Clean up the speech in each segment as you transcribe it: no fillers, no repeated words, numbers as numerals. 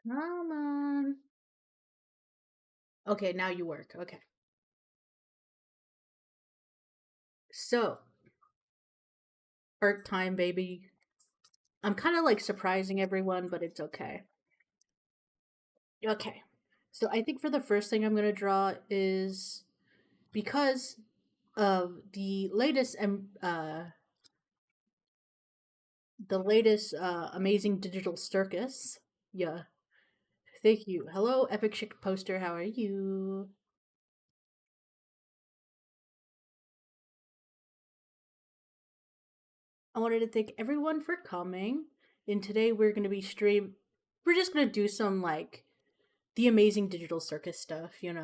Come on. Okay, now you work. Okay. So, art time, baby. I'm kind of like surprising everyone, but it's okay. Okay. So, I think for the first thing I'm going to draw is because of the latest amazing digital circus. Yeah. Thank you. Hello, Epic Chick Poster. How are you? I wanted to thank everyone for coming. And today we're going to be we're just going to do some like the amazing digital circus stuff. And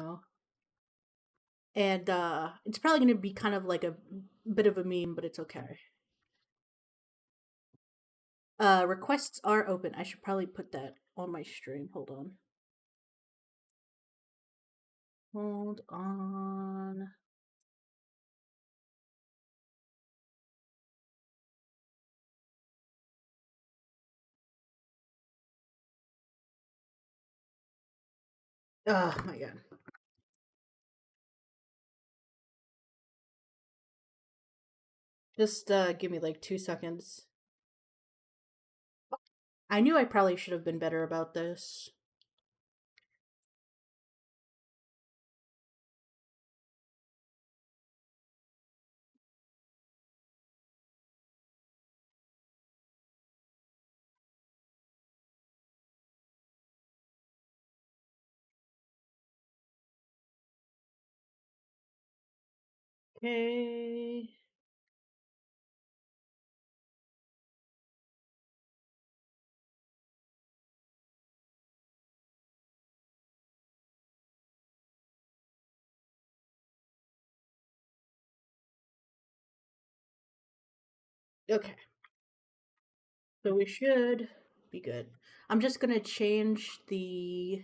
it's probably going to be kind of like a bit of a meme, but it's okay. Requests are open. I should probably put that on my stream. Hold on. Hold on. Oh my god. Just give me like 2 seconds. I knew I probably should have been better about this. Okay. Okay. So we should be good. I'm just gonna change the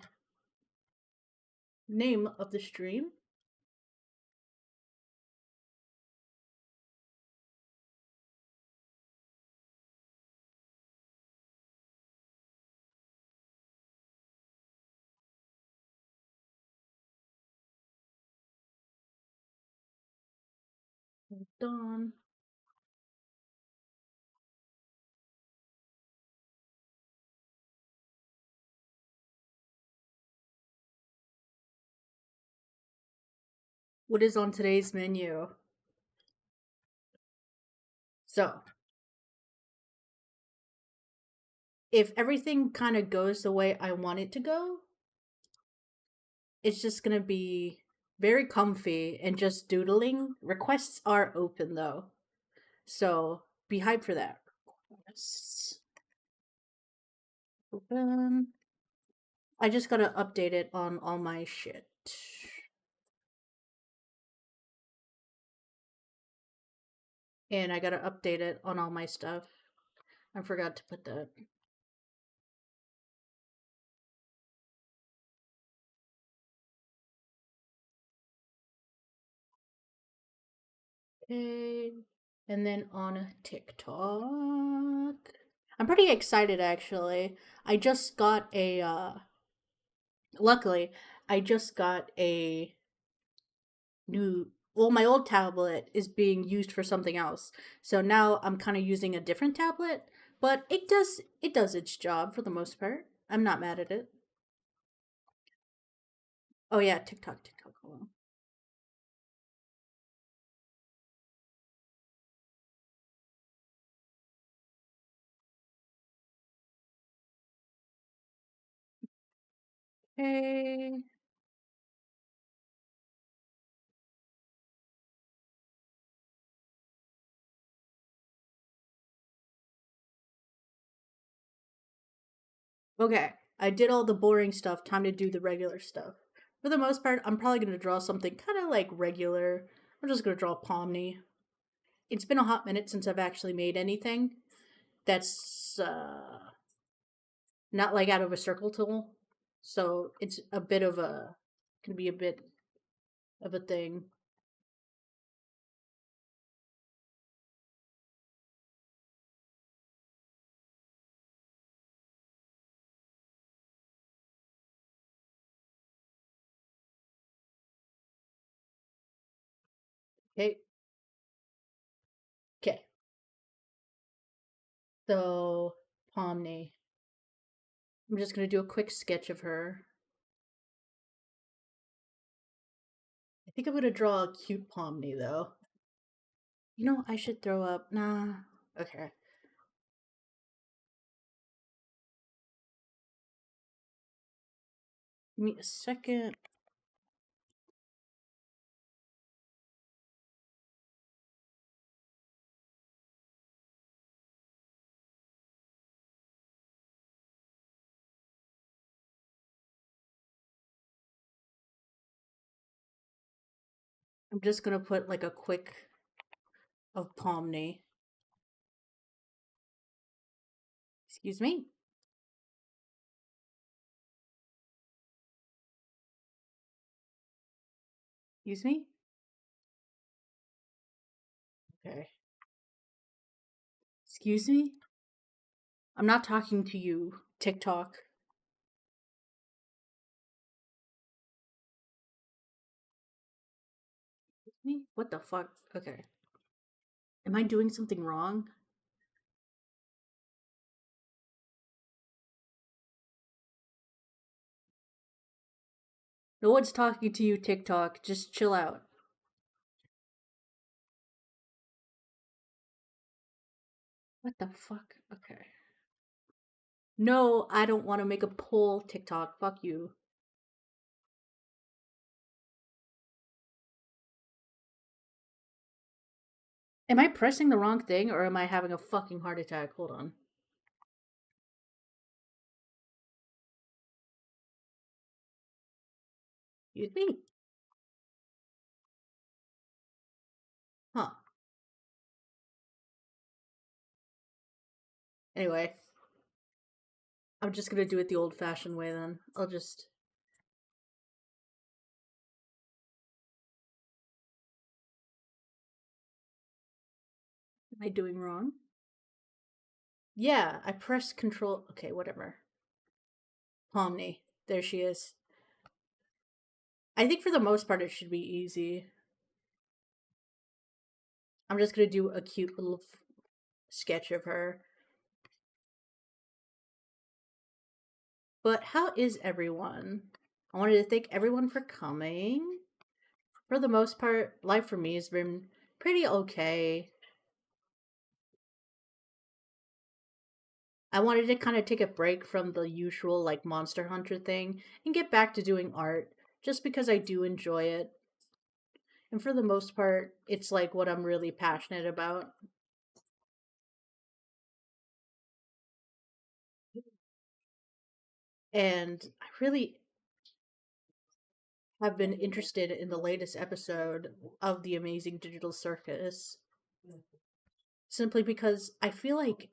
name of the stream. Hold on. What is on today's menu? So, if everything kind of goes the way I want it to go, it's just gonna be very comfy and just doodling. Requests are open though, so be hyped for that. Requests open. I just gotta update it on all my shit. And I gotta update it on all my stuff. I forgot to put that. Okay. And then on TikTok. I'm pretty excited actually. I just got a luckily I just got a new well, my old tablet is being used for something else. So now I'm kind of using a different tablet, but it does its job for the most part. I'm not mad at it. Oh yeah, TikTok. Hold on. Okay. Okay. I did all the boring stuff. Time to do the regular stuff. For the most part, I'm probably going to draw something kind of like regular. I'm just going to draw Pomni. It's been a hot minute since I've actually made anything that's not like out of a circle tool. So it's a bit of a, can be a bit of a thing. Okay. Okay. So, Pomni. I'm just gonna do a quick sketch of her. I think I'm gonna draw a cute Pomni though. You know, I should throw up. Nah. Okay. Give me a second. I'm just gonna put like a quick of Pomni. Excuse me. Excuse me. Okay. Excuse me. I'm not talking to you, TikTok. Me? What the fuck? Okay. Am I doing something wrong? No one's talking to you, TikTok. Just chill out. What the fuck? Okay. No, I don't want to make a poll, TikTok. Fuck you. Am I pressing the wrong thing or am I having a fucking heart attack? Hold on. Excuse me? Huh. Anyway, I'm just gonna do it the old fashioned way then. I'll just. Am I doing wrong? Yeah, I pressed control. Okay, whatever. Pomni. There she is. I think for the most part it should be easy. I'm just gonna do a cute little sketch of her. But how is everyone? I wanted to thank everyone for coming. For the most part, life for me has been pretty okay. I wanted to kind of take a break from the usual like Monster Hunter thing and get back to doing art just because I do enjoy it. And for the most part, it's like what I'm really passionate about. And I really have been interested in the latest episode of The Amazing Digital Circus simply because I feel like,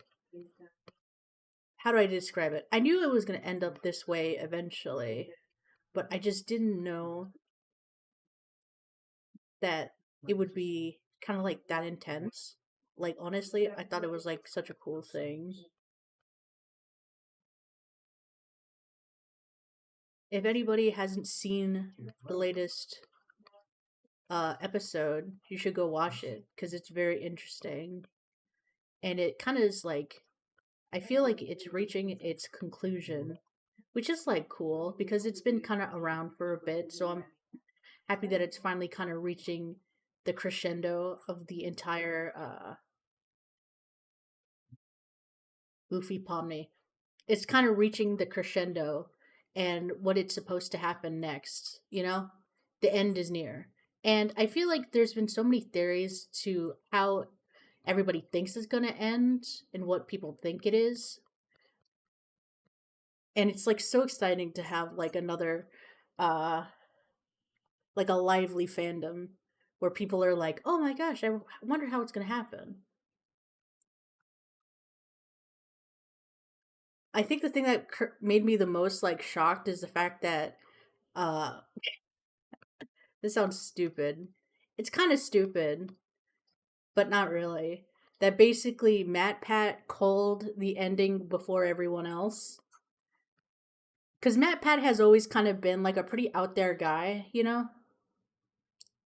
how do I describe it? I knew it was going to end up this way eventually, but I just didn't know that it would be kind of like that intense. Like honestly, I thought it was like such a cool thing. If anybody hasn't seen the latest episode, you should go watch it because it's very interesting. And it kind of is like, I feel like it's reaching its conclusion, which is like cool because it's been kind of around for a bit. So I'm happy that it's finally kind of reaching the crescendo of the entire Goofy Pomni. It's kind of reaching the crescendo and what it's supposed to happen next, you know? The end is near. And I feel like there's been so many theories to how everybody thinks it's going to end and what people think it is. And it's like so exciting to have like another uh like a lively fandom where people are like, "Oh my gosh, I wonder how it's going to happen." I think the thing that made me the most like shocked is the fact that uh this sounds stupid. It's kind of stupid, but not really. That basically Matt Pat called the ending before everyone else. Because Matt Pat has always kind of been like a pretty out there guy, you know?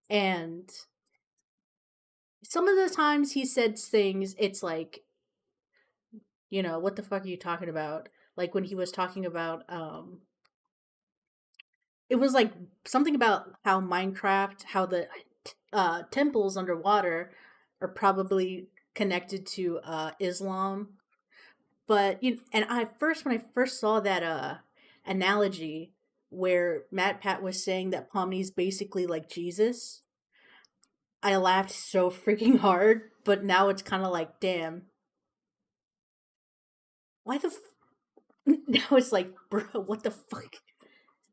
And some of the times he said things, it's like, what the fuck are you talking about? Like when he was talking about, it was like something about how Minecraft, how the temples underwater are probably connected to Islam. But and when I first saw that analogy where Matt Pat was saying that Pomni's basically like Jesus, I laughed so freaking hard. But now it's kind of like, damn, why the? Now it's like, bro, what the fuck?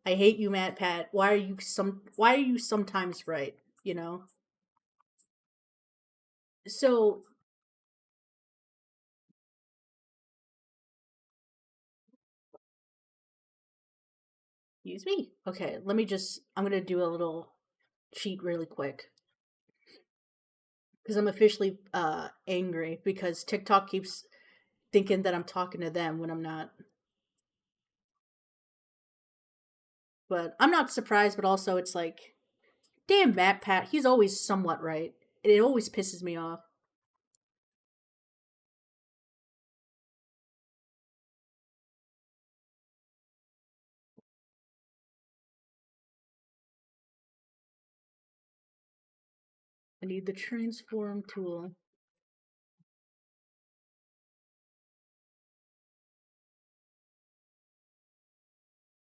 I hate you, Matt Pat. Why are you sometimes right? You know. So, excuse me. Okay, let me just. I'm gonna do a little cheat really quick because I'm officially angry because TikTok keeps thinking that I'm talking to them when I'm not. But I'm not surprised. But also, it's like, damn, Matt Pat. He's always somewhat right. And it always pisses me off. I need the transform tool.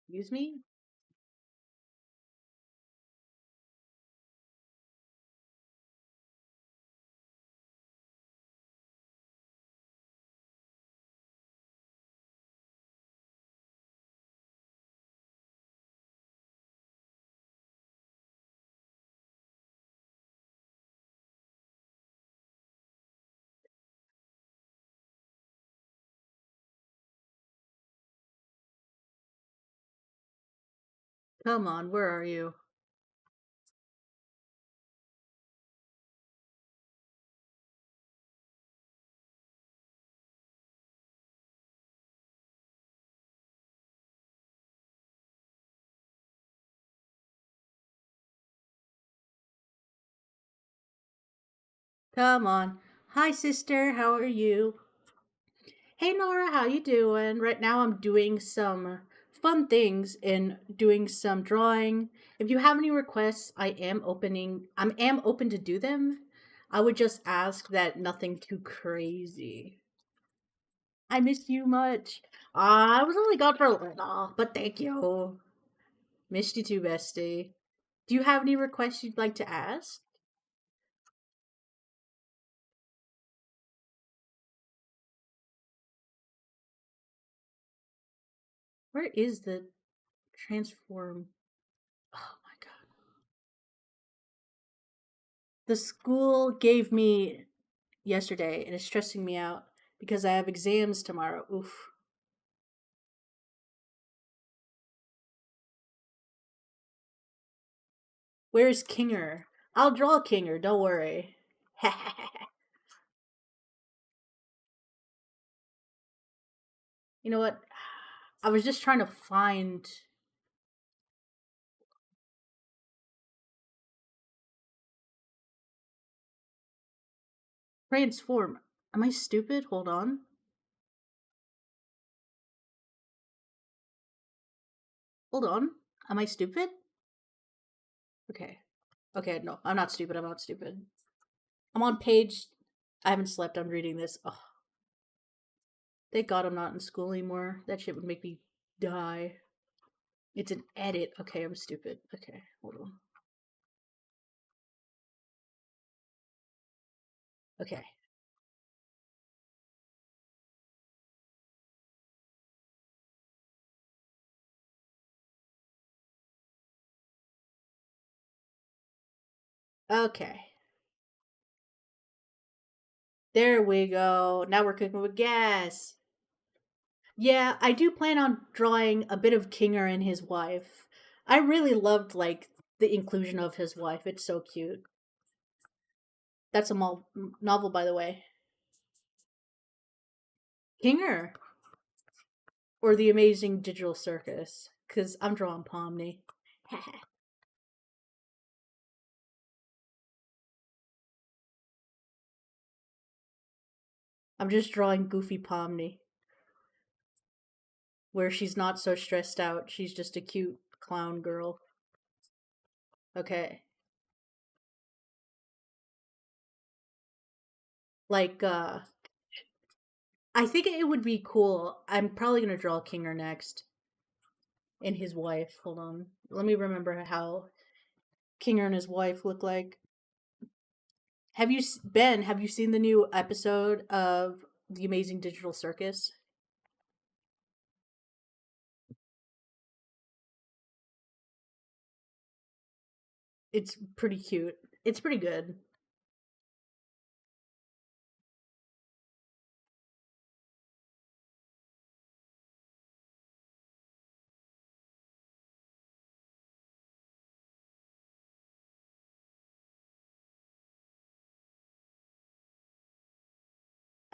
Excuse me. Come on, where are you? Come on. Hi, sister. How are you? Hey, Nora. How you doing? Right now, I'm doing some fun things and doing some drawing. If you have any requests, I am open to do them. I would just ask that nothing too crazy. I miss you much. I was only gone for a little, but thank you. Missed you too, bestie. Do you have any requests you'd like to ask? Where is the transform? Oh my god. The school gave me yesterday and it's stressing me out because I have exams tomorrow. Oof. Where's Kinger? I'll draw Kinger, don't worry. You know what? I was just trying to find transform. Am I stupid? Hold on. Hold on. Am I stupid? Okay. Okay, no, I'm not stupid. I'm not stupid. I'm on page. I haven't slept. I'm reading this. Oh, thank God I'm not in school anymore. That shit would make me die. It's an edit. Okay, I'm stupid. Okay, hold on. Okay. Okay. There we go. Now we're cooking with gas. Yeah, I do plan on drawing a bit of Kinger and his wife. I really loved like the inclusion of his wife. It's so cute. That's a novel, by the way. Kinger or the Amazing Digital Circus, because I'm drawing Pomni. I'm just drawing Goofy Pomni, where she's not so stressed out. She's just a cute clown girl. Okay. Like, I think it would be cool. I'm probably gonna draw Kinger next. And his wife. Hold on. Let me remember how Kinger and his wife look like. Have you seen the new episode of The Amazing Digital Circus? It's pretty cute. It's pretty good.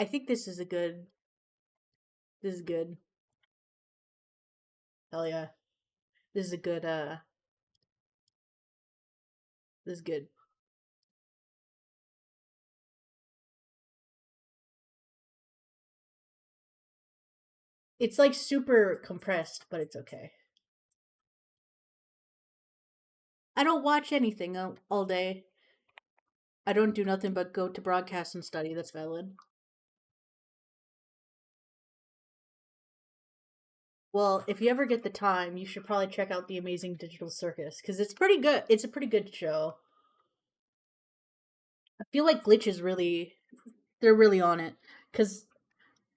I think this is good. Hell yeah. This is a good this is good. It's like super compressed, but it's okay. I don't watch anything all day. I don't do nothing but go to broadcast and study. That's valid. Well, if you ever get the time, you should probably check out The Amazing Digital Circus because it's pretty good. It's a pretty good show. I feel like Glitch is really they're really on it because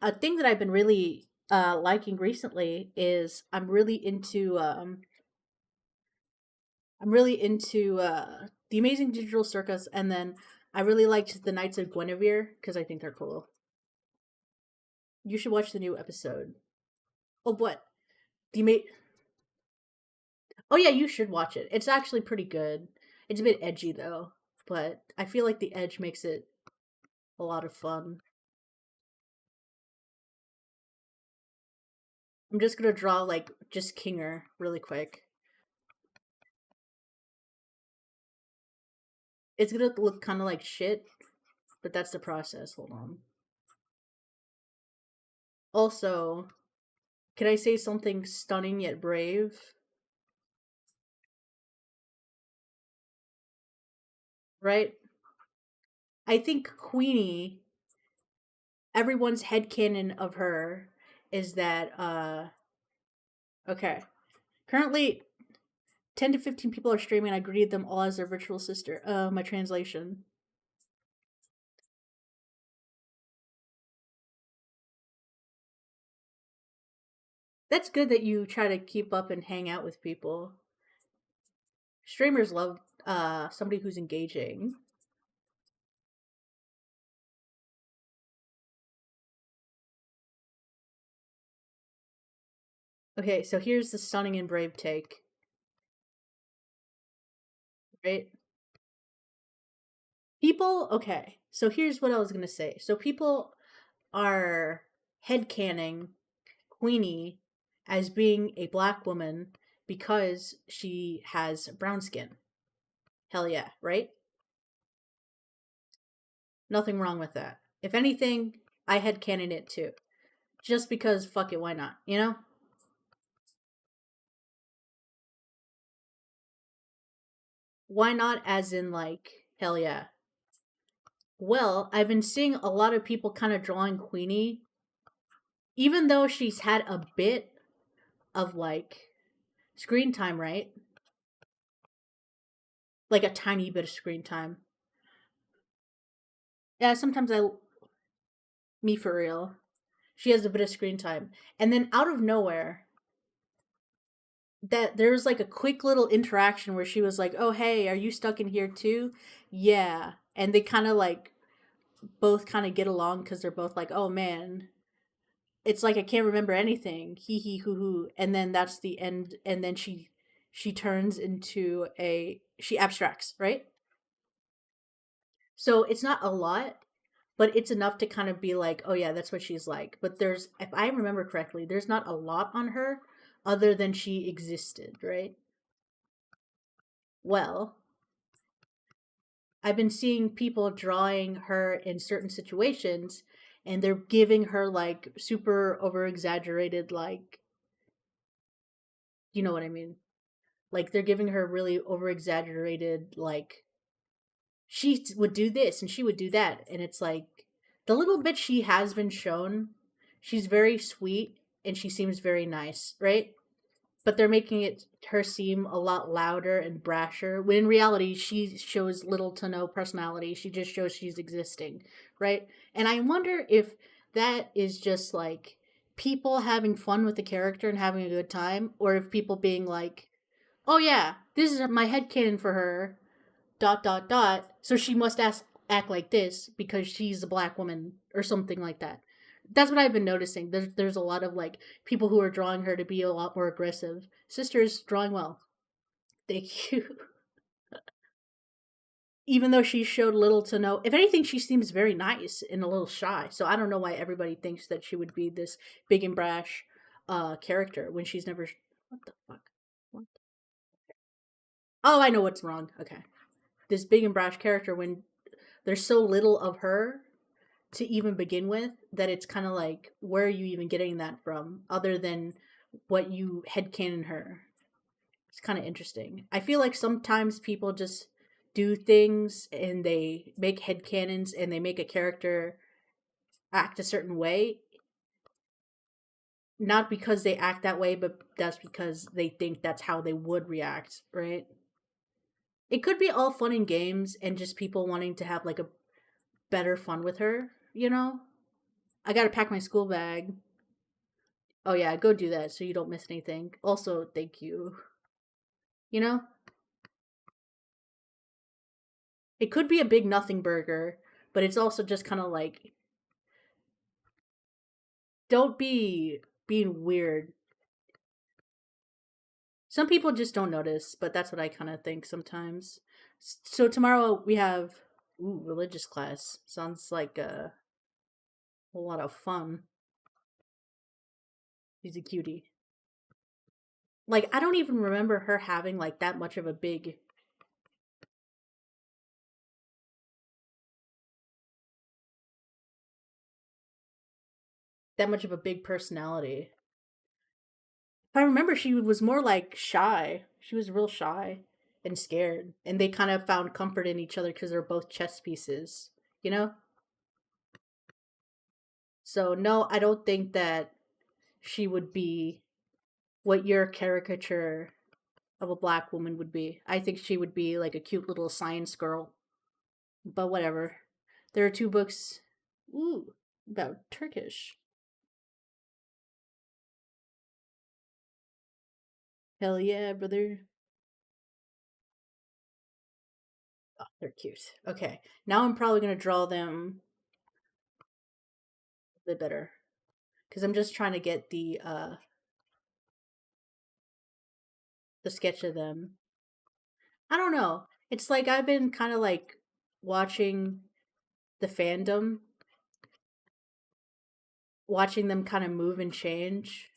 a thing that I've been really liking recently is I'm really into The Amazing Digital Circus, and then I really liked the Knights of Guinevere because I think they're cool. You should watch the new episode. Oh, what? The ma- Oh yeah, you should watch it. It's actually pretty good. It's a bit edgy though, but I feel like the edge makes it a lot of fun. I'm just gonna draw like just Kinger really quick. It's gonna look kind of like shit, but that's the process. Hold on. Also, can I say something stunning yet brave? Right? I think Queenie, everyone's headcanon of her is that okay. Currently 10 to 15 people are streaming. I greeted them all as their virtual sister. My translation. That's good that you try to keep up and hang out with people. Streamers love somebody who's engaging. Okay, so here's the stunning and brave take, right? People, okay. So here's what I was gonna say. So people are headcanning Queenie as being a black woman because she has brown skin. Hell yeah, right? Nothing wrong with that. If anything, I headcanon it too. Just because, fuck it, why not? You know? Why not, as in, like, hell yeah. Well, I've been seeing a lot of people kind of drawing Queenie, even though she's had a bit of, like, screen time, right? Like a tiny bit of screen time. Yeah, sometimes me for real. She has a bit of screen time. And then out of nowhere, that there's like a quick little interaction where she was like, "Oh, hey, are you stuck in here too?" Yeah. And they kind of like both kind of get along because they're both like, "Oh man, it's like I can't remember anything." Hee hee hoo hoo. And then that's the end. And then she turns into a she abstracts, right? So it's not a lot, but it's enough to kind of be like, "Oh yeah, that's what she's like." But there's, if I remember correctly, there's not a lot on her other than she existed, right? Well, I've been seeing people drawing her in certain situations, and they're giving her like super over exaggerated, like, you know what I mean? Like they're giving her really over exaggerated, like she would do this and she would do that, and it's like the little bit she has been shown, she's very sweet and she seems very nice, right? But they're making it her seem a lot louder and brasher when in reality she shows little to no personality. She just shows she's existing, right? And I wonder if that is just like people having fun with the character and having a good time, or if people being like, oh yeah, this is my headcanon for her, dot dot dot, so she must act like this because she's a black woman or something like that. That's what I've been noticing. There's a lot of like people who are drawing her to be a lot more aggressive. Sister's drawing well. Thank you. Even though she showed little to no, if anything, she seems very nice and a little shy. So I don't know why everybody thinks that she would be this big and brash character when she's never. What the fuck? What? Oh, I know what's wrong. Okay, this big and brash character when there's so little of her to even begin with that it's kind of like, where are you even getting that from other than what you headcanon her? It's kind of interesting. I feel like sometimes people just do things and they make headcanons and they make a character act a certain way, not because they act that way, but that's because they think that's how they would react, right? It could be all fun and games and just people wanting to have like a better fun with her, you know? I gotta pack my school bag. Oh yeah, go do that so you don't miss anything. Also, thank you. You know? It could be a big nothing burger, but it's also just kind of like, don't be being weird. Some people just don't notice, but that's what I kind of think sometimes. So tomorrow we have religious class. Sounds like a whole lot of fun. She's a cutie. Like I don't even remember her having like that much of a big personality. If I remember, she was more like shy. She was real shy and scared, and they kind of found comfort in each other because they're both chess pieces. You know. So no, I don't think that she would be what your caricature of a black woman would be. I think she would be like a cute little science girl. But whatever. There are two books, ooh, about Turkish. Hell yeah, brother. Oh, they're cute. Okay, now I'm probably gonna draw them a bit better because I'm just trying to get the sketch of them. I don't know. It's like I've been kind of like watching the fandom, watching them kind of move and change,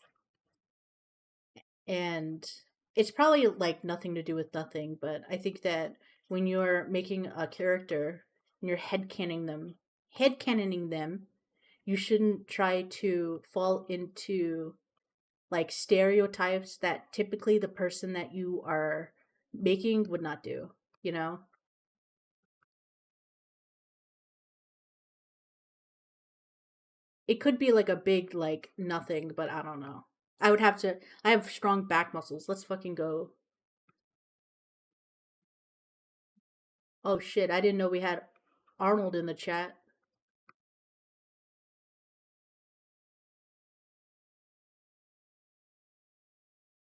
and it's probably like nothing to do with nothing, but I think that when you're making a character and you're headcanoning them, you shouldn't try to fall into like stereotypes that typically the person that you are making would not do, you know? It could be like a big like nothing, but I don't know. I have strong back muscles. Let's fucking go. Oh shit, I didn't know we had Arnold in the chat.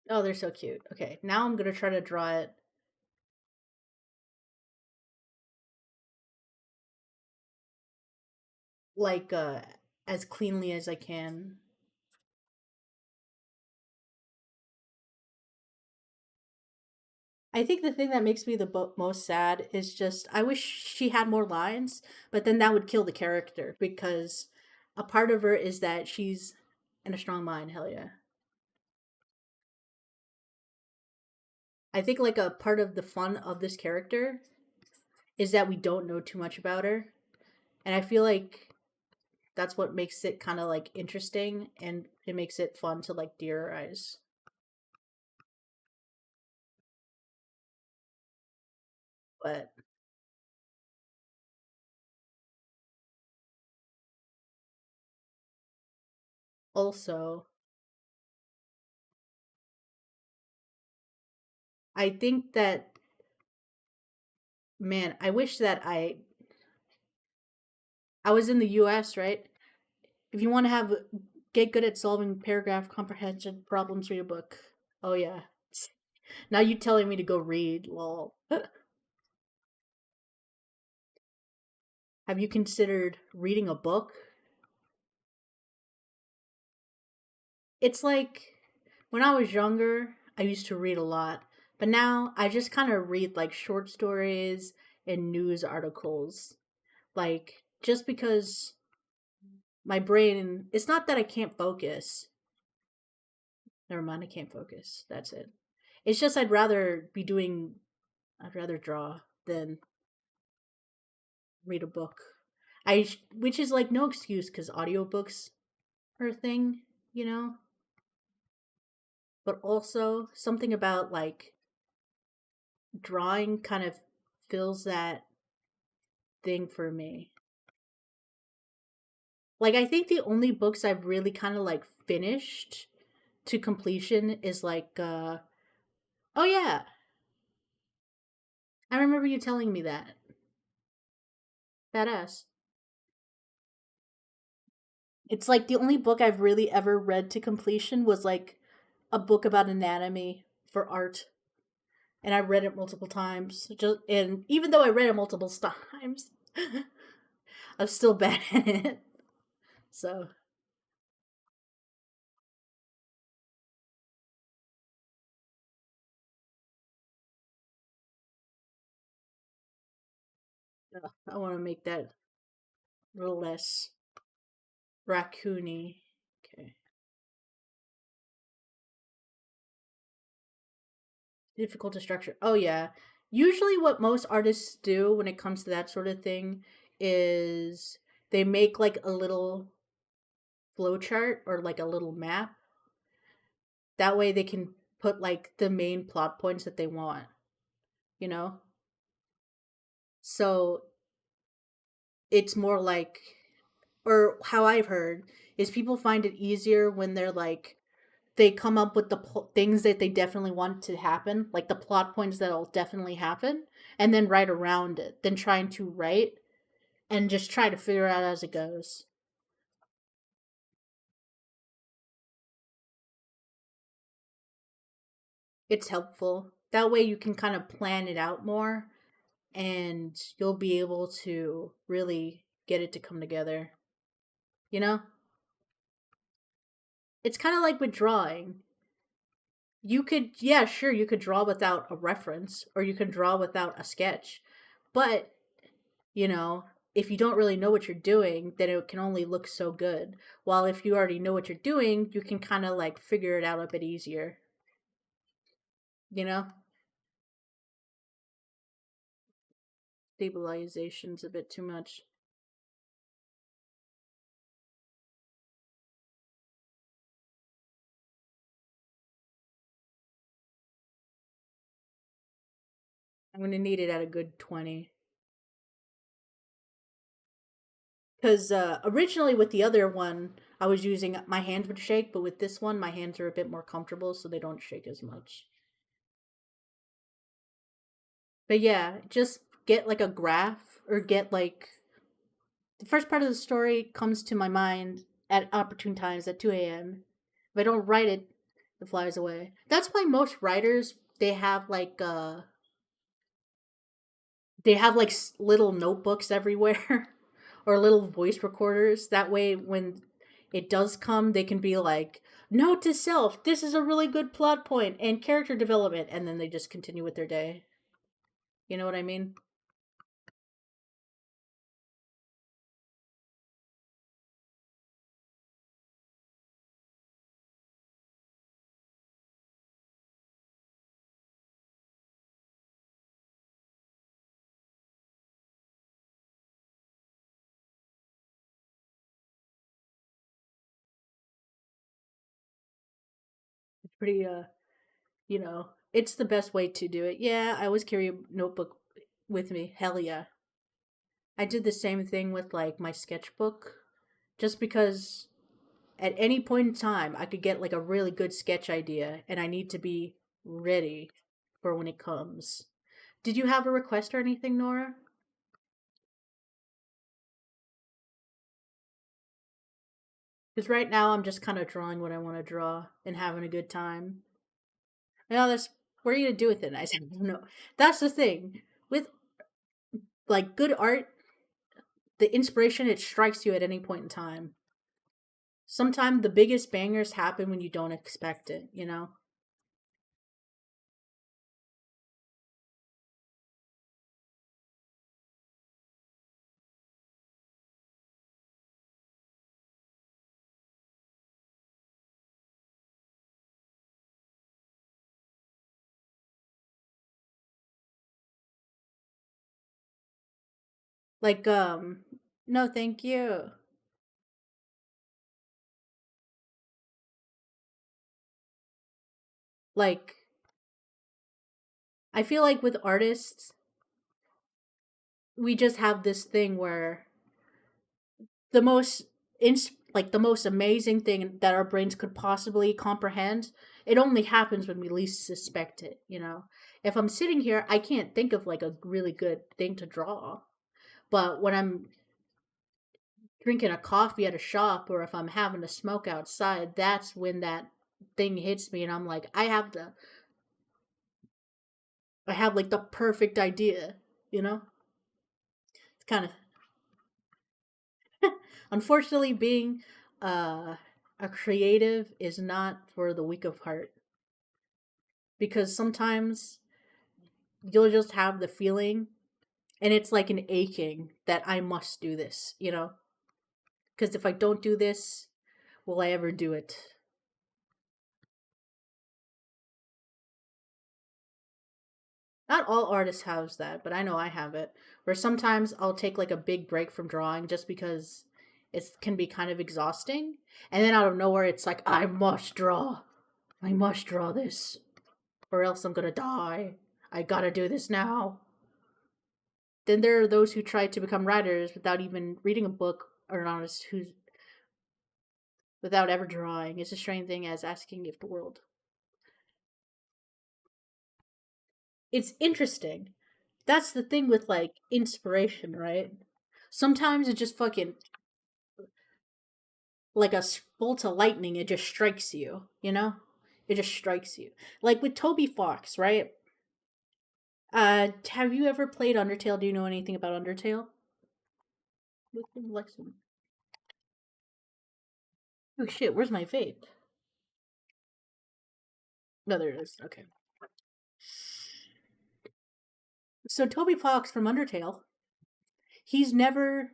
Oh, they're so cute. Okay, now I'm gonna try to draw it like as cleanly as I can. I think the thing that makes me the most sad is just I wish she had more lines, but then that would kill the character because a part of her is that she's in a strong mind. Hell yeah. I think like a part of the fun of this character is that we don't know too much about her, and I feel like That's what makes it kind of like interesting, and it makes it fun to like theorize. But also, I think that, man, I wish that I was in the US, right? If you want to have get good at solving paragraph comprehension problems, read a book. Oh yeah. Now you telling me to go read, lol. Have you considered reading a book? It's like when I was younger, I used to read a lot, but now I just kind of read like short stories and news articles. Like just because my brain, it's not that I can't focus. Never mind, I can't focus. That's it. It's just I'd rather draw than read a book. Which is like no excuse because audiobooks are a thing, you know? But also something about like drawing kind of fills that thing for me. Like I think the only books I've really kind of like finished to completion is like oh yeah, I remember you telling me that. Badass. It's like the only book I've really ever read to completion was like a book about anatomy for art, and I read it multiple times. Just and even though I read it multiple times, I'm still bad at it. So I want to make that a little less raccoony. Okay. Difficult to structure. Oh yeah. Usually what most artists do when it comes to that sort of thing is they make like a little flowchart or like a little map. That way they can put like the main plot points that they want, you know? So it's more like, or how I've heard is people find it easier when they're like they come up with the things that they definitely want to happen, like the plot points that'll definitely happen, and then write around it than trying to write and just try to figure out as it goes. It's helpful. That way you can kind of plan it out more and you'll be able to really get it to come together. You know? It's kind of like with drawing. You could, yeah, sure, you could draw without a reference or you can draw without a sketch. But, you know, if you don't really know what you're doing, then it can only look so good. While if you already know what you're doing, you can kind of like figure it out a bit easier. You know? Stabilization's a bit too much. I'm going to need it at a good 20. Because originally with the other one, I was using my hands would shake, but with this one, my hands are a bit more comfortable, so they don't shake as much. But yeah, just get like a graph or get like the first part of the story comes to my mind at opportune times at 2 a.m. If I don't write it, it flies away. That's why most writers they have like little notebooks everywhere or little voice recorders. That way, when it does come, they can be like, note to self, this is a really good plot point and character development. And then they just continue with their day. You know what I mean? pretty it's the best way to do it. Yeah, I always carry a notebook with me. Hell yeah. I did the same thing with like my sketchbook just because at any point in time I could get like a really good sketch idea and I need to be ready for when it comes. Did you have a request or anything, Nora? Because right now I'm just kind of drawing what I want to draw and having a good time. No, that's what are you gonna do with it? And I said, no. That's the thing with like good art. The inspiration it strikes you at any point in time. Sometimes the biggest bangers happen when you don't expect it. You know, like no, thank you. Like I feel like with artists, we just have this thing where the most like the most amazing thing that our brains could possibly comprehend, it only happens when we least suspect it, you know. If I'm sitting here, I can't think of like a really good thing to draw. But when I'm drinking a coffee at a shop or if I'm having a smoke outside, that's when that thing hits me and I'm like, I have like the perfect idea, you know? It's kind of unfortunately being uh a creative is not for the weak of heart because sometimes you'll just have the feeling and it's like an aching that I must do this, you know? Because if I don't do this, will I ever do it? Not all artists have that, but I know I have it. Where sometimes I'll take like a big break from drawing just because it can be kind of exhausting. And then out of nowhere, it's like, I must draw. I must draw this, or else I'm gonna die. I gotta do this now. Then there are those who try to become writers without even reading a book, or an artist who's without ever drawing. It's a strange thing as asking if the world. It's interesting. That's the thing with like inspiration, right? Sometimes it just fucking like a bolt of lightning, it just strikes you, you know? It just strikes you. Like with Toby Fox, right? Have you ever played Undertale? Do you know anything about Undertale? Oh shit, where's my vape? No, there it is. Okay. So Toby Fox from Undertale, he's never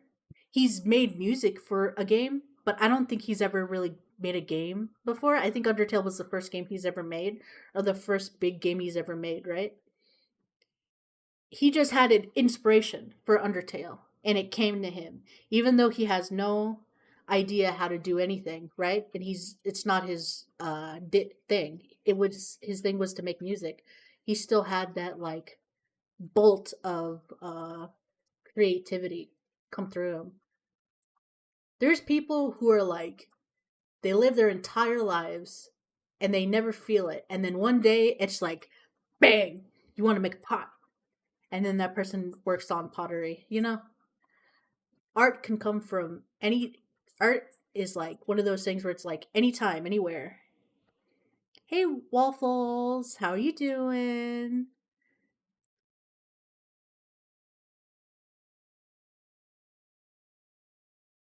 he's made music for a game, but I don't think he's ever really made a game before. I think Undertale was the first game he's ever made, or the first big game he's ever made, right? He just had an inspiration for Undertale and it came to him, even though he has no idea how to do anything, right? And it's not his thing. It was his thing was to make music. He still had that like bolt of creativity come through him. There's people who are like they live their entire lives and they never feel it, and then one day it's like bang, you want to make a pot, and then that person works on pottery, you know. Art can come from any art is like one of those things where it's like anytime, anywhere. Hey Waffles, how are you doing?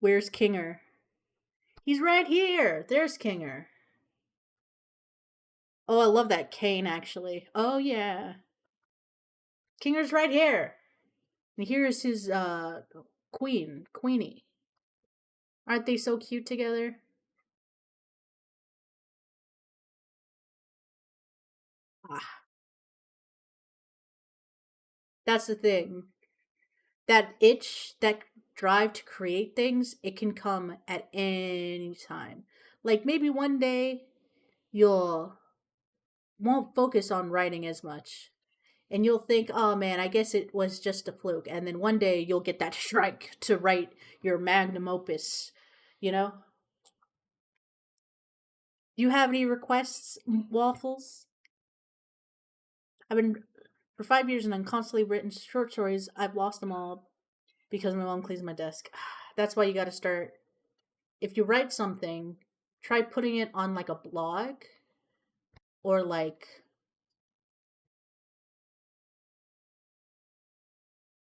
Where's Kinger? He's right here. There's Kinger. Oh, I love that cane actually. Oh yeah. Kinger's right here. And here's his Queenie. Aren't they so cute together? Ah, that's the thing. That itch, that drive to create things, it can come at any time. Like maybe one day you'll won't focus on writing as much. And you'll think, oh man, I guess it was just a fluke. And then one day you'll get that strike to write your magnum opus, you know? Do you have any requests, Waffles? I've been for 5 years and I'm constantly written short stories. I've lost them all because my mom cleans my desk. That's why you got to start. If you write something, try putting it on like a blog or like,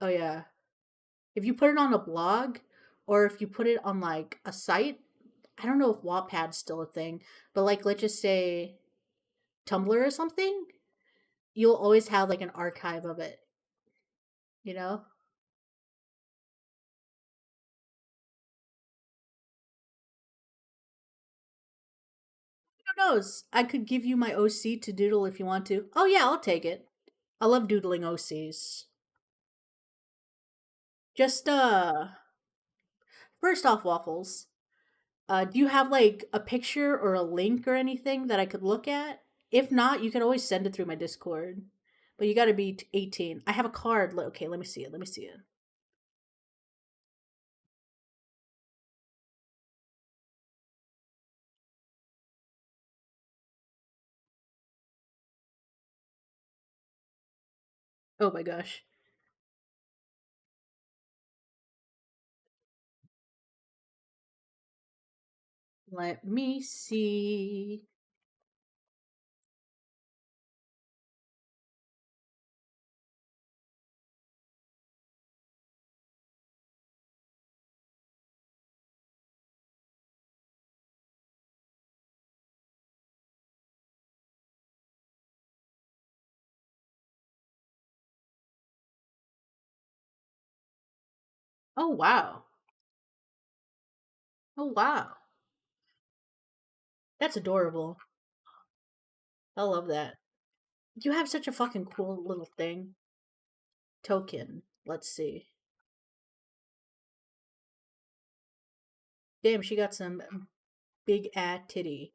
oh yeah, if you put it on a blog or if you put it on like a site, I don't know if Wattpad's still a thing, but like let's just say Tumblr or something, you'll always have like an archive of it, you know? Who knows? I could give you my OC to doodle if you want to. Oh yeah, I'll take it. I love doodling OCs. Just first off, Waffles, do you have like a picture or a link or anything that I could look at? If not, you can always send it through my Discord. But you got to be 18. I have a card. Okay, let me see it. Let me see it. Oh my gosh. Let me see. Oh wow. Oh wow. That's adorable. I love that. You have such a fucking cool little thing. Token. Let's see. Damn, she got some big titty.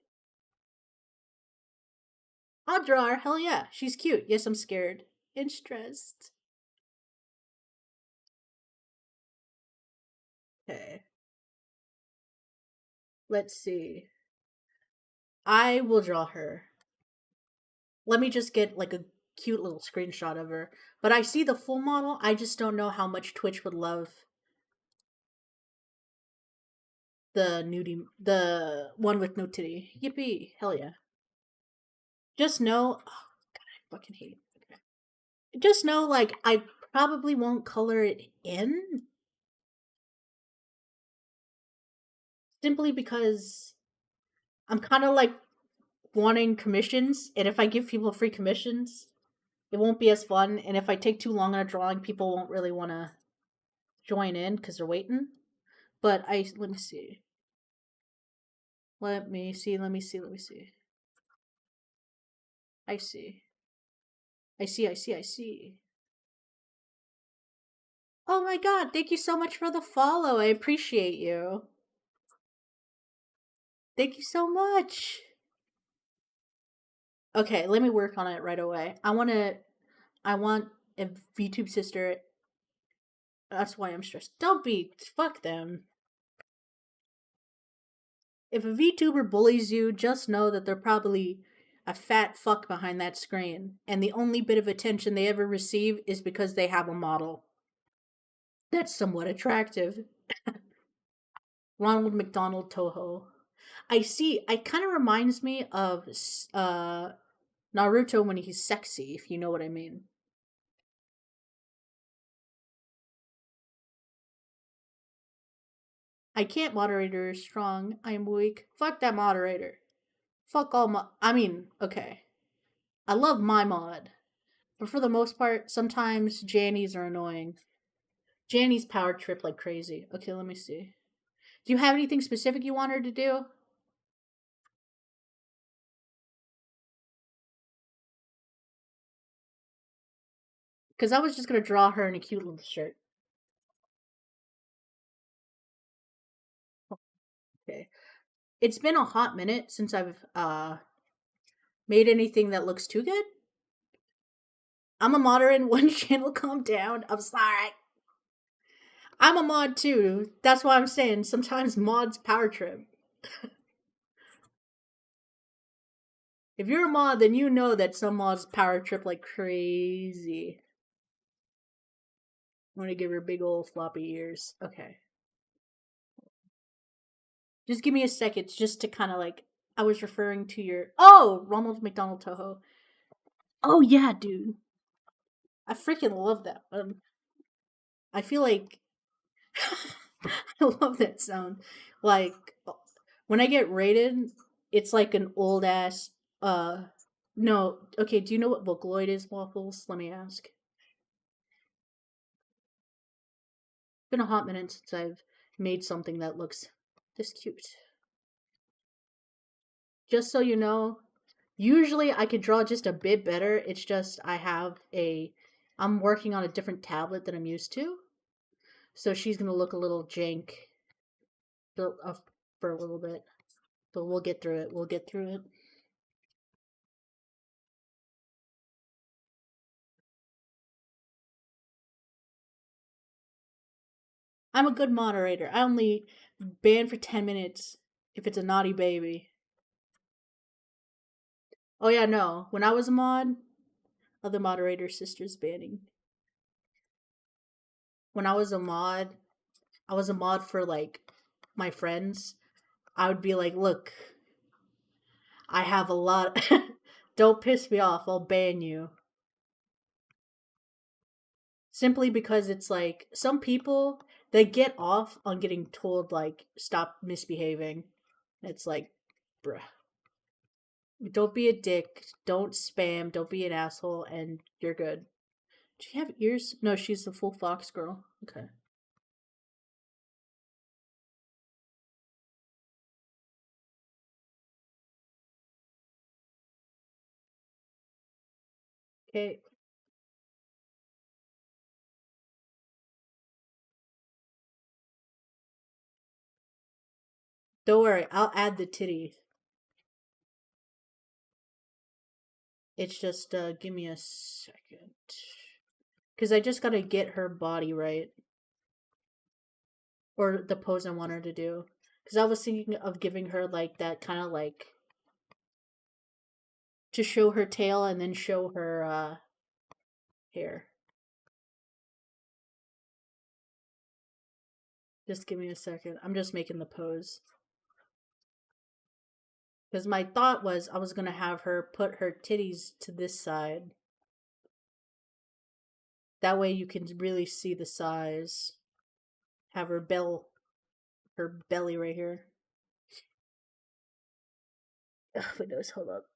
I'll draw her. Hell yeah. She's cute. Yes, I'm scared and stressed. Okay. Let's see. I will draw her. Let me just get like a cute little screenshot of her. But I see the full model. I just don't know how much Twitch would love the one with no titty. Yippee! Hell yeah! Just know, oh, God, I fucking hate. Okay. Just know, like I probably won't color it in simply because I'm kind of like wanting commissions, and if I give people free commissions, it won't be as fun. And if I take too long on a drawing, people won't really want to join in because they're waiting. But let me see. Let me see. Let me see. Let me see. I see. I see. I see. I see. Oh my god! Thank you so much for the follow. I appreciate you. Thank you so much. Okay, let me work on it right away. I want a VTube sister. That's why I'm stressed. Don't be. Fuck them. If a VTuber bullies you, just know that they're probably a fat fuck behind that screen, and the only bit of attention they ever receive is because they have a model that's somewhat attractive. Ronald McDonald Toho. I see. It kind of reminds me of Naruto when he's sexy, if you know what I mean. I can't moderator is strong. I am weak. Fuck that moderator. Fuck all I mean, okay. I love my mod. But for the most part, sometimes Jannies are annoying. Janny's power trip like crazy. Okay, let me see. Do you have anything specific you want her to do? Because I was just gonna draw her in a cute little shirt. Okay. It's been a hot minute since I've Made anything that looks too good? I'm a modder in one channel. Calm down. I'm sorry. I'm a mod too. That's why I'm saying sometimes mods power trip. If you're a mod, then you know that some mods power trip like crazy. I'm gonna give her big old floppy ears. Okay. Just give me a second just to kind of like. I was referring to your. Oh! Ronald McDonald Toho. Oh, yeah, dude. I freaking love that. I feel like. I love that sound. Like, when I get rated, it's like an old ass. No. Okay, do you know what Vocaloid is, Waffles? Let me ask. Been a hot minute since I've made something that looks this cute. Just so you know, usually I could draw just a bit better. It's just I'm working on a different tablet than I'm used to. So she's gonna look a little jank for a little bit. But we'll get through it. We'll get through it. I'm a good moderator. I only ban for 10 minutes if it's a naughty baby. Oh yeah, no. When I was a mod, other moderator sisters banning. When I was a mod for like my friends. I would be like, look, I have a lot. Don't piss me off. I'll ban you. Simply because it's like some people they get off on getting told like stop misbehaving. It's like, bruh, don't be a dick, don't spam, don't be an asshole, and you're good. Do she have ears? No, she's the full fox girl. Okay. Okay. Don't worry, I'll add the titty. It's just give me a second. Cause I just gotta get her body right. Or the pose I want her to do. Because I was thinking of giving her like that kind of like to show her tail and then show her hair. Just give me a second. I'm just making the pose. Because my thought was I was gonna have her put her titties to this side. That way you can really see the size. Have her belly right here. Ugh, my nose, hold up.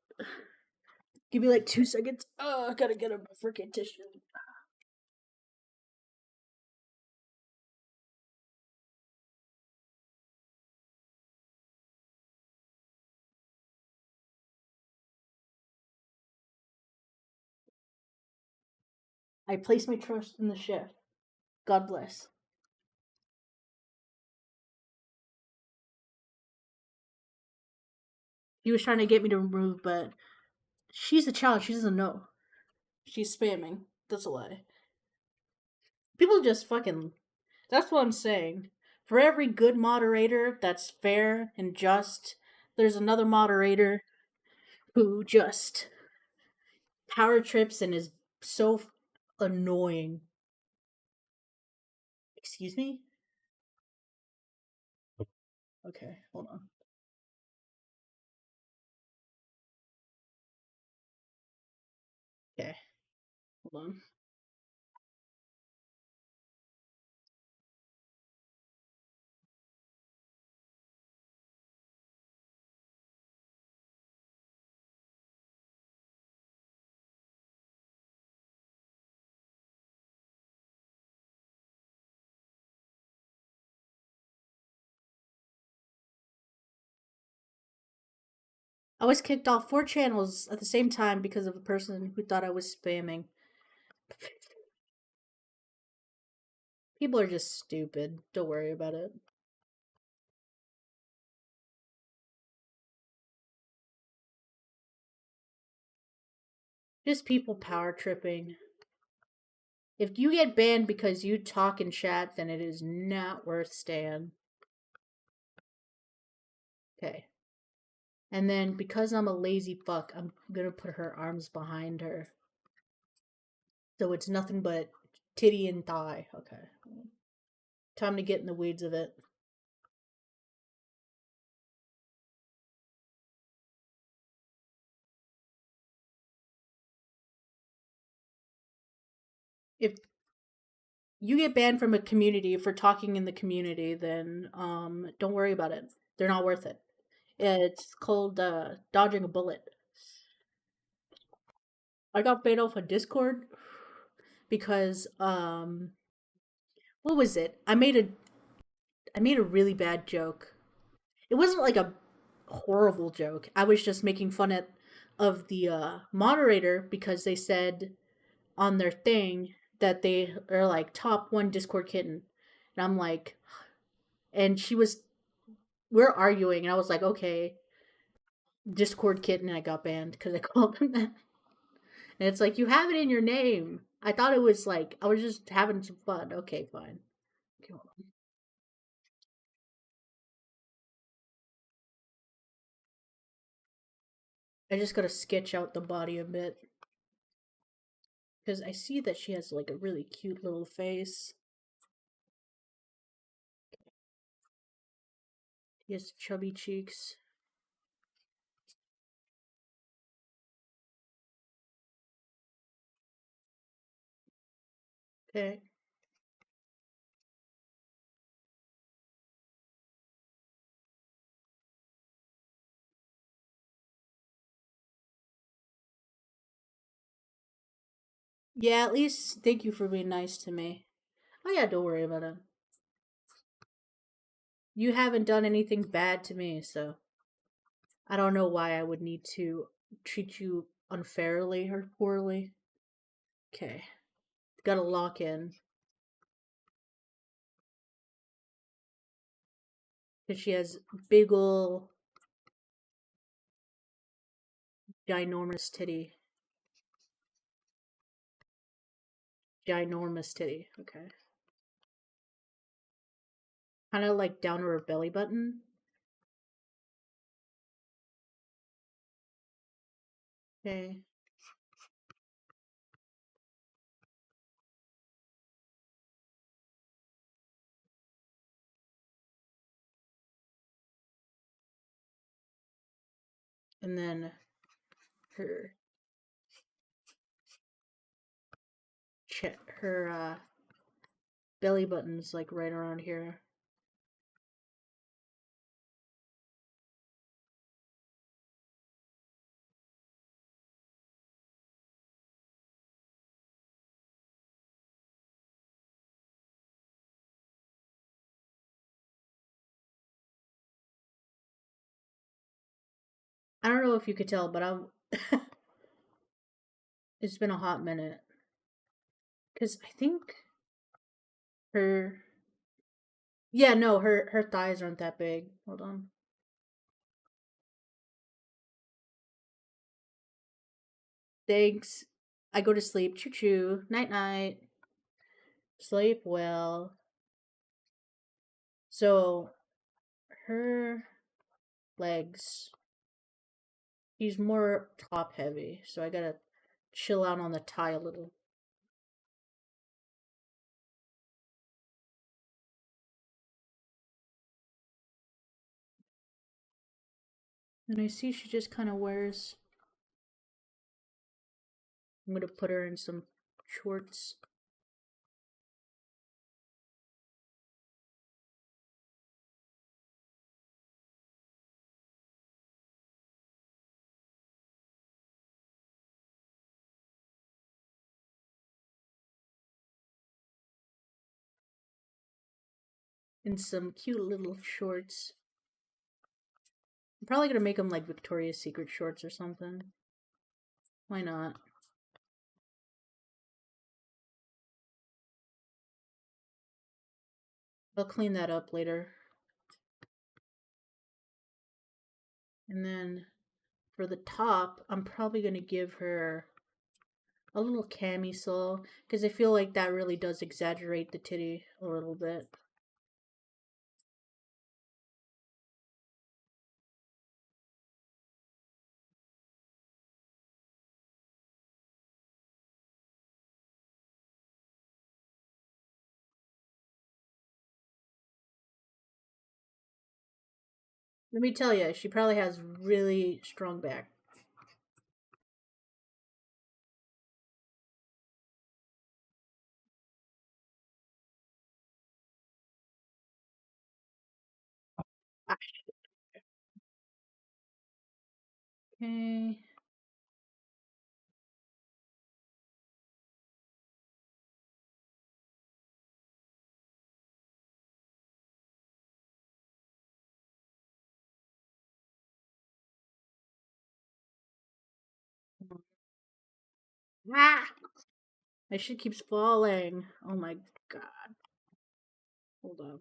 Give me like 2 seconds. Oh, I gotta get a freaking tissue. I place my trust in the chef. God bless. He was trying to get me to remove, but she's a child. She doesn't know. She's spamming. That's a lie. People just fucking. That's what I'm saying. For every good moderator that's fair and just, there's another moderator who just power trips and is so annoying. Excuse me? Okay, hold on. Okay, hold on. I was kicked off 4 channels at the same time because of a person who thought I was spamming. People are just stupid. Don't worry about it. Just people power tripping. If you get banned because you talk in chat, then it is not worth staying. Okay. And then because I'm a lazy fuck, I'm gonna put her arms behind her. So it's nothing but titty and thigh. Okay. Time to get in the weeds of it. If you get banned from a community for talking in the community, then don't worry about it. They're not worth it. It's called dodging a bullet. I got banned off of Discord because what was it? I made a really bad joke. It wasn't like a horrible joke. I was just making fun of the moderator because they said on their thing that they are like top one Discord kitten, and I'm like, and we're arguing, and I was like, okay, Discord kitten, and I got banned because I called them that. And it's like, you have it in your name. I thought it was like I was just having some fun. Okay, fine. Okay, hold on. I just gotta sketch out the body a bit because I see that she has like a really cute little face. He has chubby cheeks. Okay. Yeah, at least thank you for being nice to me. Oh yeah, don't worry about it. You haven't done anything bad to me, so I don't know why I would need to treat you unfairly or poorly. Okay. Gotta lock in. Because she has big ol' ginormous titty. Ginormous titty. Okay. Kind of like down to her belly button. Okay. And then her her belly button's like right around here. I don't know if you could tell, but I'm. It's been a hot minute. Because I think her. Yeah, no, her thighs aren't that big. Hold on. Thanks. I go to sleep. Choo choo. Night night. Sleep well. So her legs. He's more top heavy, so I gotta chill out on the tie a little. And I see she just kind of wears. I'm gonna put her in some shorts. In some cute little shorts. I'm probably gonna make them like Victoria's Secret shorts or something. Why not? I'll clean that up later. And then for the top, I'm probably gonna give her A little camisole, because I feel like that really does exaggerate the titty a little bit. Let me tell you, she probably has really strong back. Ah, okay. Ah! My shit keeps falling. Oh my god. Hold on.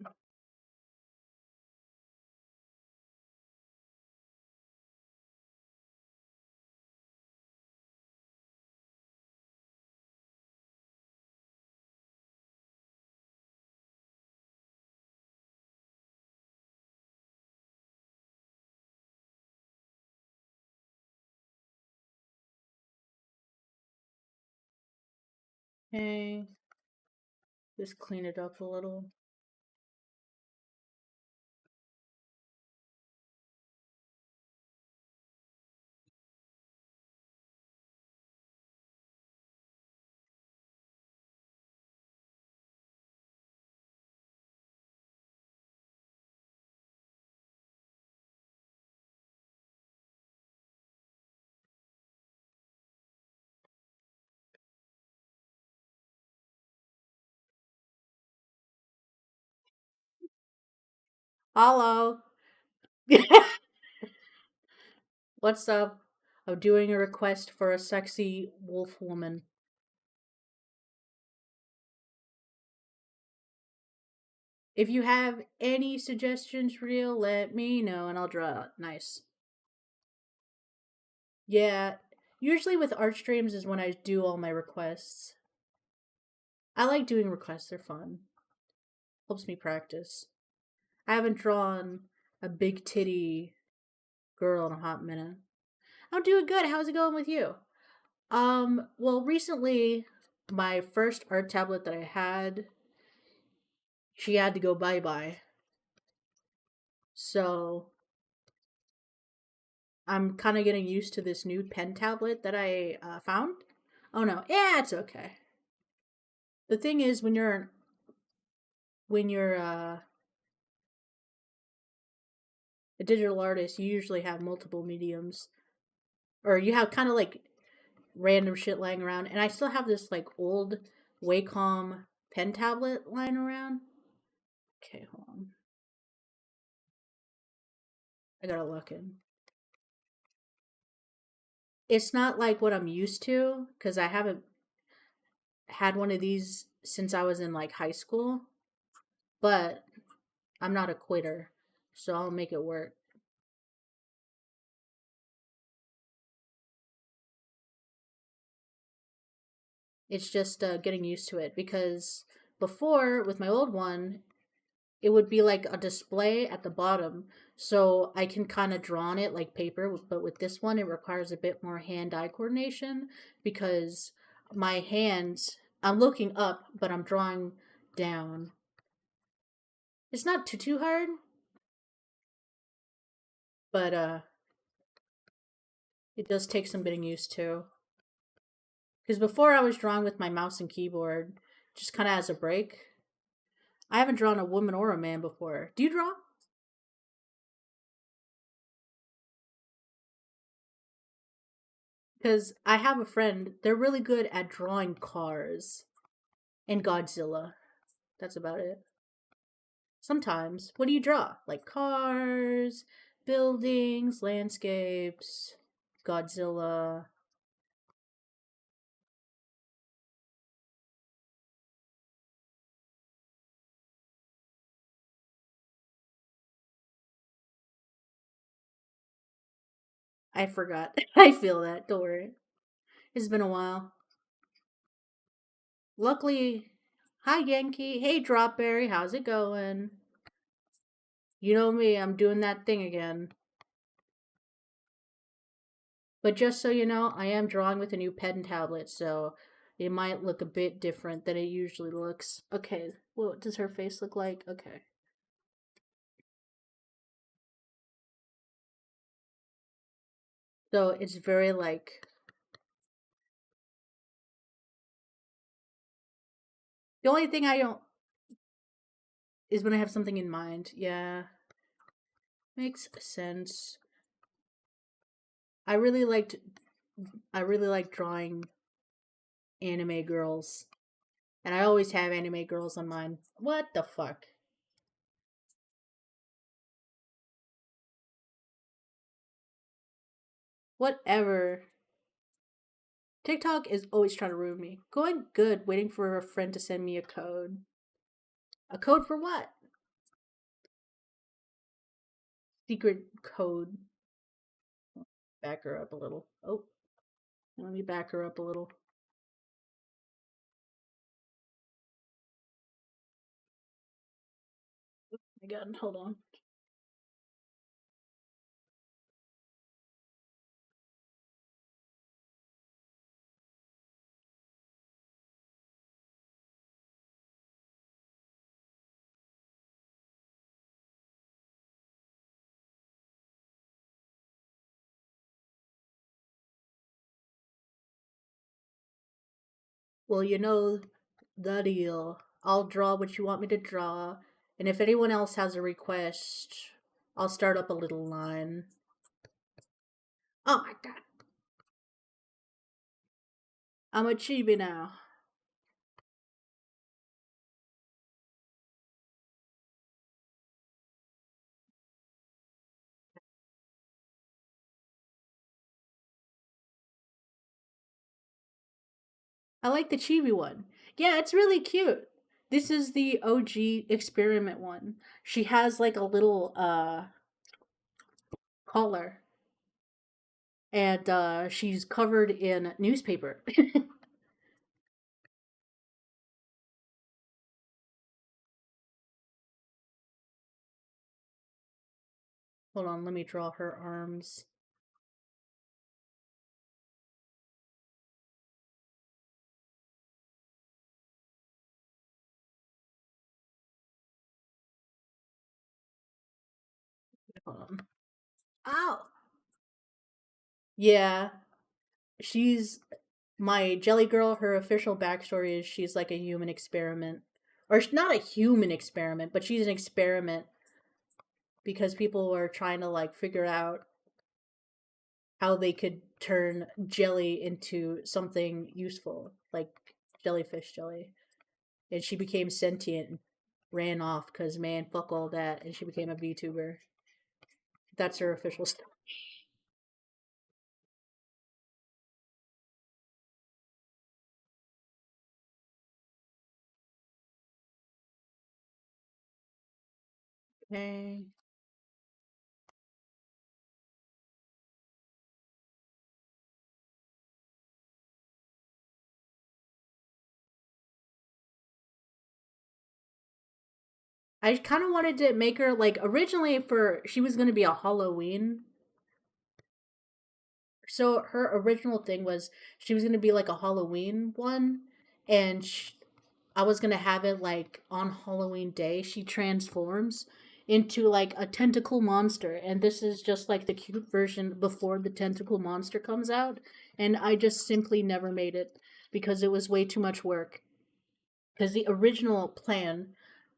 Okay. Just clean it up a little. Hello. What's up? I'm doing a request for a sexy wolf woman. If you have any suggestions, real, let me know and I'll draw it. Nice. Yeah, usually with art streams is when I do all my requests. I like doing requests, they're fun. Helps me practice. I haven't drawn a big titty girl in a hot minute. I'm doing good. How's it going with you? Well, recently my first art tablet that I had, she had to go bye-bye. So, I'm kind of getting used to this new pen tablet that I found. Oh no, yeah, it's okay. The thing is, when you're a digital artist, you usually have multiple mediums, or you have kind of like random shit lying around. And I still have this like old Wacom pen tablet lying around. Okay, hold on. I gotta look in. It's not like what I'm used to because I haven't had one of these since I was in like high school. But I'm not a quitter, so I'll make it work. It's just getting used to it because before with my old one, it would be like a display at the bottom, so I can kind of draw on it like paper. But with this one, it requires a bit more hand-eye coordination because my hands, I'm looking up, but I'm drawing down. It's not too hard, but it does take some getting used to. Because before I was drawing with my mouse and keyboard, just kind of as a break. I haven't drawn a woman or a man before. Do you draw? Because I have a friend, they're really good at drawing cars and Godzilla. That's about it. Sometimes. What do you draw? Like cars, buildings, landscapes, Godzilla. I forgot. I feel that. Don't worry. It's been a while. Luckily, hi Yankee. Hey Dropberry, how's it going? You know me, I'm doing that thing again. But just so you know, I am drawing with a new pen tablet, so it might look a bit different than it usually looks. Okay, what does her face look like? Okay. So it's very like the only thing I don't is when I have something in mind. Yeah, makes sense. I really liked I really like drawing anime girls. And I always have anime girls on mine. What the fuck? Whatever. TikTok is always trying to ruin me. Going good, waiting for a friend to send me a code. A code for what? Secret code. Back her up a little. Oh, let me back her up a little. Oh my god, hold on. Well, you know the deal. I'll draw what you want me to draw. And if anyone else has a request, I'll start up a little line. Oh my god. I'm a chibi now. I like the chibi one. Yeah, it's really cute. This is the OG experiment one. She has like a little collar and she's covered in newspaper. Hold on, let me draw her arms. Hold on. Ow. Yeah, she's my jelly girl. Her official backstory is she's like a human experiment. Or not a human experiment, but she's an experiment because people are trying to like figure out how they could turn jelly into something useful, like jellyfish jelly. And she became sentient and ran off because, man, fuck all that. And she became a VTuber. That's her official story. Okay. I kind of wanted to make her like originally for she was going to be a Halloween. So her original thing was she was going to be like a Halloween one, and I was gonna have it like on Halloween Day. She transforms into like a tentacle monster, and this is just like the cute version before the tentacle monster comes out. And I just simply never made it because it was way too much work. Because the original plan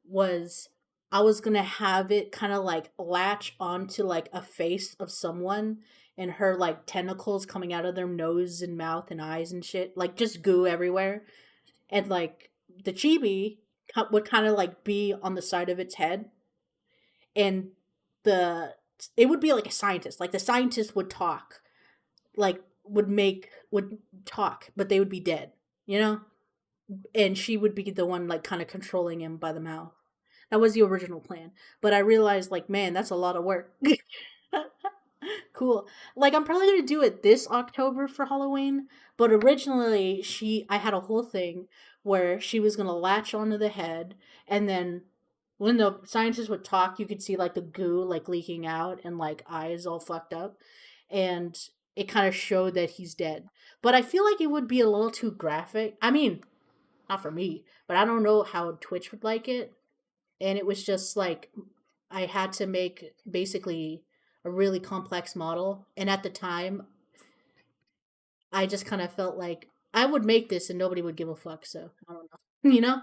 was I was gonna have it kind of like latch onto like a face of someone and her like tentacles coming out of their nose and mouth and eyes and shit, like just goo everywhere and like the chibi would kind of like be on the side of its head and the it would be like a scientist, like the scientist would talk, like would talk, but they would be dead, you know, and she would be the one like kind of controlling him by the mouth. That was the original plan, but I realized like, man, that's a lot of work. Cool. Like I'm probably gonna do it this October for Halloween, but originally I had a whole thing where she was gonna latch onto the head, and then when the scientists would talk, you could see like the goo like leaking out and like eyes all fucked up, and it kind of showed that he's dead. But I feel like it would be a little too graphic. I mean, not for me, but I don't know how Twitch would like it. And it was just like I had to make basically a really complex model. And at the time, I just kind of felt like I would make this and nobody would give a fuck. So I don't know, you know.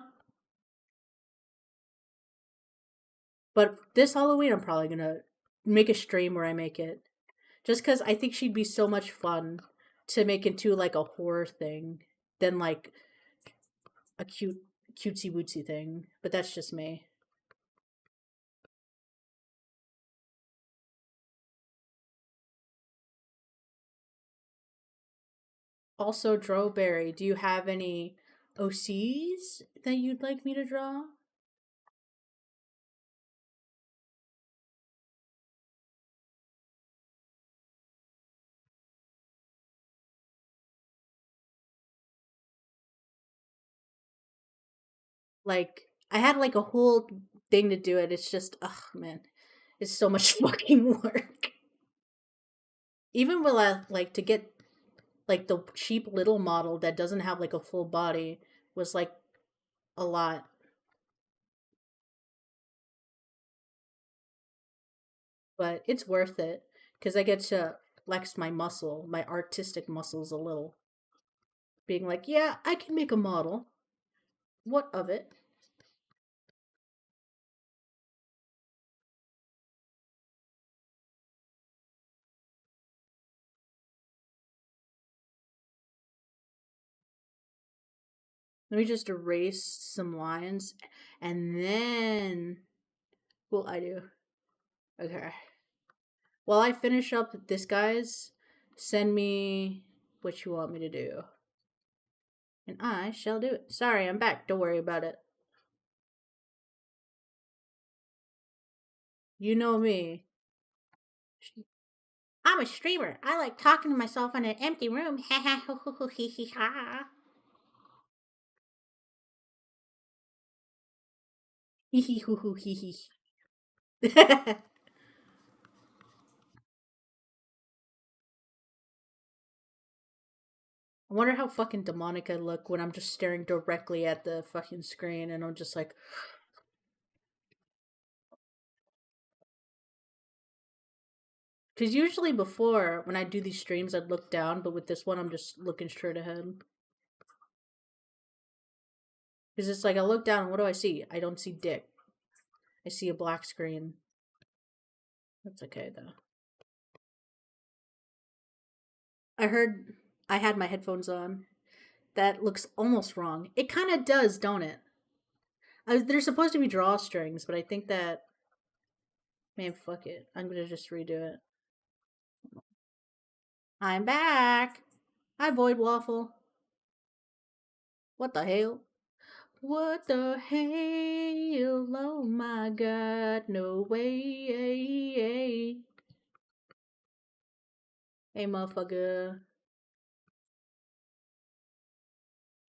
But this Halloween, I'm probably gonna make a stream where I make it, just because I think she'd be so much fun to make into like a horror thing than like a cutesy wootsy thing. But that's just me. Also, Drowberry, do you have any OCs that you'd like me to draw? Like, I had like a whole thing to do it. It's just, ugh, man, it's so much fucking work. Even with like to get like the cheap little model that doesn't have like a full body was like a lot, but it's worth it because I get to flex my artistic muscles a little, being like, yeah, I can make a model. What of it? Let me just erase some lines and then what will I do? Okay. While I finish up this guy's, send me what you want me to do. And I shall do it. Sorry, I'm back. Don't worry about it. You know me. I'm a streamer. I like talking to myself in an empty room. Ha ha hoo hoo hoo hee hee ha. Hee hee hoo hoo hee hee. I wonder how fucking demonic I look when I'm just staring directly at the fucking screen and I'm just like, because usually before, when I do these streams, I'd look down, but with this one, I'm just looking straight ahead. Because it's like, I look down, and what do I see? I don't see dick. I see a black screen. That's okay, though. I heard I had my headphones on. That looks almost wrong. It kind of does, don't it? They're supposed to be drawstrings, but I think that. Man, fuck it. I'm gonna just redo it. I'm back! Hi, Void Waffle. What the hell? What the hell? Oh my god, no way. Hey, motherfucker.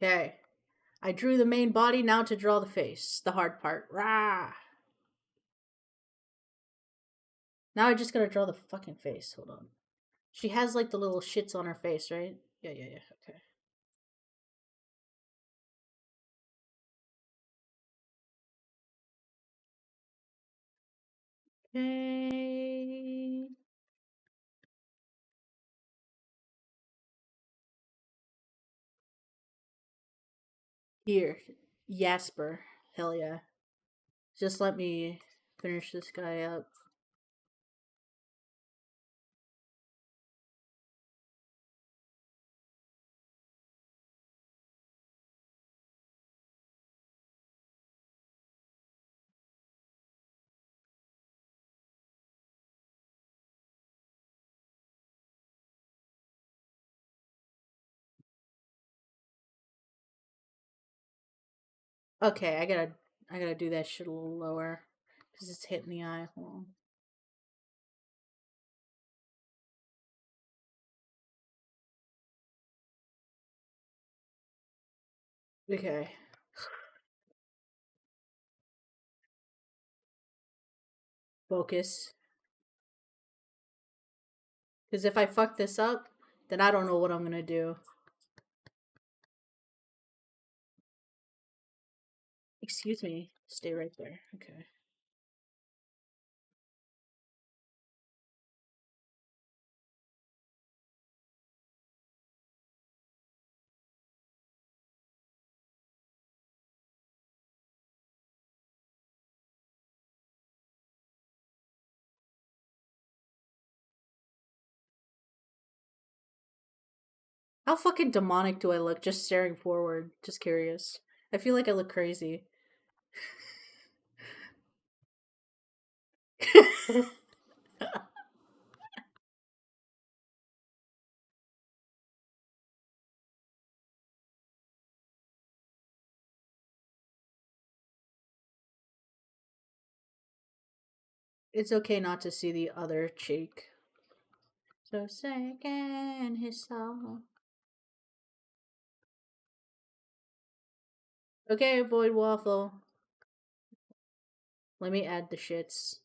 Okay. I drew the main body, now to draw the face. The hard part. Rah! Now I just gotta draw the fucking face. Hold on. She has like the little shits on her face, right? Yeah. Okay. Okay. Here. Jasper. Hell yeah. Just let me finish this guy up. Okay, I gotta do that shit a little lower. Because it's hitting the eye. Hold on. Okay. Focus. Because if I fuck this up, then I don't know what I'm gonna do. Excuse me. Stay right there. Okay. How fucking demonic do I look just staring forward? Just curious. I feel like I look crazy. It's okay not to see the other cheek. So sick in his soul. Okay, Void Waffle. Let me add the shits.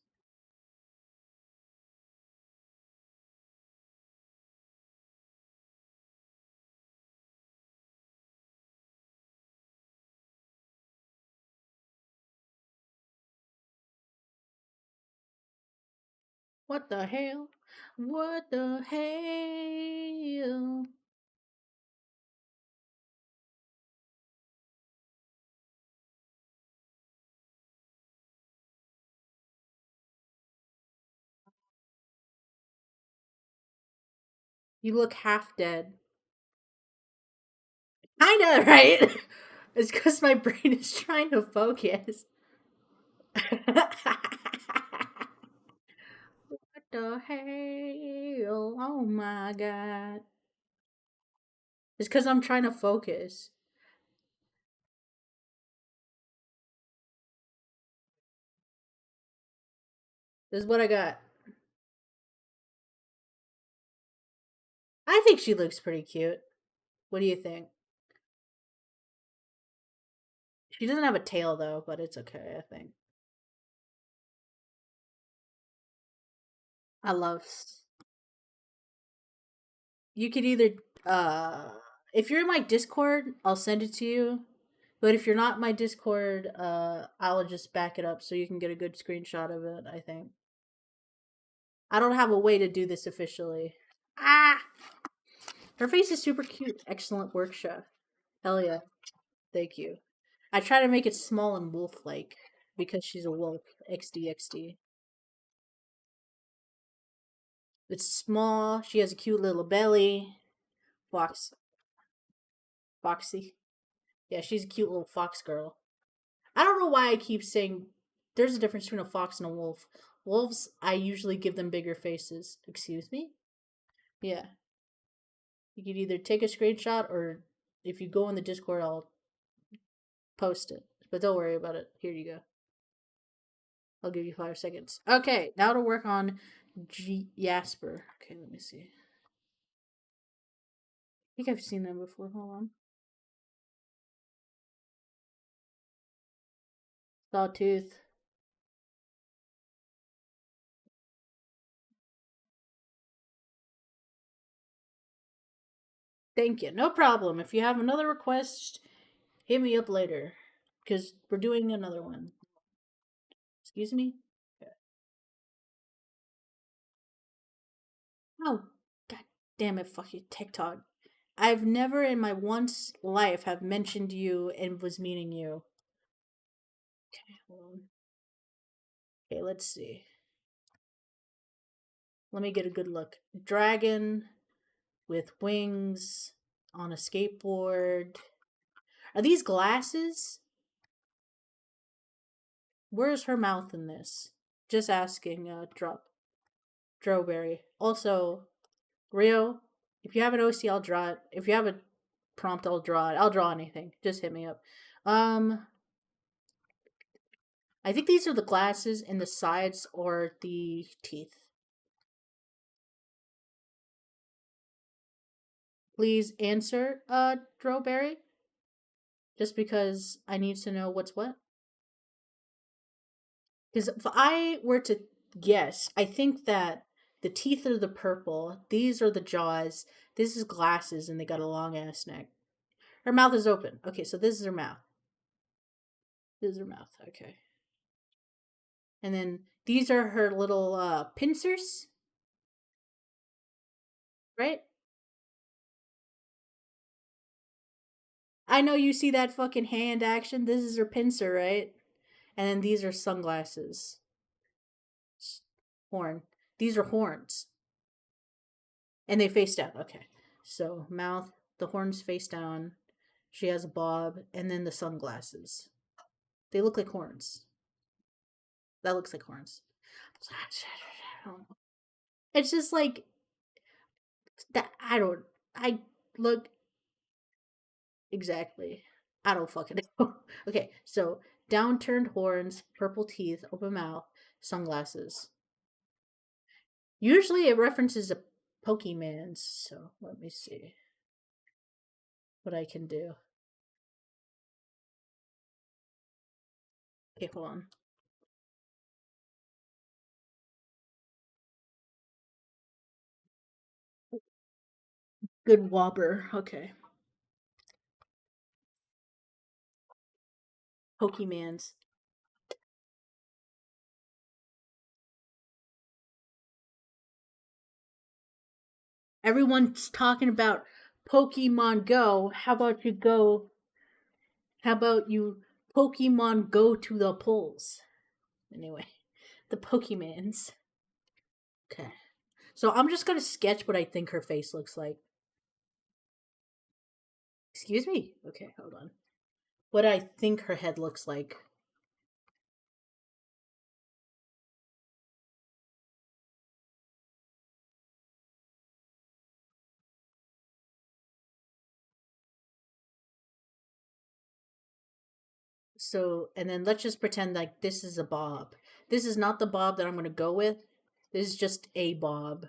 What the hell? What the hell? You look half dead. Kinda, right? It's because my brain is trying to focus. What the hell? Oh my god. It's because I'm trying to focus. This is what I got. I think she looks pretty cute. What do you think? She doesn't have a tail though, but it's okay, I think. I love. You could either uh if you're in my Discord, I'll send it to you. But if you're not in my Discord, I'll just back it up so you can get a good screenshot of it, I think. I don't have a way to do this officially. Ah! Her face is super cute. Excellent work, chef. Hell yeah. Thank you. I try to make it small and wolf like because she's a wolf. XD. It's small. She has a cute little belly. Fox. Foxy. Yeah, she's a cute little fox girl. I don't know why I keep saying there's a difference between a fox and a wolf. Wolves, I usually give them bigger faces. Excuse me? Yeah. You could either take a screenshot or if you go in the Discord, I'll post it. But don't worry about it. Here you go. I'll give you 5 seconds. Okay, now to work on Jasper. Okay, let me see. I think I've seen them before. Hold on. Sawtooth. Thank you. No problem. If you have another request, hit me up later. Because we're doing another one. Excuse me? Oh, god damn it, fucking TikTok. I've never in my once life have mentioned you and was meaning you. Okay, hold on. Okay, let's see. Let me get a good look. Dragon with wings on a skateboard. Are these glasses? Where's her mouth in this? Just asking, Drowberry. Also, Rio, if you have an OC, I'll draw it. If you have a prompt, I'll draw it. I'll draw anything. Just hit me up. I think these are the glasses and the sides or the teeth. Please answer, Drowberry. just because I need to know what's what. Because if I were to guess, I think that the teeth are the purple, these are the jaws, this is glasses, and they got a long ass neck. Her mouth is open. Okay, so this is her mouth. This is her mouth. Okay. And then these are her little pincers, right? I know you see that fucking hand action. This is her pincer, right? And then these are sunglasses. Horn. These are horns. And they face down. Okay. So mouth, the horns face down. She has a bob, and then the sunglasses. They look like horns. That looks like horns. It's just like that. I don't. I look exactly. I don't fucking know. Okay, so downturned horns, purple teeth, open mouth, sunglasses. Usually it references a Pokemans, so let me see what I can do. Okay, hold on. Good Wobber. Okay. Pokemans. Everyone's talking about Pokemon Go. How about you Pokemon go to the polls? Anyway, the Pokemans. Okay. So I'm just gonna sketch what I think her face looks like. Excuse me? Okay, hold on. What I think her head looks like. So, and then let's just pretend like this is a bob. This is not the bob that I'm gonna go with. This is just a bob.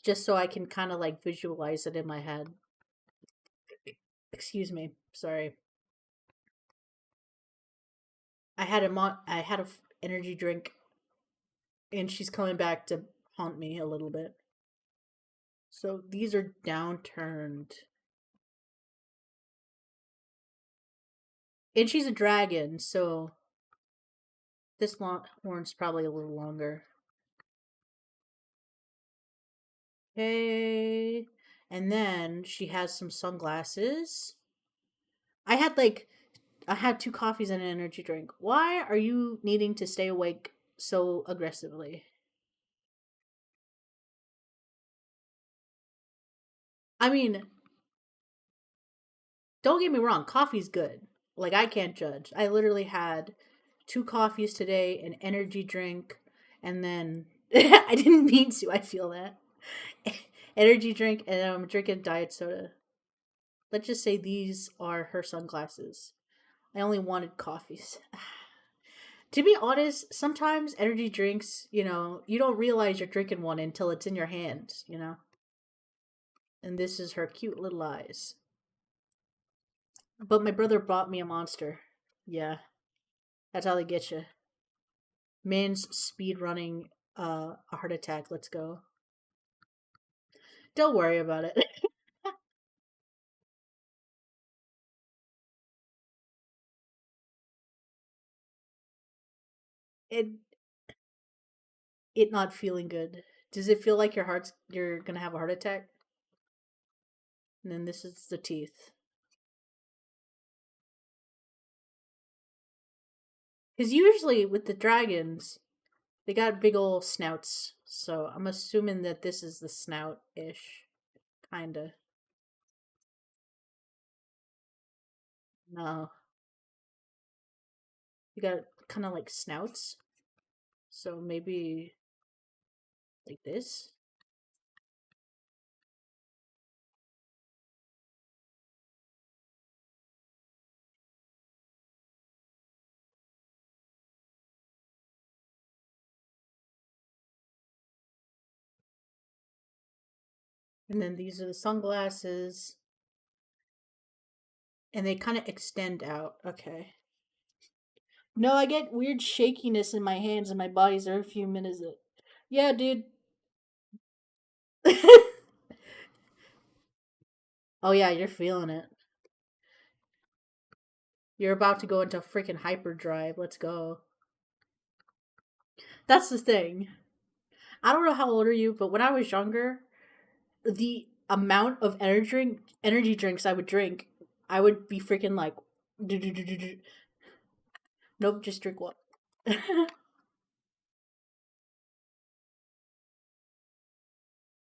Just so I can kind of like visualize it in my head. Excuse me. Sorry. I had a energy drink, and she's coming back to haunt me a little bit. So these are downturned, and she's a dragon, so this long horn's probably a little longer. Okay, and then she has some sunglasses. I had like I had two coffees and an energy drink. Why are you needing to stay awake so aggressively? I mean, don't get me wrong, coffee's good. Like I can't judge. I literally had two coffees today, an energy drink, and then I didn't mean to. I feel that energy drink, and I'm drinking diet soda. Let's just say these are her sunglasses. I only wanted coffees. To be honest, sometimes energy drinks, you don't realize you're drinking one until it's in your hand. And this is her cute little eyes. But my brother bought me a monster. Yeah, that's how they get you. Man's speed running a heart attack. Let's go. Don't worry about it. it it not feeling good. Does it feel like you're gonna have a heart attack? And then this is the teeth. Because usually with the dragons, they got big old snouts. So I'm assuming that this is the snout ish. Kinda. No. You got kind of like snouts. So maybe like this. And then these are the sunglasses. And they kind of extend out. Okay. No, I get weird shakiness in my hands and my bodies every few minutes. Yeah, dude. Oh yeah, you're feeling it. You're about to go into freaking hyperdrive. Let's go. That's the thing. I don't know how old are you, but when I was younger, the amount of energy drinks I would drink, I would be freaking like, nope, just drink one.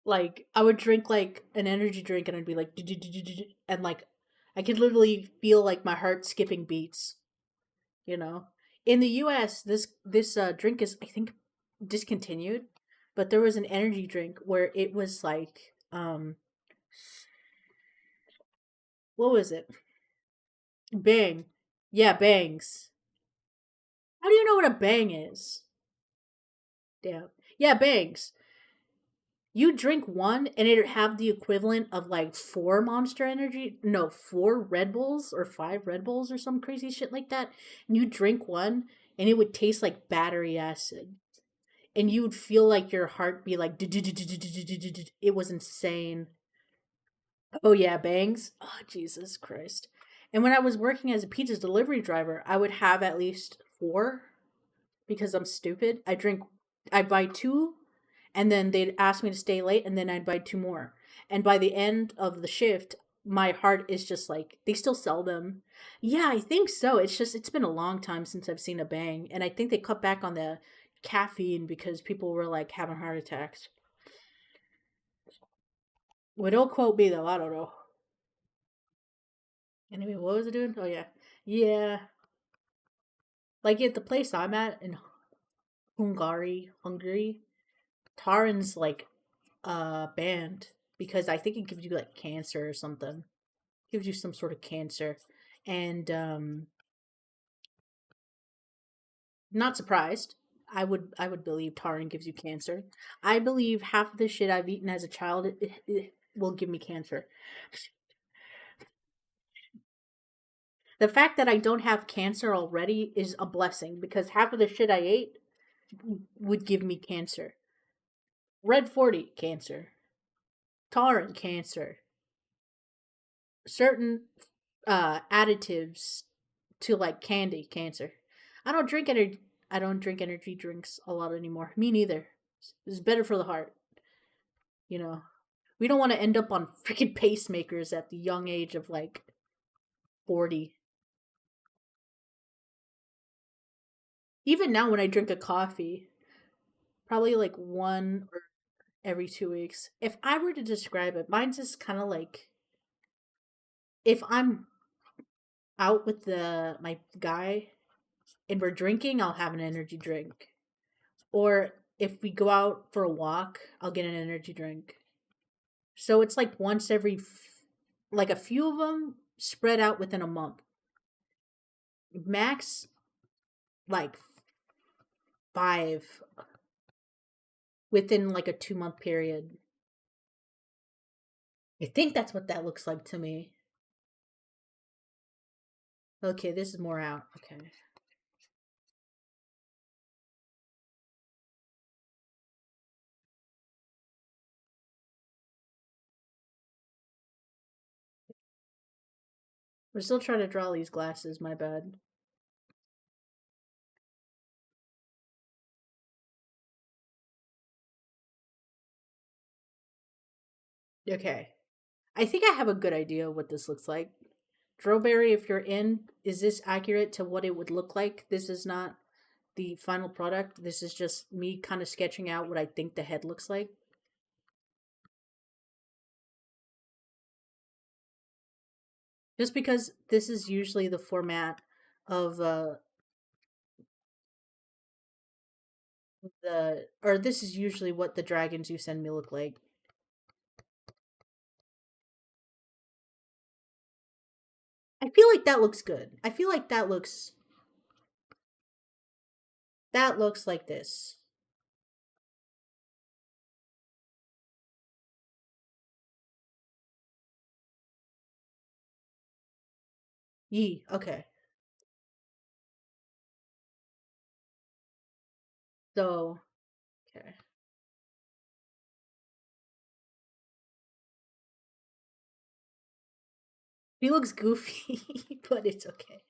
Like I would drink like an energy drink and I'd be like, and like I could literally feel like my heart skipping beats. You know, in the U.S., this drink is I think discontinued, but there was an energy drink where it was like what was it? Bang, yeah, bangs. How do you know what a bang is? Damn, yeah, bangs. You drink one and it'd have the equivalent of like four Monster Energy, no, four Red Bulls or five Red Bulls or some crazy shit like that. And you drink one and it would taste like battery acid. And you would feel like your heart be like, it was insane. Oh, yeah, bangs. Oh, Jesus Christ. And when I was working as a pizza delivery driver, I would have at least four because I'm stupid. I'd buy two, and then they'd ask me to stay late, and then I'd buy two more. And by the end of the shift, my heart is just like, they still sell them. Yeah, I think so. It's been a long time since I've seen a bang. And I think they cut back on the caffeine because people were like having heart attacks. Well, don't quote me though. I don't know. Anyway, what was I doing? Oh, yeah. Yeah. Like at the place I'm at in Hungary, Taran's like banned because I think it gives you like cancer or something. Gives you some sort of cancer. And not surprised. I would believe taurine gives you cancer. I believe half of the shit I've eaten as a child it will give me cancer. The fact that I don't have cancer already is a blessing because half of the shit I ate would give me cancer. Red 40 cancer. Taurine cancer. Certain additives to like candy cancer. I don't drink energy. I don't drink energy drinks a lot anymore. Me neither. It's better for the heart. You know, we don't want to end up on freaking pacemakers at the young age of like 40. Even now, when I drink a coffee, probably like one or every 2 weeks. If I were to describe it, mine's just kind of like if I'm out with the my guy and we're drinking, I'll have an energy drink. Or if we go out for a walk, I'll get an energy drink. So it's like once like a few of them spread out within a month. Max, like five within like a 2 month period. I think that's what that looks like to me. Okay, this is more out. Okay. We're still trying to draw these glasses, my bad. Okay. I think I have a good idea what this looks like. Drowberry, if you're in, is this accurate to what it would look like? This is not the final product. This is just me kind of sketching out what I think the head looks like. Just because this is usually the format of or this is usually what the dragons you send me look like. I feel like that looks good. I feel like that looks like this. Yee. Okay. So, okay. He looks goofy, but it's okay.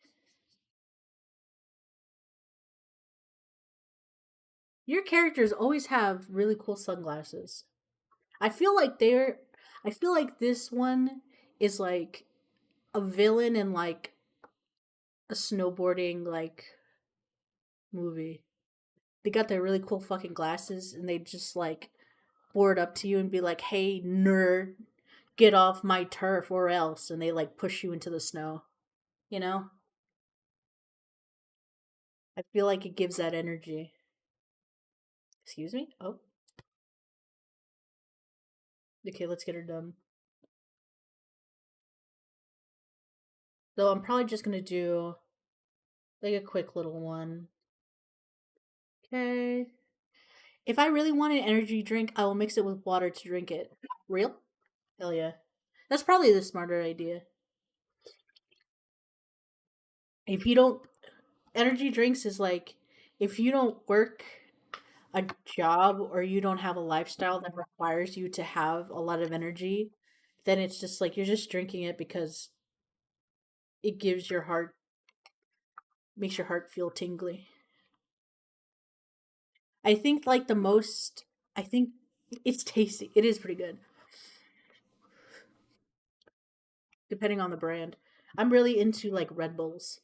Your characters always have really cool sunglasses. I feel like they're. I feel like this one is like a villain in like a snowboarding like movie. They got their really cool fucking glasses and they just like board up to you and be like, "Hey nerd, get off my turf or else," and they like push you into the snow. You know? I feel like it gives that energy. Excuse me? Oh, okay, let's get her done. So I'm probably just gonna do like a quick little one. Okay. If I really want an energy drink, I will mix it with water to drink it. Real? Hell yeah. That's probably the smarter idea. If you don't, energy drinks is like, if you don't work a job or you don't have a lifestyle that requires you to have a lot of energy, then it's just like you're just drinking it because it gives your heart, makes your heart feel tingly. I think like the most, I think it's tasty. It is pretty good, depending on the brand. I'm really into like Red Bulls.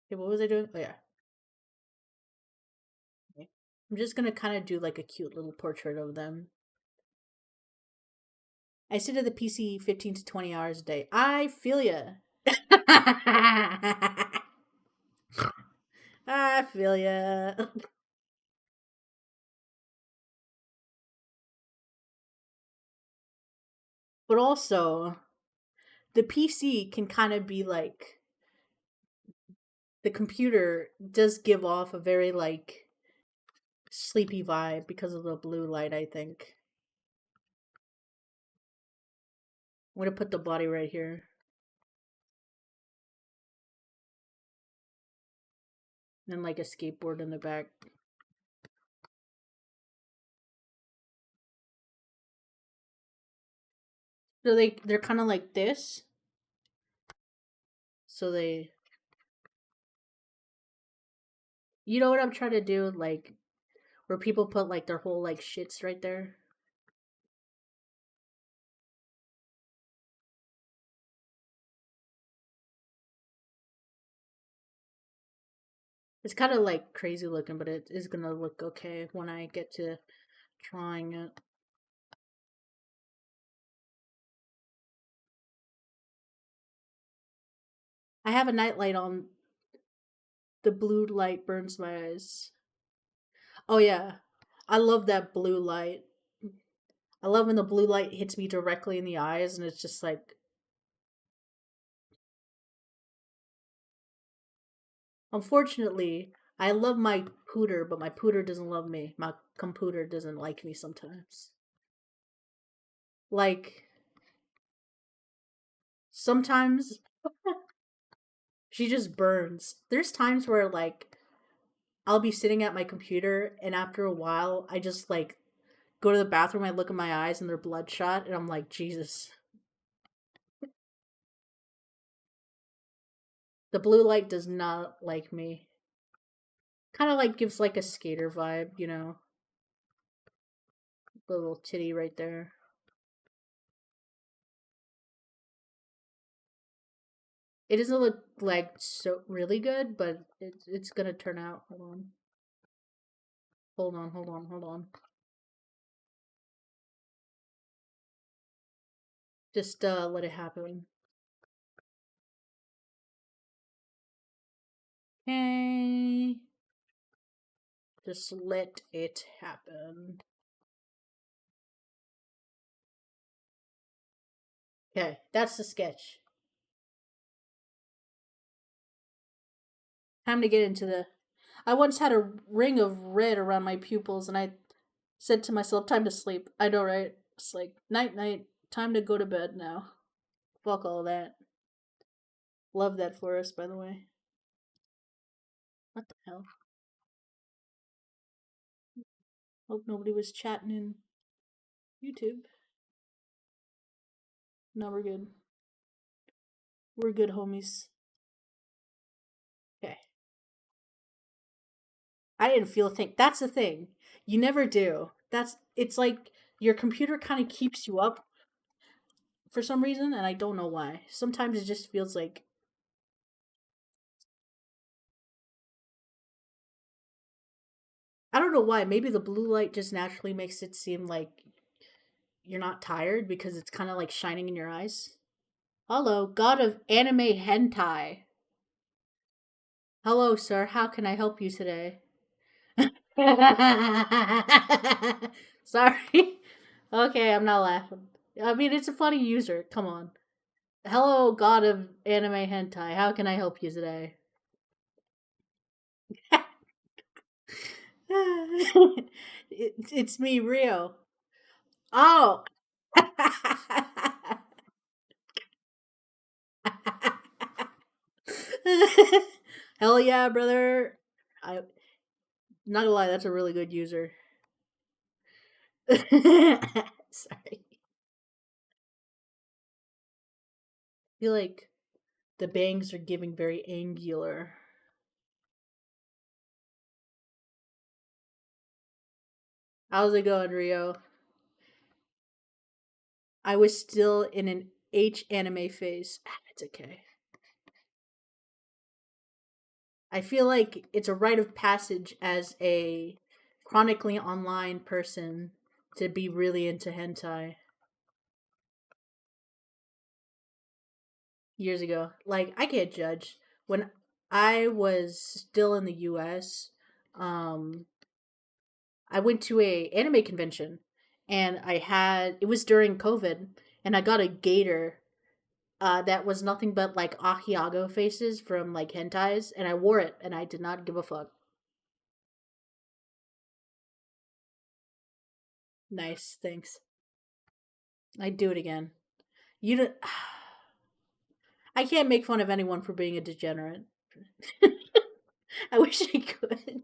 Okay, what was I doing? Oh yeah. Okay. I'm just gonna kind of do like a cute little portrait of them. I sit at the PC 15 to 20 hours a day. I feel ya. I feel ya. But also, the PC can kind of be like the computer does give off a very like sleepy vibe because of the blue light, I think. I'm gonna put the body right here. And like a skateboard in the back. So they're kind of like this. So they, you know what I'm trying to do, like where people put like their whole like shits right there. It's kind of like crazy looking, but it is gonna look okay when I get to trying it. I have a nightlight on. The blue light burns my eyes. Oh yeah, I love that blue light. I love when the blue light hits me directly in the eyes, and it's just like. Unfortunately, I love my pooter, but my pooter doesn't love me. My computer doesn't like me sometimes. Like sometimes she just burns. There's times where like I'll be sitting at my computer and after a while I just like go to the bathroom, I look in my eyes and they're bloodshot and I'm like, Jesus. The blue light does not like me. Kind of like gives like a skater vibe, you know. The little titty right there. It doesn't look like so really good, but it's gonna turn out. Hold on. Hold on, hold on, hold on. Just let it happen. Okay. Just let it happen. Okay, that's the sketch. Time to get into the. I once had a ring of red around my pupils, and I said to myself, "Time to sleep." I know, right? It's like night, night. Time to go to bed now. Fuck all that. Love that for us, by the way. What the hell? Hope nobody was chatting in YouTube. No, we're good. We're good, homies. Okay. I didn't feel a thing. That's the thing. You never do. It's like your computer kind of keeps you up for some reason, and I don't know why. Sometimes it just feels like I don't know why. Maybe the blue light just naturally makes it seem like you're not tired because it's kind of like shining in your eyes. Hello, god of anime hentai. Hello, sir. How can I help you today? Sorry. Okay, I'm not laughing. I mean, it's a funny user. Come on. Hello, god of anime hentai. How can I help you today? It's me, Rio. Oh. Hell yeah, brother. I not gonna lie, that's a really good user. Sorry. I feel like the bangs are giving very angular. How's it going, Rio? I was still in an H anime phase. It's okay. I feel like it's a rite of passage as a chronically online person to be really into hentai years ago. Like I can't judge. When I was still in the US, um I went to a anime convention and it was during COVID and I got a gator that was nothing but like Ahiago faces from like hentais and I wore it and I did not give a fuck. Nice, thanks. I'd do it again. You don't I can't make fun of anyone for being a degenerate. I wish I could.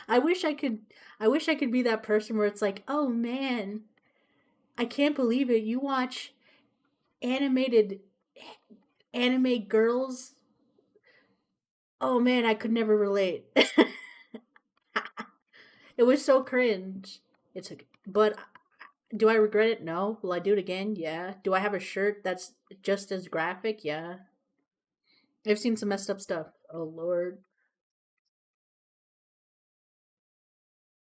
I wish I could I wish I could be that person where it's like, "Oh man, I can't believe it. You watch animated anime girls." Oh man, I could never relate. It was so cringe. It's okay. But do I regret it? No. Will I do it again? Yeah. Do I have a shirt that's just as graphic? Yeah. I've seen some messed up stuff. Oh lord.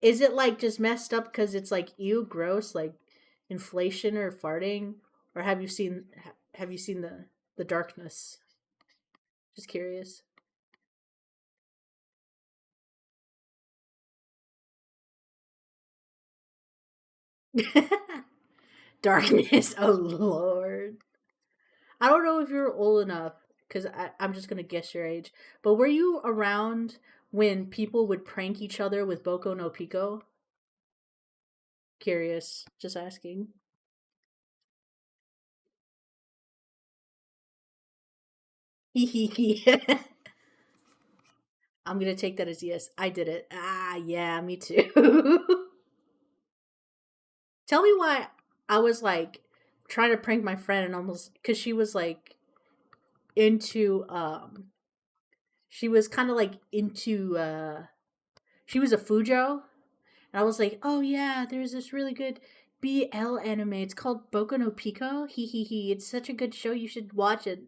Is it like just messed up because it's like ew, gross, like inflation or farting, or have you seen the darkness? Just curious. Darkness. Oh lord. I don't know if you're old enough because I'm just gonna guess your age. But were you around when people would prank each other with Boko no Pico? Curious, just asking. Hee hee hee. I'm gonna take that as yes. I did it. Ah, yeah, me too. Tell me why I was like trying to prank my friend and almost because she was like into she was kind of like into she was a Fujo. And I was like, oh yeah, there's this really good BL anime. It's called Boku no Pico. Hee hee hee. It's such a good show. You should watch it.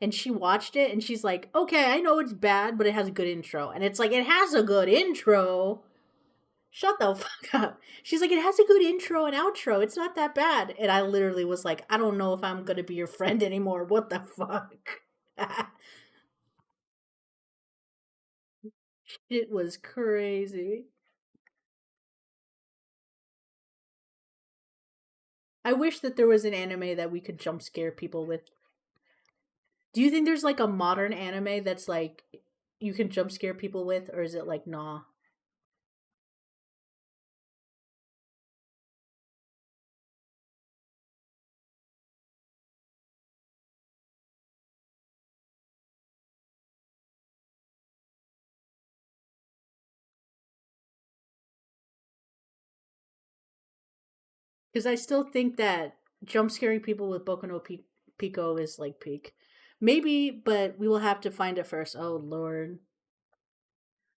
And she watched it and she's like, okay, I know it's bad, but it has a good intro. And it's like, it has a good intro. Shut the fuck up. She's like, it has a good intro and outro. It's not that bad. And I literally was like, I don't know if I'm going to be your friend anymore. What the fuck? It was crazy. I wish that there was an anime that we could jump scare people with. Do you think there's like a modern anime that's like you can jump scare people with, or is it like nah? Because I still think that jump scaring people with Boku no Pico is like peak. Maybe, but we will have to find it first. Oh lord.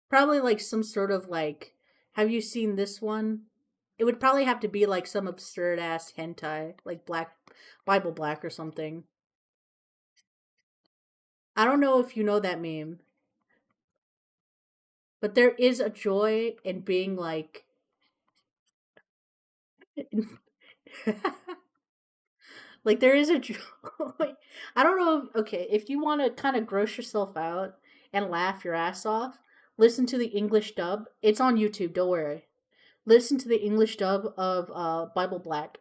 Probably like some sort of like, have you seen this one? It would probably have to be like some absurd ass hentai, like Black Bible Black or something. I don't know if you know that meme, but there is a joy in being like like there is a joy. I don't know. Okay, if you want to kind of gross yourself out and laugh your ass off, listen to the English dub. It's on YouTube. Don't worry. Listen to the English dub of Bible Black.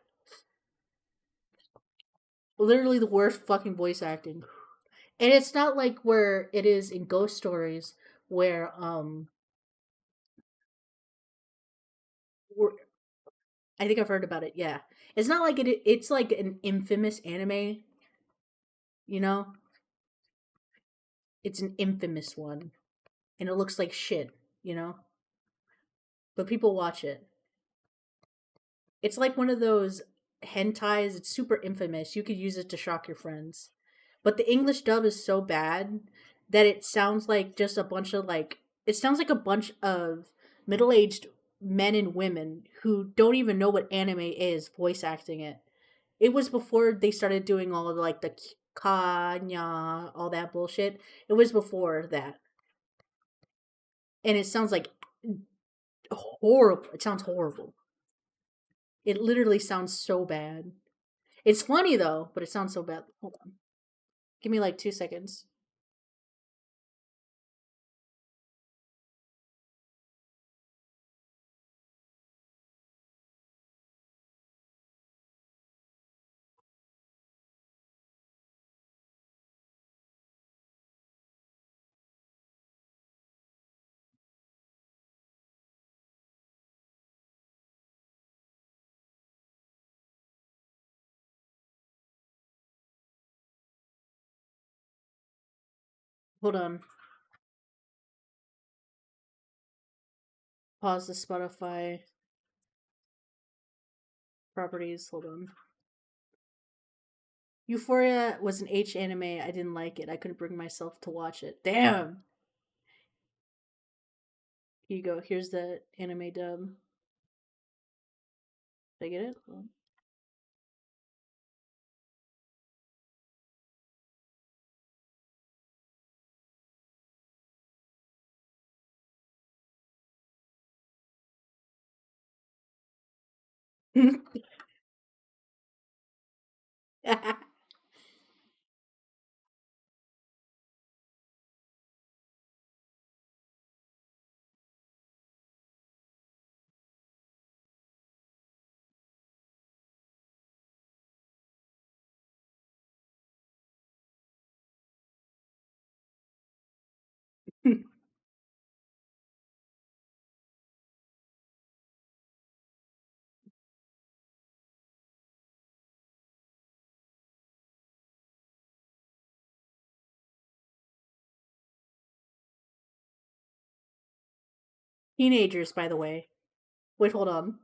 Literally the worst fucking voice acting. And it's not like where it is in Ghost Stories, where where- I think I've heard about it. Yeah, it's not like it. It's like an infamous anime. You know, it's an infamous one, and it looks like shit. You know, but people watch it. It's like one of those hentais. It's super infamous. You could use it to shock your friends. But the English dub is so bad that it sounds like just a bunch of like, it sounds like a bunch of middle-aged men and women who don't even know what anime is voice acting it. It was before they started doing all of like the kanya, all that bullshit. It was before that. And it sounds like horrible. It sounds horrible. It literally sounds so bad. It's funny though, but it sounds so bad. Hold on. Give me like 2 seconds. Hold on. Pause the Spotify properties. Hold on. Euphoria was an H anime. I didn't like it. I couldn't bring myself to watch it. Damn. Here you go. Here's the anime dub. Did I get it? Teenagers, by the way. Wait, hold on.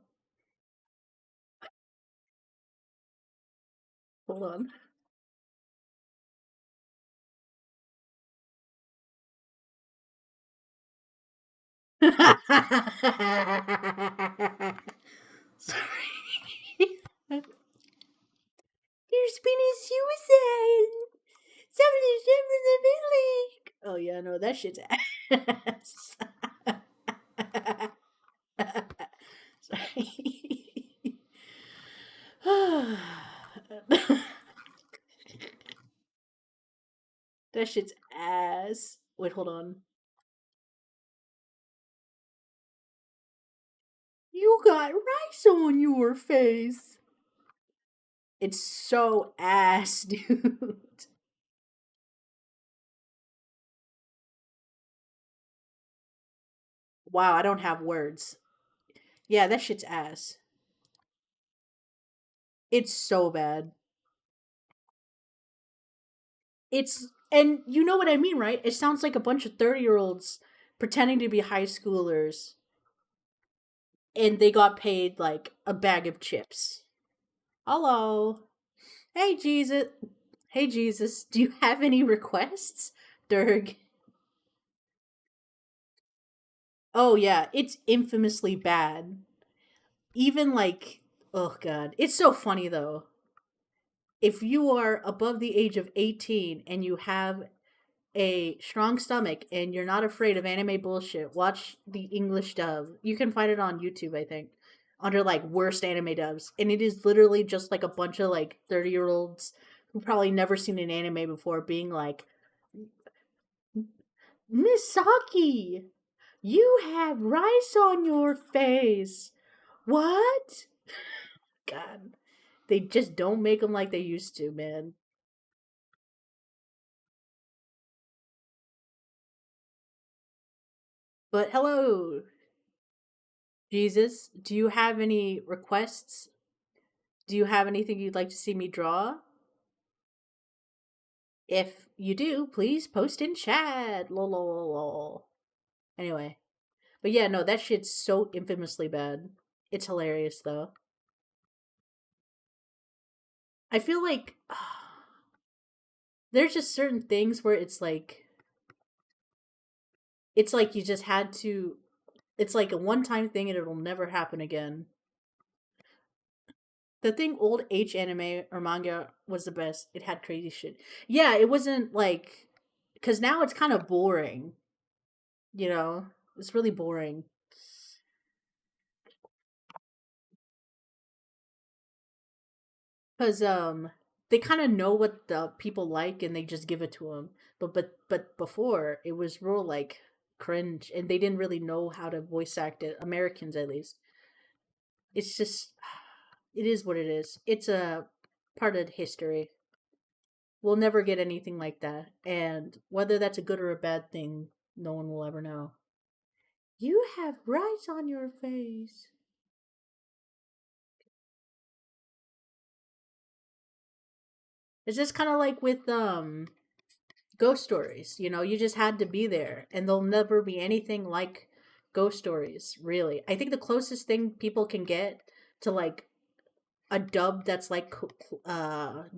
Hold on. Sorry. There's been a suicide. Somebody's in the village. Oh yeah, no, that shit's ass. Sorry. That shit's ass. Wait, hold on. You got rice on your face. It's so ass, dude. Wow, I don't have words. Yeah, that shit's ass. It's so bad. It's, and you know what I mean, right? It sounds like a bunch of 30-year-olds pretending to be high schoolers and they got paid like a bag of chips. Hello. Hey, Jesus. Hey, Jesus. Do you have any requests? Durg. Oh, yeah. It's infamously bad. Even like, oh, God. It's so funny, though. If you are above the age of 18 and you have a strong stomach and you're not afraid of anime bullshit, watch the English dub. You can find it on YouTube, I think, under like worst anime dubs. And it is literally just like a bunch of like 30-year-olds who probably never seen an anime before being like, Misaki, you have rice on your face. What? God. They just don't make them like they used to, man. But hello, Jesus. Do you have any requests? Do you have anything you'd like to see me draw? If you do, please post in chat. Lol, lol, lol, lol. Anyway, but yeah, no, that shit's so infamously bad. It's hilarious though. I feel like there's just certain things where it's like you just had to. It's like a one-time thing and it'll never happen again. The thing old H anime or manga was the best. It had crazy shit. Yeah, it wasn't like because now it's kind of boring. You know, it's really boring. Because they kind of know what the people like and they just give it to them. But before it was real like cringe and they didn't really know how to voice act it. Americans at least. It's just it is what it is. It's a part of history. We'll never get anything like that. And whether that's a good or a bad thing, no one will ever know. You have rice on your face. It's just kind of like with ghost stories. You know, you just had to be there, and there'll never be anything like ghost stories. Really, I think the closest thing people can get to like a dub that's like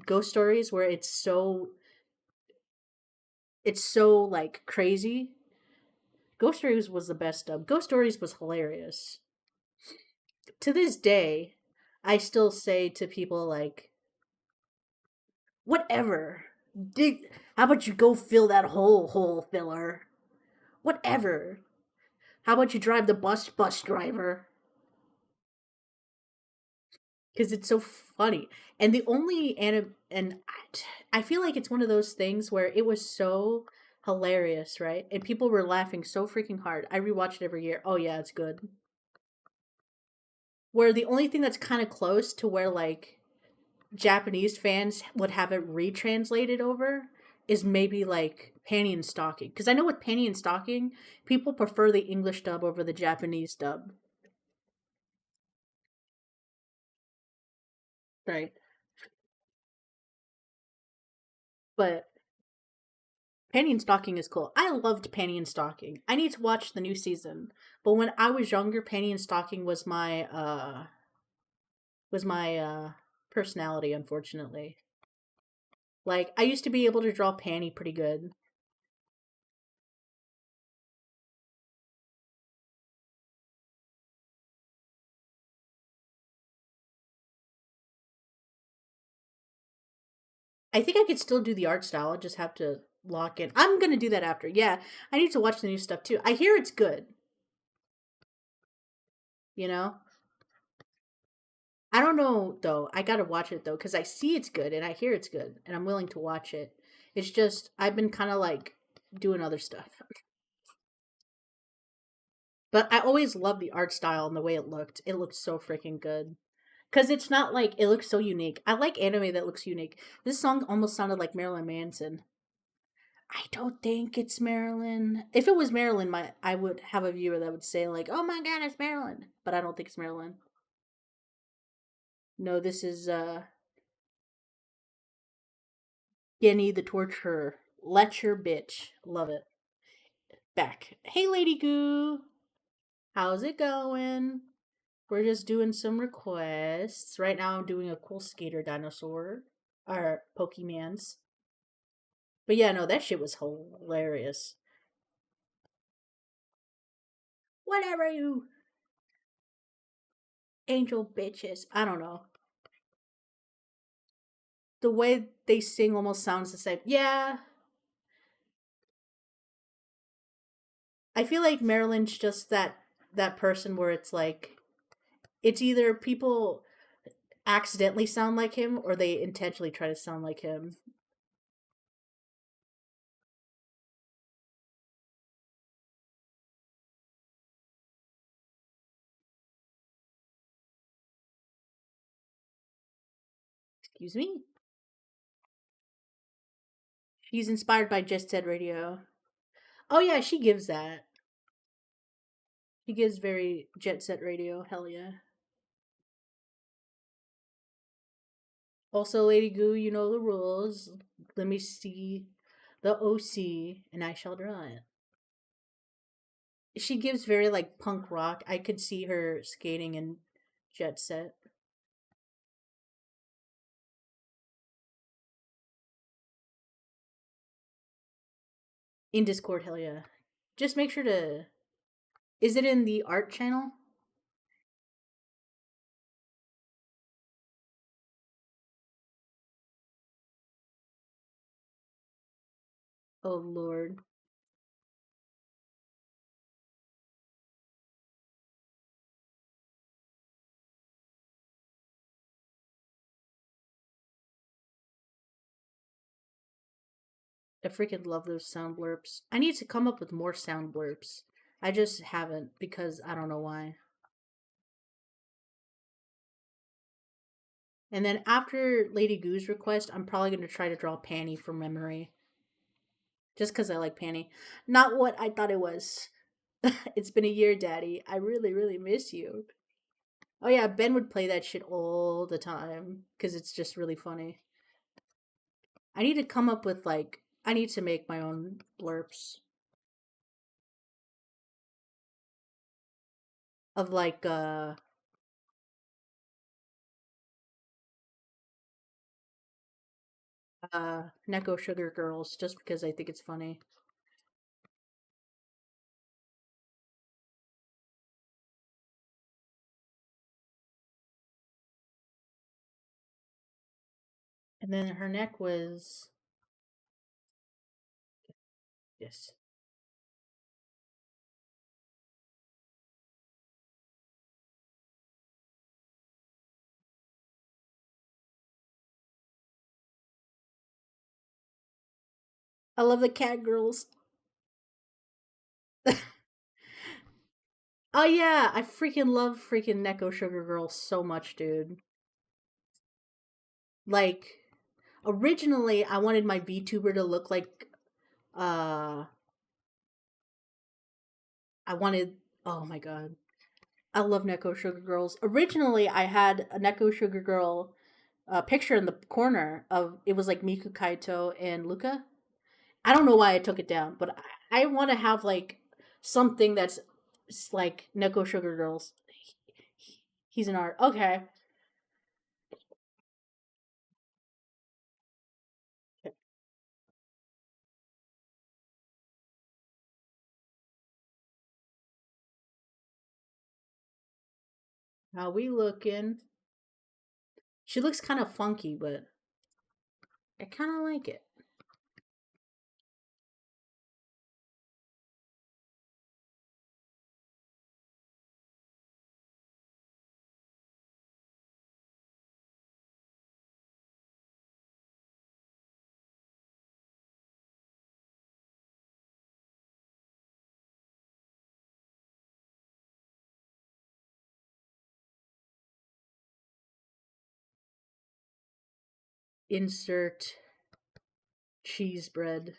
ghost stories, where it's so like crazy. Ghost Stories was the best dub. Ghost Stories was hilarious. To this day, I still say to people like, whatever. Dig. How about you go fill that hole filler? Whatever. How about you drive the bus driver? Because it's so funny. And the only anim and I feel like it's one of those things where it was so hilarious, right? And people were laughing so freaking hard. I rewatch it every year. Oh yeah, it's good. Where the only thing that's kind of close to where like Japanese fans would have it retranslated over is maybe like Panty and Stocking. Because I know with Panty and Stocking, people prefer the English dub over the Japanese dub. Right. But Panty and Stocking is cool. I loved Panty and Stocking. I need to watch the new season. But when I was younger, Panty and Stocking was my personality, unfortunately. Like I used to be able to draw Panty pretty good. I think I could still do the art style. I just have to lock in. I'm gonna do that after. Yeah, I need to watch the new stuff too. I hear it's good. You know, I don't know though. I gotta watch it though because I see it's good and I hear it's good and I'm willing to watch it. It's just I've been kind of like doing other stuff, but I always loved the art style and the way it looked. It looked so freaking good. Because it's not like it looks so unique. I like anime that looks unique. This song almost sounded like Marilyn Manson. I don't think it's Marilyn. If it was Marilyn, I would have a viewer that would say like, "Oh my god, it's Marilyn," but I don't think it's Marilyn. No, this is Genny the Torturer. Let your bitch. Love it. Back. Hey, Lady Goo. How's it going? We're just doing some requests. Right now I'm doing a cool skater dinosaur. Or Pokemans. But yeah, no, that shit was hilarious. Whatever you angel bitches. I don't know. The way they sing almost sounds the same. Yeah. I feel like Marilyn's just that person where it's like it's either people accidentally sound like him or they intentionally try to sound like him. Excuse me? She's inspired by Just Said Radio. Oh yeah, she gives that. She gives very Jet Set Radio. Hell yeah. Also, Lady Goo, you know the rules. Let me see the OC, and I shall draw it. She gives very like punk rock. I could see her skating in Jet Set. In Discord, hell yeah. Just make sure to. Is it in the art channel? Oh lord. I freaking love those sound blurps. I need to come up with more sound blurps. I just haven't because I don't know why. And then after Lady Goo's request, I'm probably going to try to draw Panny from memory. Just because I like Panny. Not what I thought it was. It's been a year, Daddy. I really, really miss you. Oh, yeah, Ben would play that shit all the time because it's just really funny. I need to come up with, like, I need to make my own blurps of, like, Neko Sugar Girls just because I think it's funny. And then her neck was. Yes. I love the cat girls. Oh yeah, I freaking love freaking Neko Sugar Girls so much, dude. Like originally I wanted my VTuber to look like uh I wanted oh my god. I love Neko Sugar Girls. Originally I had a Neko Sugar Girl picture in the corner of it was like Miku Kaito and Luca. I don't know why I took it down, but I want to have like something that's like Neko Sugar Girls. He's an art. Okay. How we looking? She looks kind of funky, but I kind of like it. Insert cheese bread.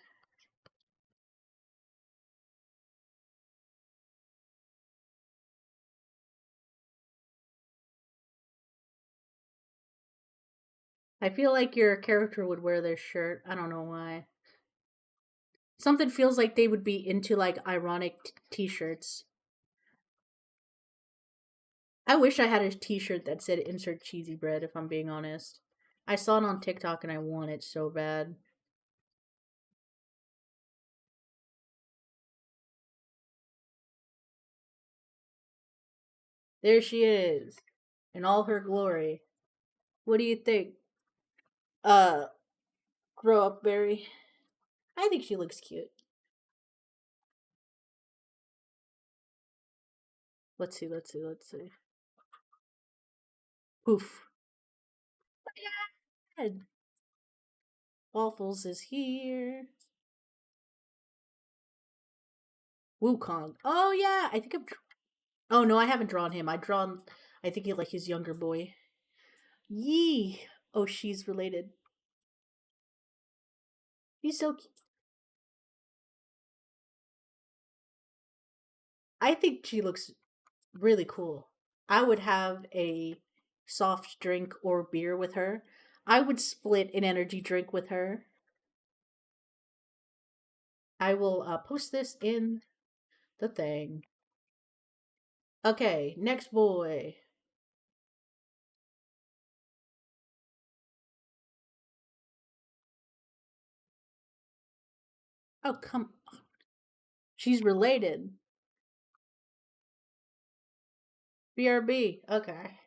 I feel like your character would wear this shirt. I don't know why. Something feels like they would be into like ironic t-shirts. I wish I had a T-shirt that said "Insert cheesy bread." If I'm being honest, I saw it on TikTok and I want it so bad. There she is, in all her glory. What do you think? Uh, Grow up, Barry. I think she looks cute. Let's see. Let's see. Let's see. Poof. And Waffles is here. Wukong. Oh yeah, I think I've. Oh no, I haven't drawn him. I drawn. I think he like his younger boy. Yee. Oh, she's related. He's so. I think she looks really cool. I would have a soft drink or beer with her. I would split an energy drink with her. I will post this in the thing. Okay, next boy. Oh, come. She's related. BRB. Okay.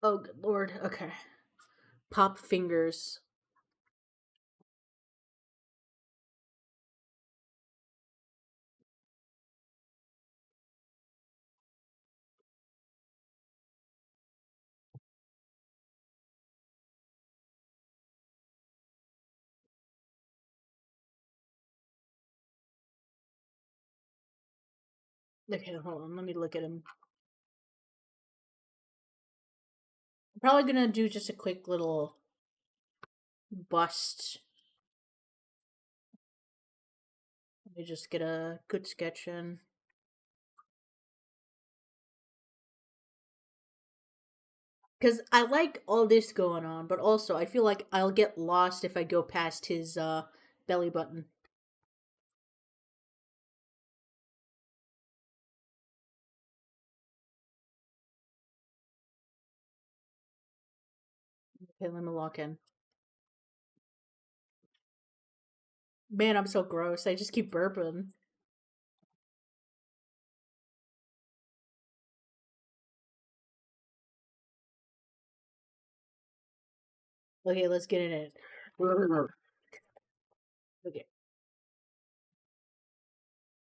Oh, good lord. Okay. Pop fingers. Okay, hold on. Let me look at him. I'm probably gonna do just a quick little bust. Let me just get a good sketch in. Because I like all this going on, but also I feel like I'll get lost if I go past his belly button. Okay, let me lock in. Man, I'm so gross. I just keep burping. Okay, let's get in it. Okay,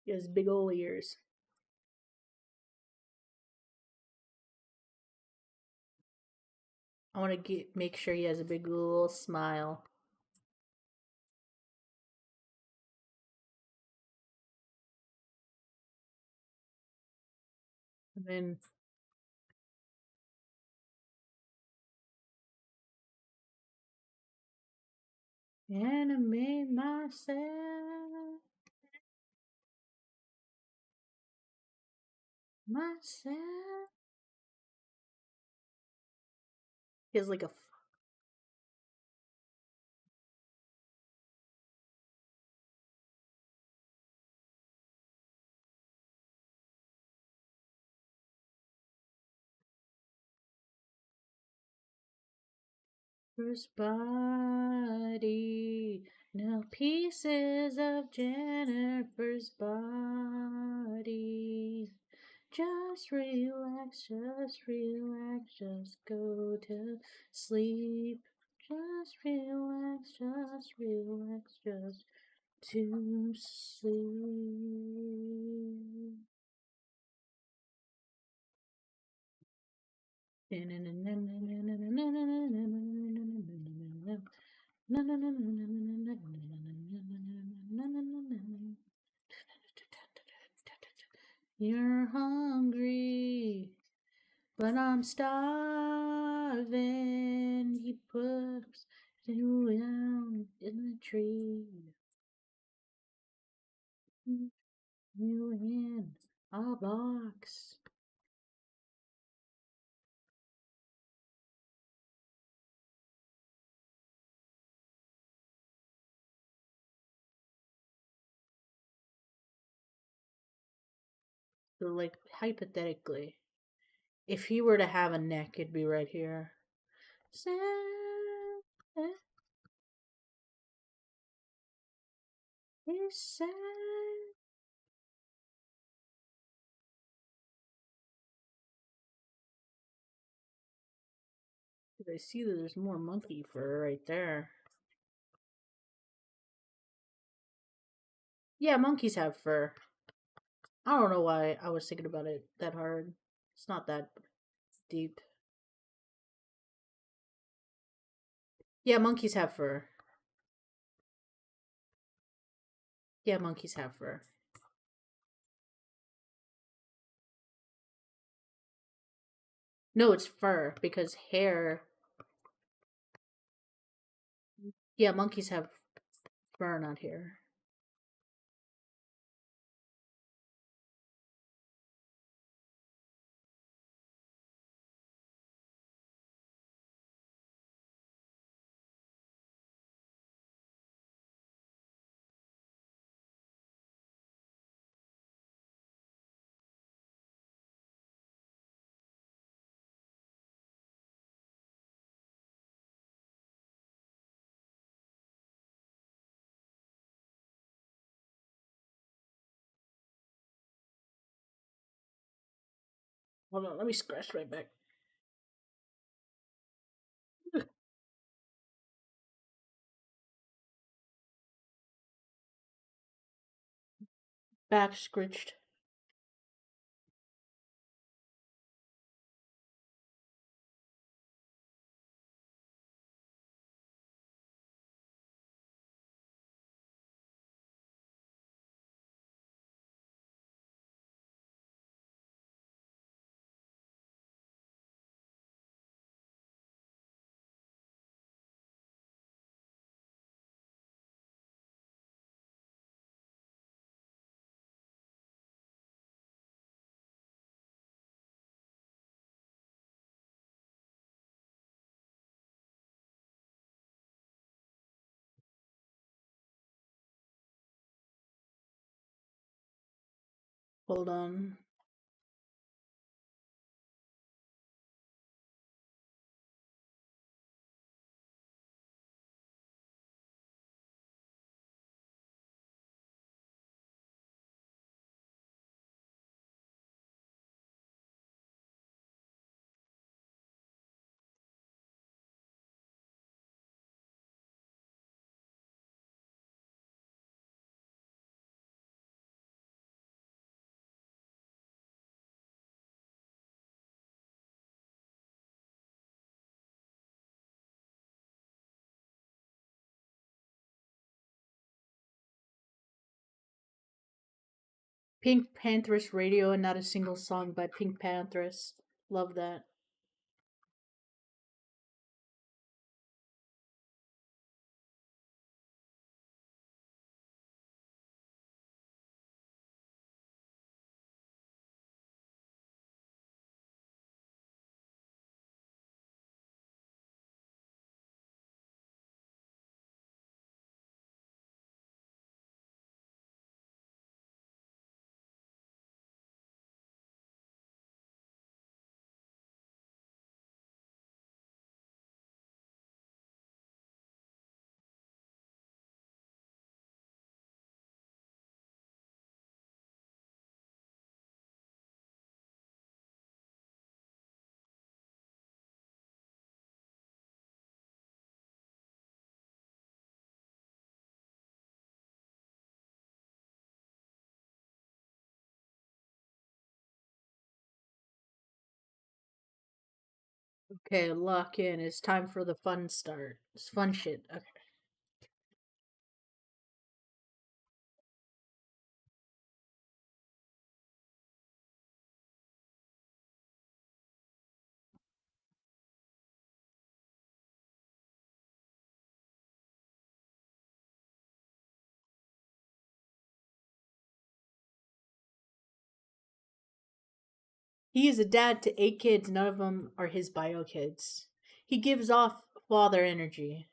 he has big ol' ears. I want to get make sure he has a big little smile. And then animate myself, myself. He has like a first body. No pieces of Jennifer's body. Just relax, just go to sleep. Just relax, just to sleep. You're hungry, but I'm starving. He puts you down in the tree. You in a box. So, like, hypothetically, if he were to have a neck, it'd be right here. Sad, it's sad. I see that there's more monkey fur right there. Yeah, monkeys have fur. I don't know why I was thinking about it that hard. It's not that deep. Yeah, monkeys have fur. Yeah, monkeys have fur. No, it's fur because hair. Yeah, monkeys have fur, not hair. Hold on, let me scratch my back. Back scritched. Hold on. Pink Panthers radio and not a single song by Pink Panthers. Love that. Okay, lock in. It's time for the fun start. It's fun shit. Okay. He is a dad to 8 kids. None of them are his bio kids. He gives off father energy.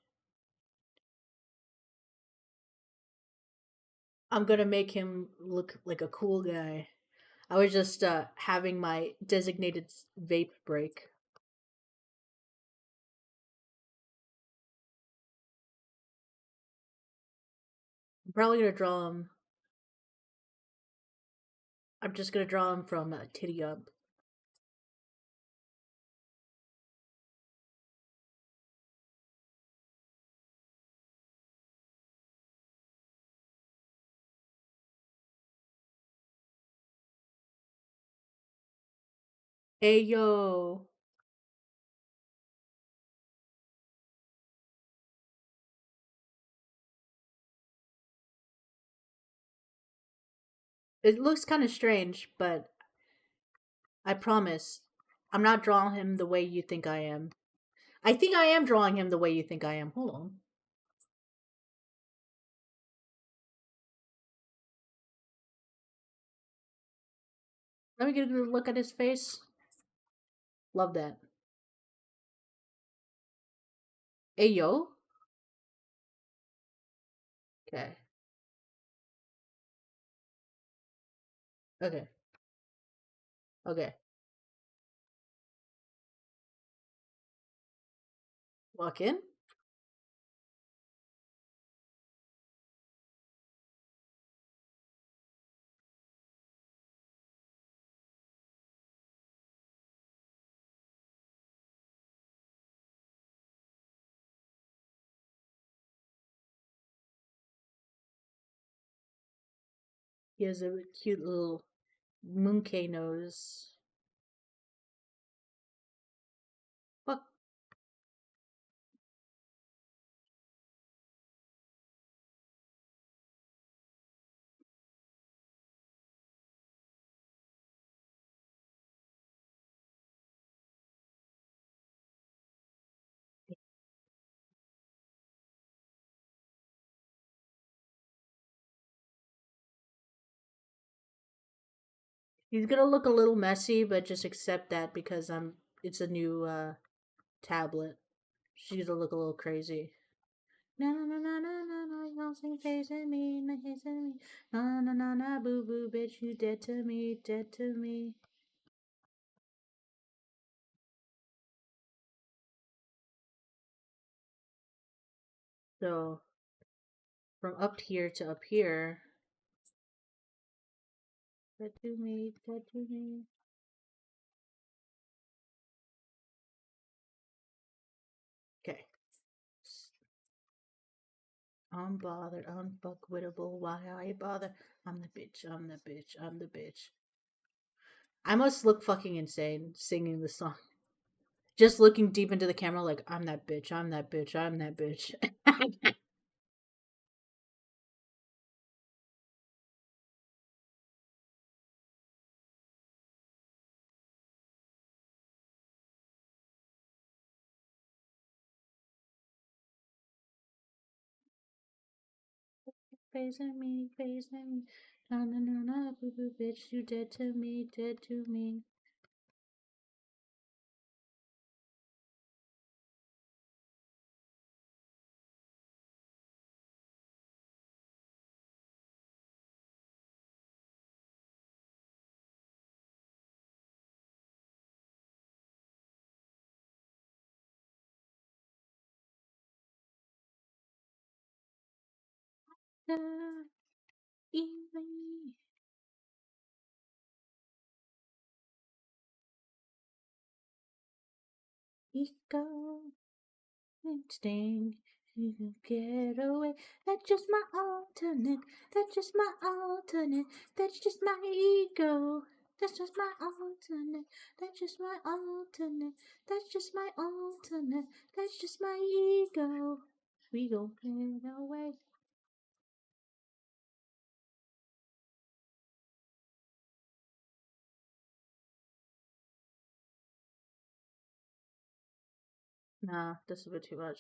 I'm gonna make him look like a cool guy. I was just having my designated vape break. I'm probably gonna draw him. I'm just gonna draw him from titty up. Hey yo, it looks kind of strange, but I promise, I'm not drawing him the way you think I am. I think I am drawing him the way you think I am. Hold on. Let me get a good look at his face. Love that. Hey yo. Okay. Okay. Okay. Walk in. He has a cute little mooncake nose. Fuck. He's gonna look a little messy, but just accept that because it's a new tablet. She's gonna look a little crazy. Na na na na na na, y'all sing facing me, na facing me. Na na na na, boo boo, bitch, you dead to me, dead to me. So from up here to up here, dead to me, dead to me. Okay. Unbothered, unfuckwittable. Why I bother? I'm the bitch. I'm the bitch. I'm the bitch. I must look fucking insane singing this song. Just looking deep into the camera, like I'm that bitch. I'm that bitch. I'm that bitch. Facing me, facing me. Na na na na, boo boo bitch. You dead to me, dead to me. Ah, even ego. Instinct, you can get away. That's just my alternate. That's just my alternate. That's just my ego. That's just my alternate. That's just my alternate. That's just my alternate. That's just my ego. We gon' get away. Nah, this is a bit too much.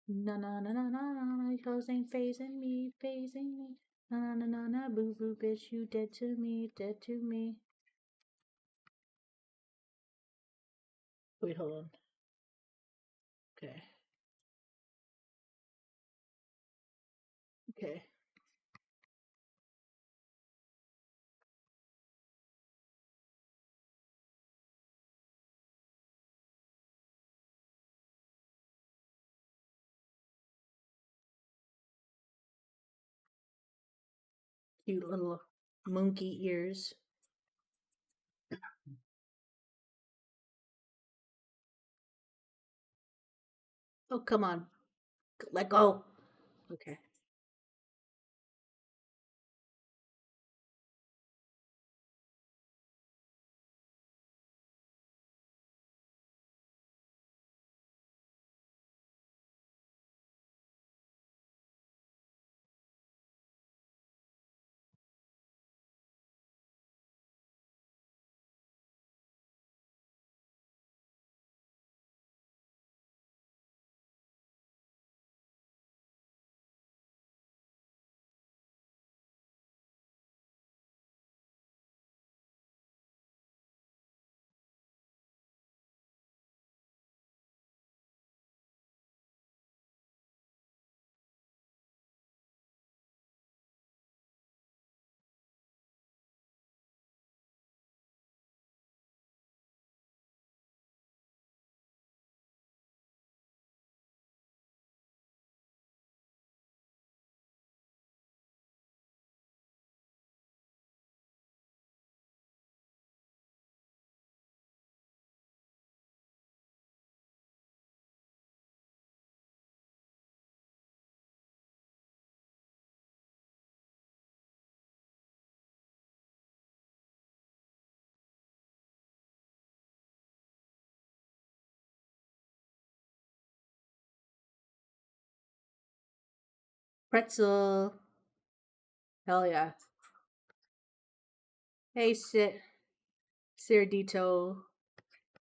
Na na na na na na na, cause ain't phasing me, phasing me. Na na na na, boo boo bitch, you dead to me, dead to me. Wait, hold on. Okay. Okay. Cute little monkey ears. Oh, come on. Let go. Okay. Pretzel. Hell yeah. Hey, Sirdito.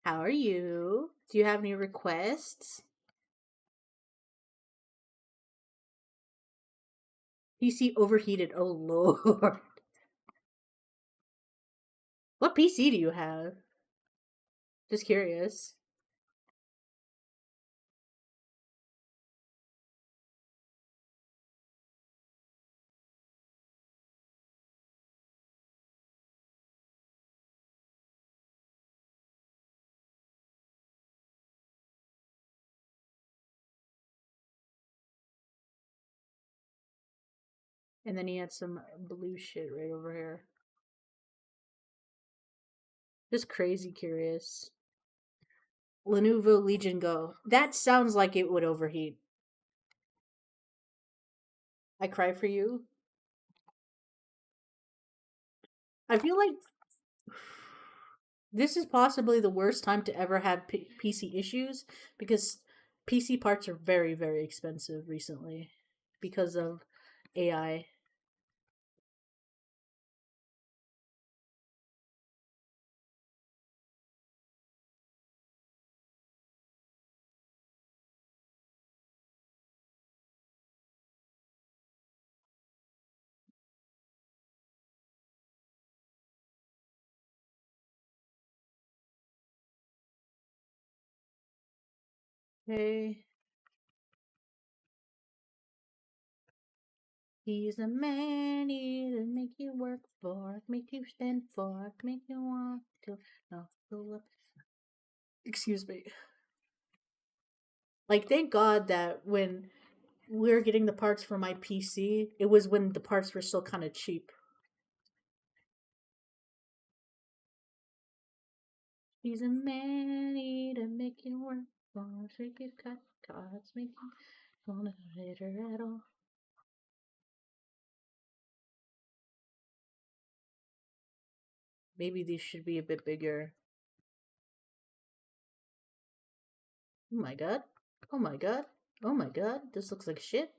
How are you? Do you have any requests? PC overheated. Oh, Lord. What PC do you have? Just curious. And then he had some blue shit right over here. Just crazy curious. Lenovo Legion Go. That sounds like it would overheat. I cry for you. I feel like this is possibly the worst time to ever have PC issues because PC parts are very, very expensive recently because of AI. Hey, he's a man to make you work for, make you stand for, make you want to. No, excuse me. Like, thank God that when we were getting the parts for my PC, it was when the parts were still kind of cheap. He's a man to make you work for, make you cut cards, make you wanna hit her at all. Maybe these should be a bit bigger. Oh my god. Oh my god. Oh my god. This looks like shit.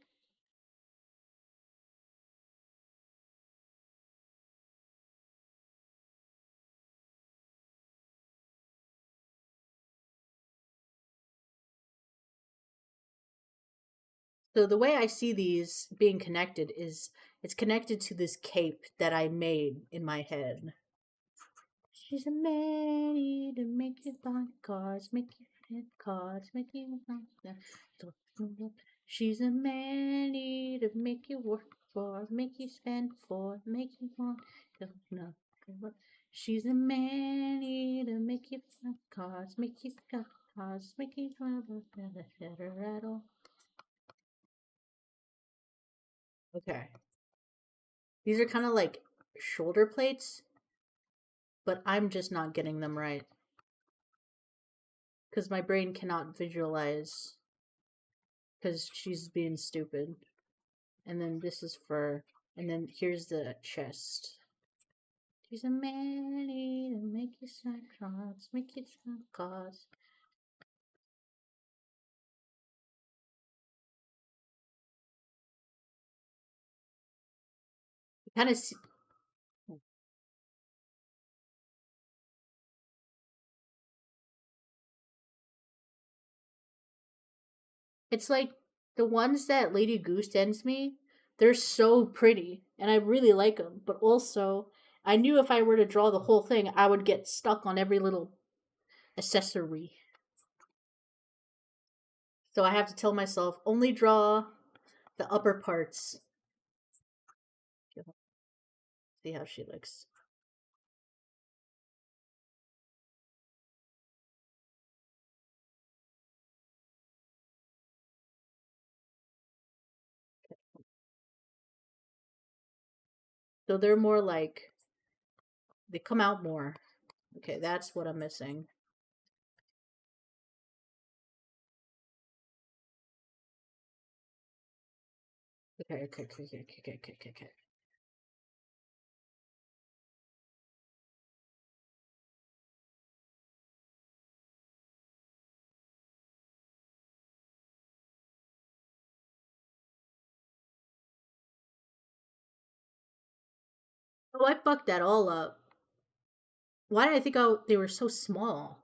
So the way I see these being connected is it's connected to this cape that I made in my head. She's a man to make you buy cars, make you hit cards, make you She's a man to make you work for, make you spend for, make you want to know. She's a man to make you buy cars, make you got cars, make you want to rattle. Okay. These are kind of like shoulder plates, but I'm just not getting them right because my brain cannot visualize because she's being stupid. And then this is fur, and then here's the chest. She's a melody to make you sign cards, make you sign cards. Kind of, it's like the ones that Lady Goose sends me. They're so pretty, and I really like them. But also, I knew if I were to draw the whole thing, I would get stuck on every little accessory. So I have to tell myself only draw the upper parts. See how she looks. So they're more like they come out more. Okay, that's what I'm missing. Okay. Oh, I fucked that all up. Why did I think they were so small?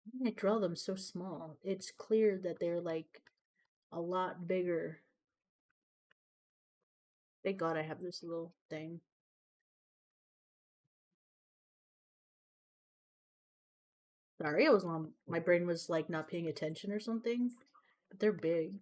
Why did I draw them so small? It's clear that they're like a lot bigger. Thank God I have this little thing. Sorry, it was on. My brain was like not paying attention or something. But they're big.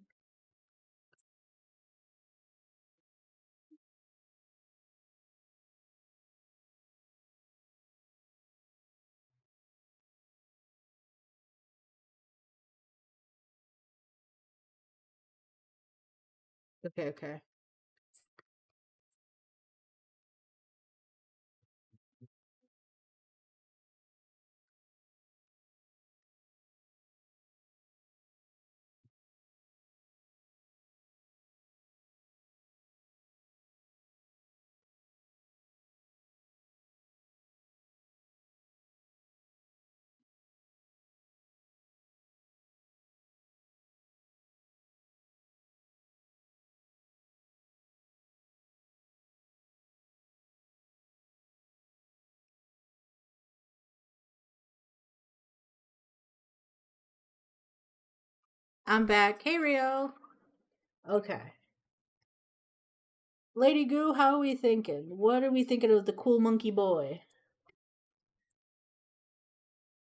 Okay. I'm back. Hey, Rio. Okay. Lady Goo, how are we thinking? What are we thinking of the cool monkey boy?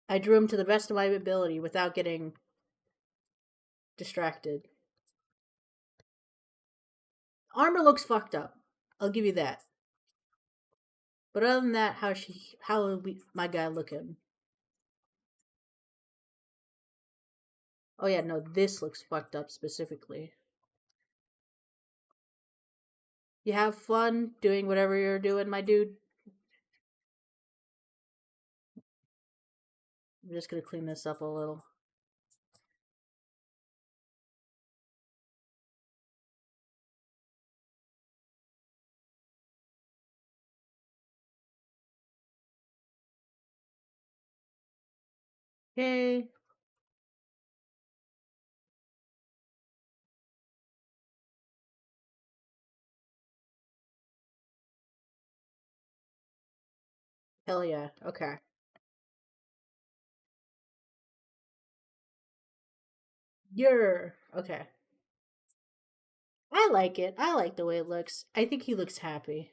I drew him to the best of my ability without getting distracted. Armor looks fucked up. I'll give you that. But other than that, how my guy looking? Oh yeah, no, this looks fucked up specifically. You have fun doing whatever you're doing, my dude. I'm just gonna clean this up a little. Okay. Hell yeah. Okay. You're okay. I like it. I like the way it looks. I think he looks happy.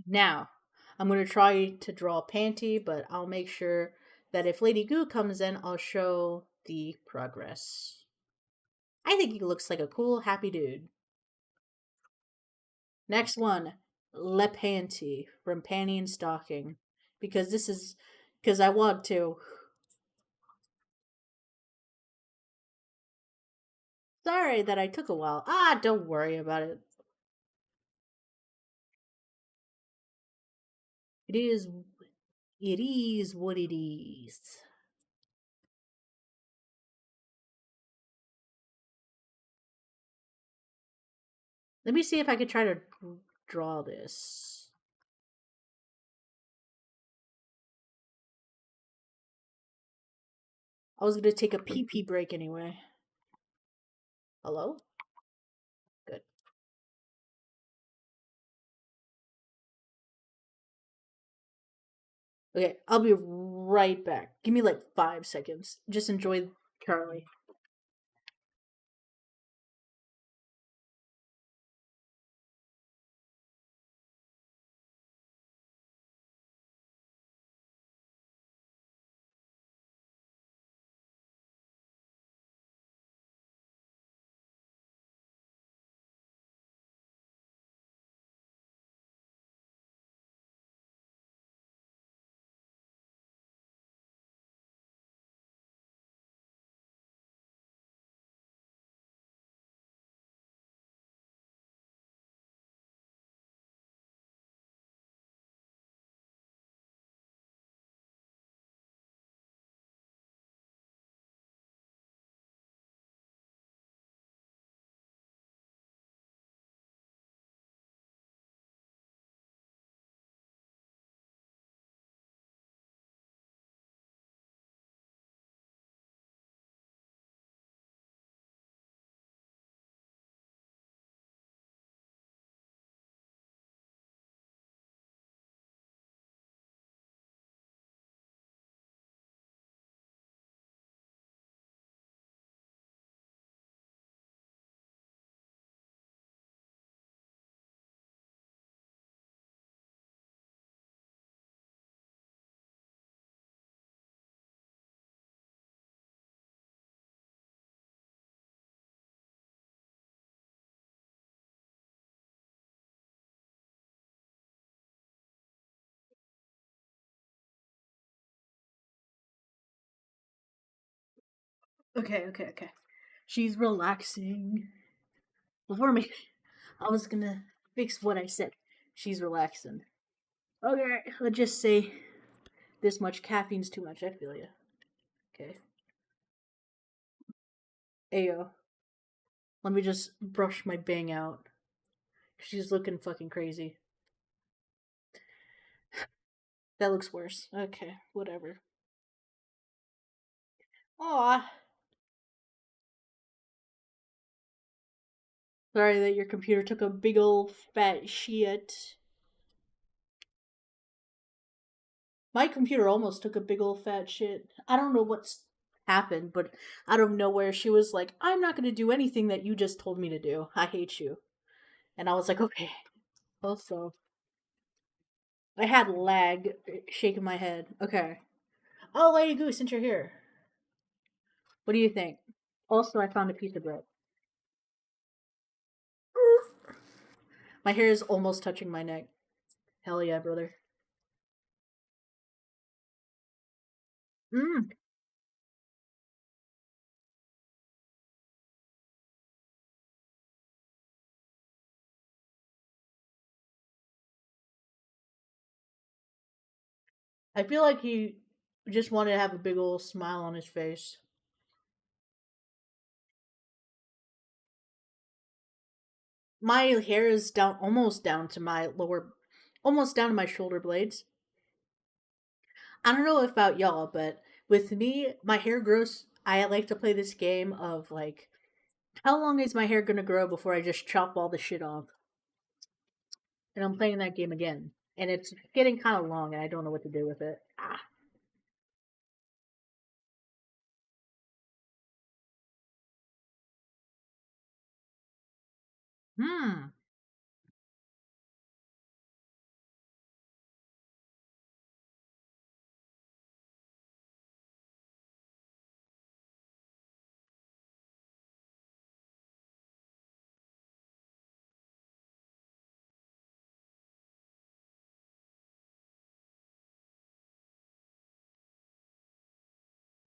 Now, I'm going to try to draw a panty, but I'll make sure that if Lady Goo comes in, I'll show the progress. I think he looks like a cool, happy dude. Next one, Le Panty from Panty and Stocking. because this is because I want to. Sorry that I took a while. Ah, don't worry about it. It is what it is. Let me see if I can try to draw this. I was gonna take a pee pee break anyway. Hello? Good. Okay, I'll be right back. Give me like 5 seconds. Just enjoy Charlie. Okay. She's relaxing. Before me, I was gonna fix what I said. She's relaxing. Okay, let's just say this much caffeine's too much. I feel you. Okay. Ayo. Let me just brush my bang out. She's looking fucking crazy. That looks worse. Okay, whatever. Aw. Sorry that your computer took a big old fat shit. My computer almost took a big old fat shit. I don't know what's happened, but out of nowhere she was like, I'm not gonna do anything that you just told me to do. I hate you. And I was like, okay. Also, I had lag shaking my head. Okay. Oh, Lady Goose, since you're here, what do you think? Also, I found a piece of bread. My hair is almost touching my neck. Hell yeah, brother. Mm. I feel like he just wanted to have a big old smile on his face. My hair is down, almost down to my lower, almost down to my shoulder blades. I don't know about y'all, but with me, my hair grows. I like to play this game of like, how long is my hair gonna grow before I just chop all the shit off? And I'm playing that game again, and it's getting kind of long, and I don't know what to do with it. Ah. Hmm.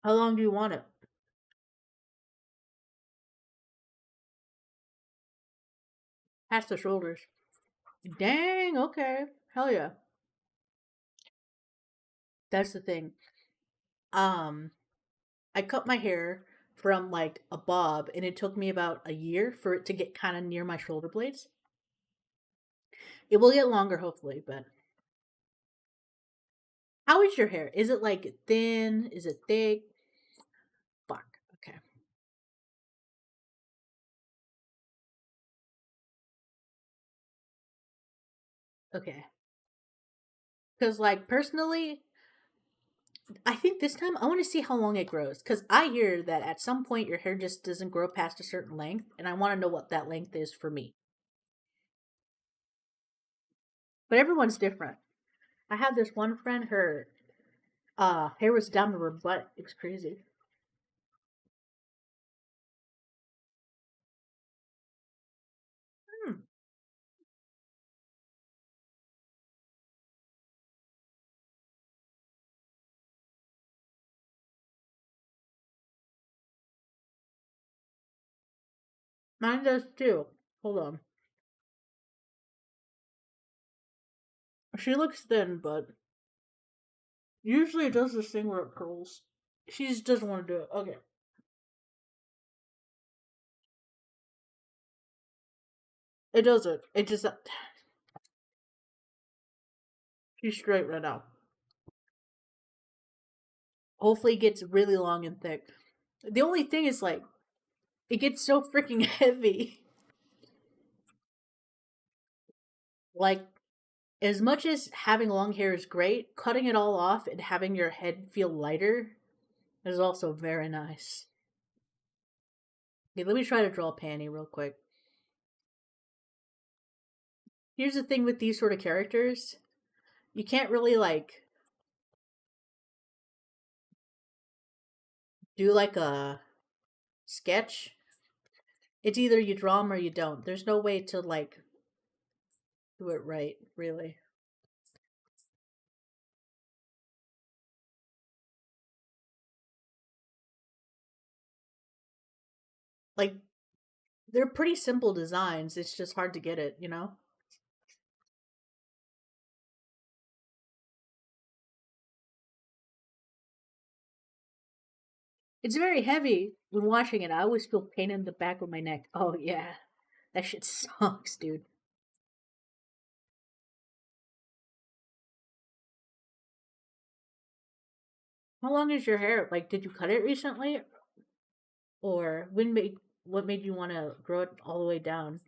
How long do you want it? Past the shoulders. Dang, okay. Hell yeah. That's the thing. Um, I cut my hair from like a bob and it took me about a year for it to get kind of near my shoulder blades. It will get longer hopefully, but how is your hair? Is it like thin? Is it thick? Fuck. Okay. Okay. Cuz like personally, I think this time I want to see how long it grows cuz I hear that at some point your hair just doesn't grow past a certain length and I want to know what that length is for me. But everyone's different. I had this one friend her hair was down to her butt. It was crazy. Hmm. Mine does too. Hold on. She looks thin, but usually it does this thing where it curls. She just doesn't want to do it. Okay. It doesn't. It just she's straight right now. Hopefully it gets really long and thick. The only thing is like it gets so freaking heavy. Like as much as having long hair is great, cutting it all off and having your head feel lighter is also very nice. Okay, let me try to draw a panty real quick. Here's the thing with these sort of characters. You can't really like do like a sketch. It's either you draw them or you don't. There's no way to like do it right, really. Like they're pretty simple designs. It's just hard to get it, you know? It's very heavy when washing it. I always feel pain in the back of my neck. Oh yeah. That shit sucks, dude. How long is your hair? Like did you cut it recently? Or when made what made you want to grow it all the way down?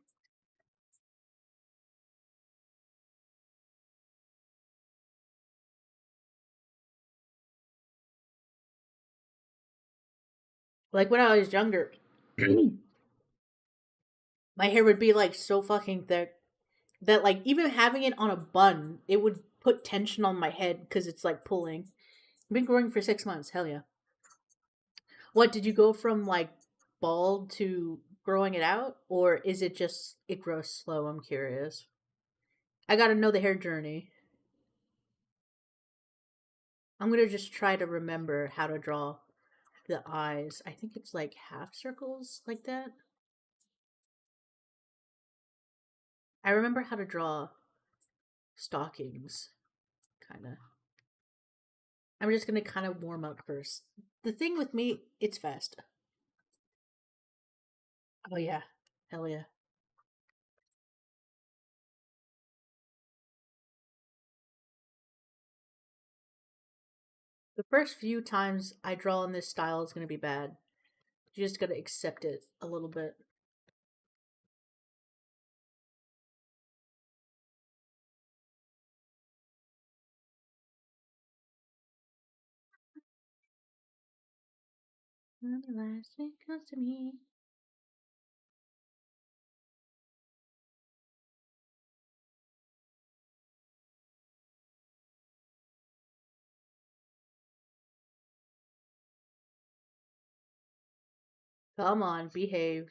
Like when I was younger, my hair would be like so fucking thick that like even having it on a bun, it would put tension on my head because it's like pulling. I've been growing for 6 months. Hell yeah. What did you go from like bald to growing it out, or is it just it grows slow? I'm curious. I gotta know the hair journey. I'm gonna just try to remember how to draw the eyes. I think it's like half circles like that. I remember how to draw stockings, kind of. I'm just gonna kind of warm up first. The thing with me, it's fast. Oh yeah, hell yeah. The first few times I draw in this style is gonna be bad. You just gotta accept it a little bit. When the last thing comes to me. Come on, behave.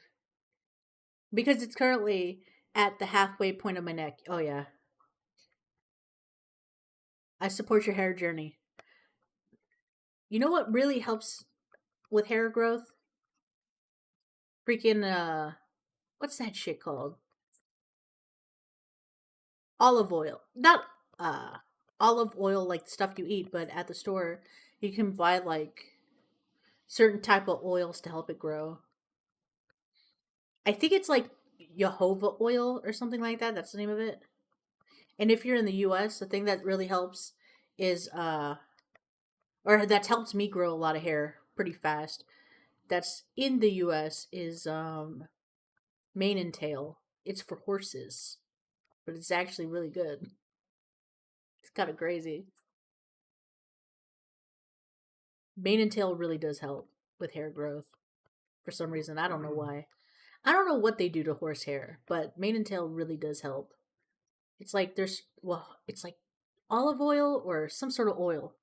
Because it's currently at the halfway point of my neck. Oh yeah. I support your hair journey. You know what really helps? with hair growth. Freaking what's that shit called? Olive oil. Not uh olive oil like stuff you eat, but at the store you can buy like certain type of oils to help it grow. I think it's like Jehovah oil or something like that. That's the name of it. And if you're in the US, the thing that really helps is or that's helped me grow a lot of hair pretty fast. That's in the US is mane and tail. It's for horses, but it's actually really good. It's kind of crazy. Mane and tail really does help with hair growth for some reason. I don't know why. I don't know what they do to horse hair, but mane and tail really does help. It's like it's like olive oil or some sort of oil.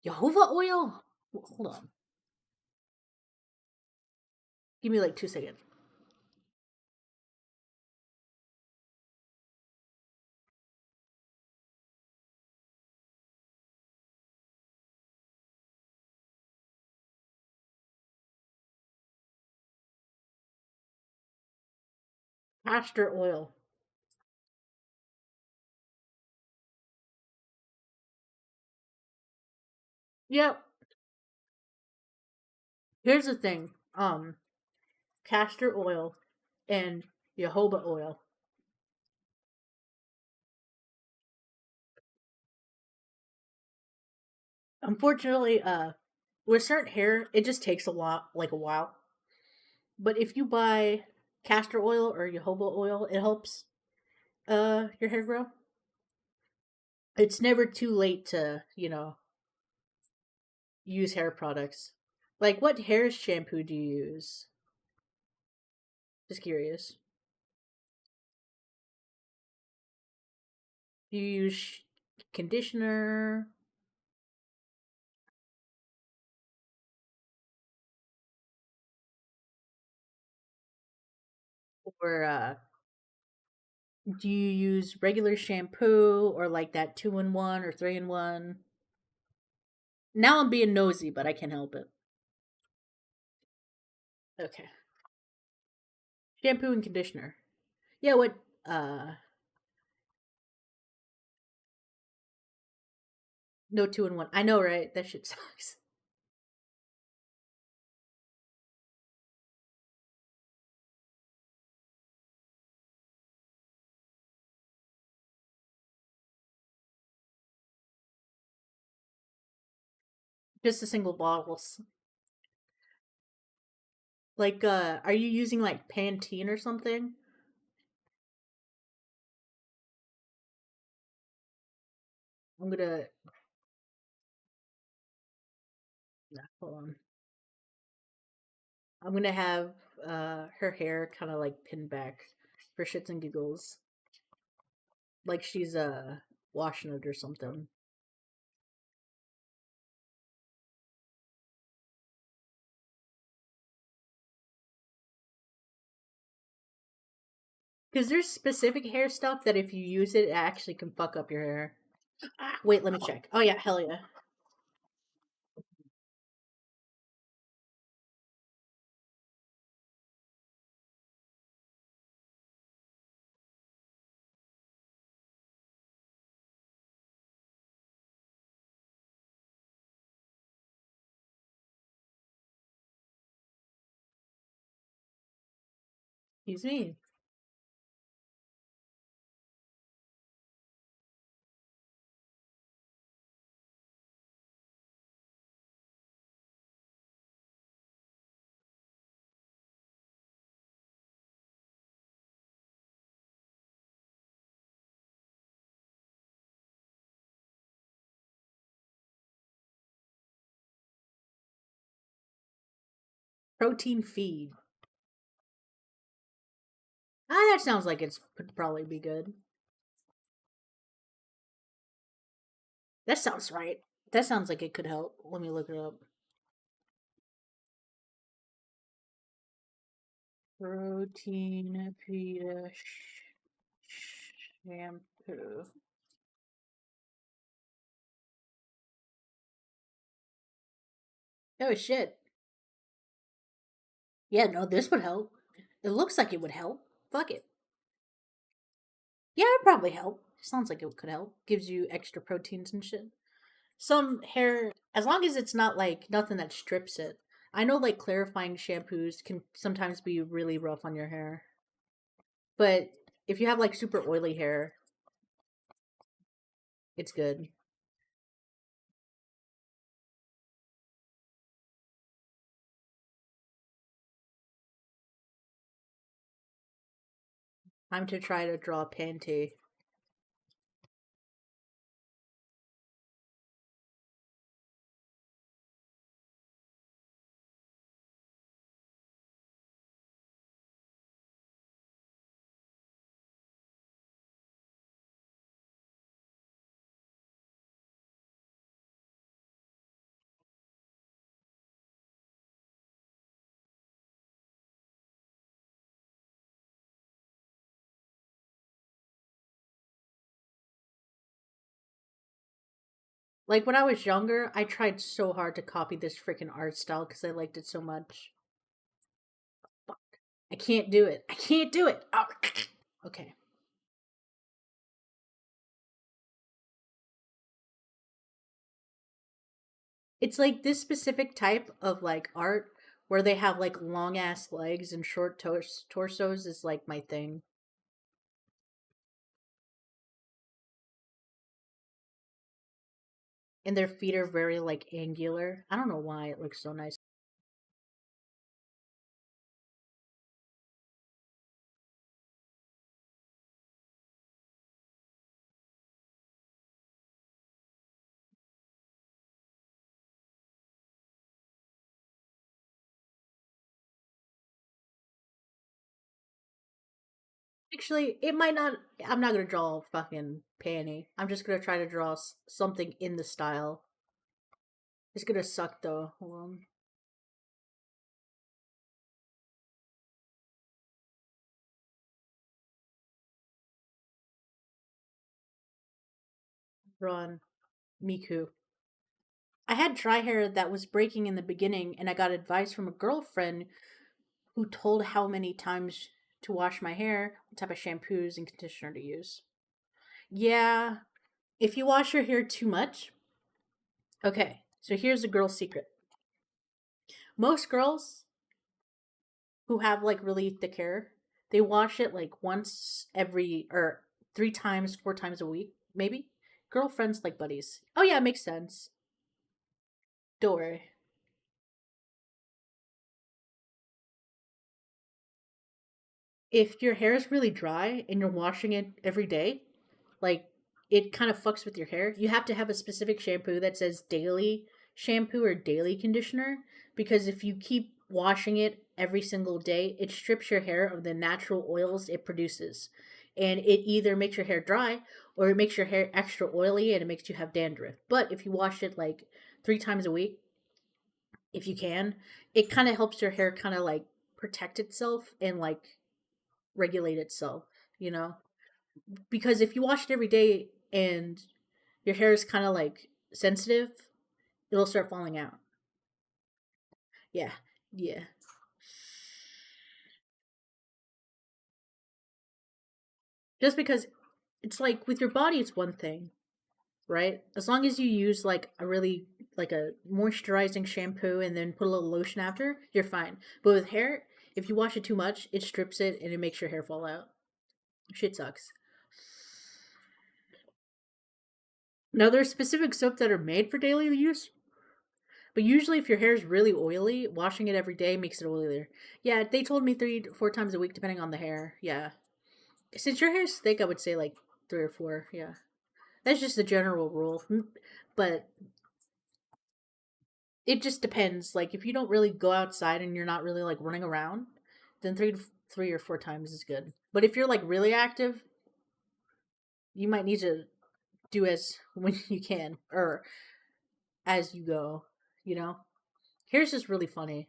Jehovah oil? Hold on. Give me like 2 seconds. Castor oil. Yep. Here's the thing. Castor oil and jojoba oil. Unfortunately, with certain hair, it just takes a while. But if you buy castor oil or jojoba oil, it helps your hair grow. It's never too late to, use hair products. Like what hair shampoo do you use? Just curious. Do you use conditioner or do you use regular shampoo or like that 2-in-1 or 3-in-1? Now I'm being nosy, but I can't help it. Okay. Shampoo and conditioner. Yeah, what no 2-in-1. I know, right? That shit sucks. Just a single bottles. Like are you using like Pantene or something? I'm gonna nah, hold on. I'm gonna have her hair kind of like pinned back for shits and giggles, like she's washing it or something. Because there's specific hair stuff that if you use it, it actually can fuck up your hair. Ah, wait, let me check. Oh yeah, hell yeah. Excuse me. Protein feed. Ah, that sounds like it's could probably be good. That sounds right. That sounds like it could help. Let me look it up. Protein feed shampoo. Oh shit. Yeah, no, this would help. It looks like it would help. Fuck it. Yeah, it would probably help. Sounds like it could help. Gives you extra proteins and shit. Some hair, as long as it's not like nothing that strips it. I know like clarifying shampoos can sometimes be really rough on your hair. But if you have like super oily hair, it's good. Time to try to draw a panty. Like when I was younger, I tried so hard to copy this freaking art style because I liked it so much. Fuck. I can't do it. I can't do it. Oh. Okay. It's like this specific type of like art where they have like long ass legs and short torsos is like my thing. And their feet are very like angular. I don't know why it looks so nice. Actually, it might not. I'm not gonna draw a fucking panty. I'm just gonna try to draw something in the style. It's gonna suck though. Hold on. Drawn Miku. I had dry hair that was breaking in the beginning, and I got advice from a girlfriend who told how many times to wash my hair, what type of shampoos and conditioner to use. Yeah, if you wash your hair too much, okay, so here's a girl secret. Most girls who have like really thick hair, they wash it like once every or 3 times, 4 times a week, maybe. Girlfriends like buddies. Oh yeah, it makes sense. Don't worry. If your hair is really dry and you're washing it every day, like it kind of fucks with your hair. You have to have a specific shampoo that says daily shampoo or daily conditioner because if you keep washing it every single day, it strips your hair of the natural oils it produces. And it either makes your hair dry or it makes your hair extra oily and it makes you have dandruff. But if you wash it like 3 times a week, if you can, it kind of helps your hair kind of like protect itself and like regulate itself, you know? Because if you wash it every day and your hair is kind of like sensitive, it'll start falling out. Yeah, yeah. Just because it's like with your body, it's one thing, right? As long as you use like a really like a moisturizing shampoo and then put a little lotion after, you're fine. But with hair, if you wash it too much, it strips it and it makes your hair fall out. Shit sucks. Now there's specific soaps that are made for daily use, but usually, if your hair is really oily, washing it every day makes it oilier. Yeah, they told me 3 4 times a week, depending on the hair. Yeah, since your hair's thick, I would say like 3 or 4. Yeah, that's just the general rule. But it just depends. Like if you don't really go outside and you're not really like running around, then 3 or 4 times is good. But if you're like really active, you might need to do as when you can or as you go. You know, hair's just really funny.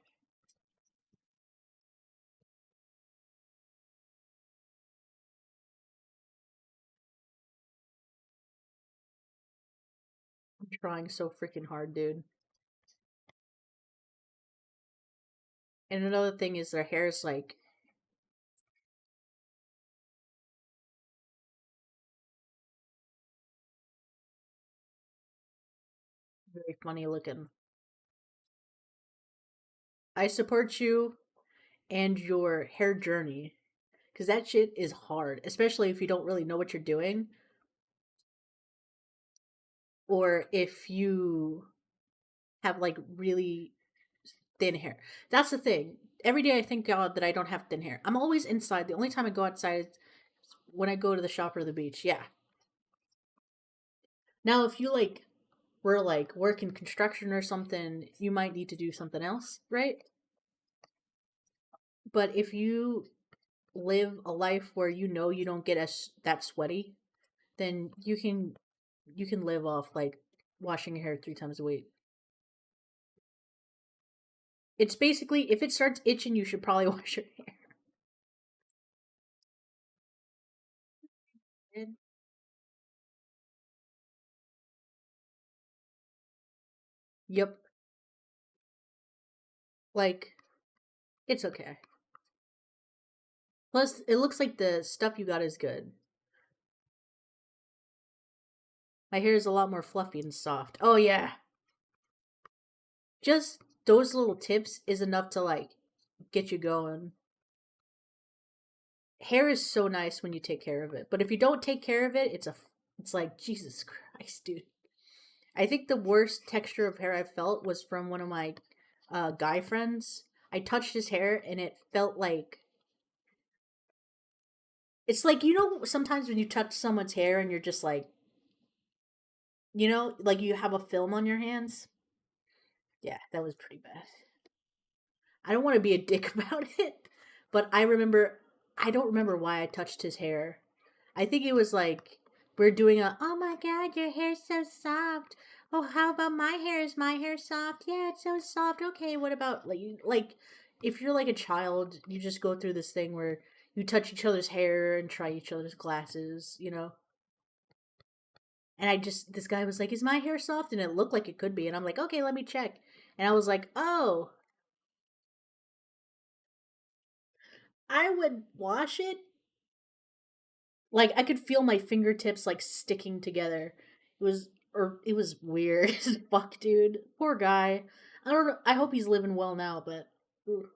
I'm trying so freaking hard, dude. And another thing is their hair is like very funny looking. I support you and your hair journey because that shit is hard, especially if you don't really know what you're doing or if you have like really thin hair. That's the thing. Every day I thank God that I don't have thin hair. I'm always inside. The only time I go outside is when I go to the shop or the beach. Yeah. Now, if you like were like work in construction or something, you might need to do something else, right? But if you live a life where you know you don't get as that sweaty, then you can live off like washing your hair 3 times a week. It's basically if it starts itching, you should probably wash your hair. Yep. Like it's okay. Plus, it looks like the stuff you got is good. My hair is a lot more fluffy and soft. Oh yeah. Just those little tips is enough to like get you going. Hair is so nice when you take care of it, but if you don't take care of it, it's like Jesus Christ, dude. I think the worst texture of hair I felt was from one of my guy friends. I touched his hair and it felt like it's like sometimes when you touch someone's hair and you're just like like you have a film on your hands. Yeah, that was pretty bad. I don't want to be a dick about it, but I don't remember why I touched his hair. I think it was like we're doing oh my god, your hair's so soft. Oh, how about my hair? Is my hair soft? Yeah, it's so soft. Okay, what about like if you're like a child, you just go through this thing where you touch each other's hair and try each other's glasses. And this guy was like, "Is my hair soft?" And it looked like it could be, and I'm like, "Okay, let me check." And I was like, "Oh, I would wash it." Like I could feel my fingertips like sticking together. It was weird as fuck, dude. Poor guy. I don't know. I hope he's living well now, but ooh,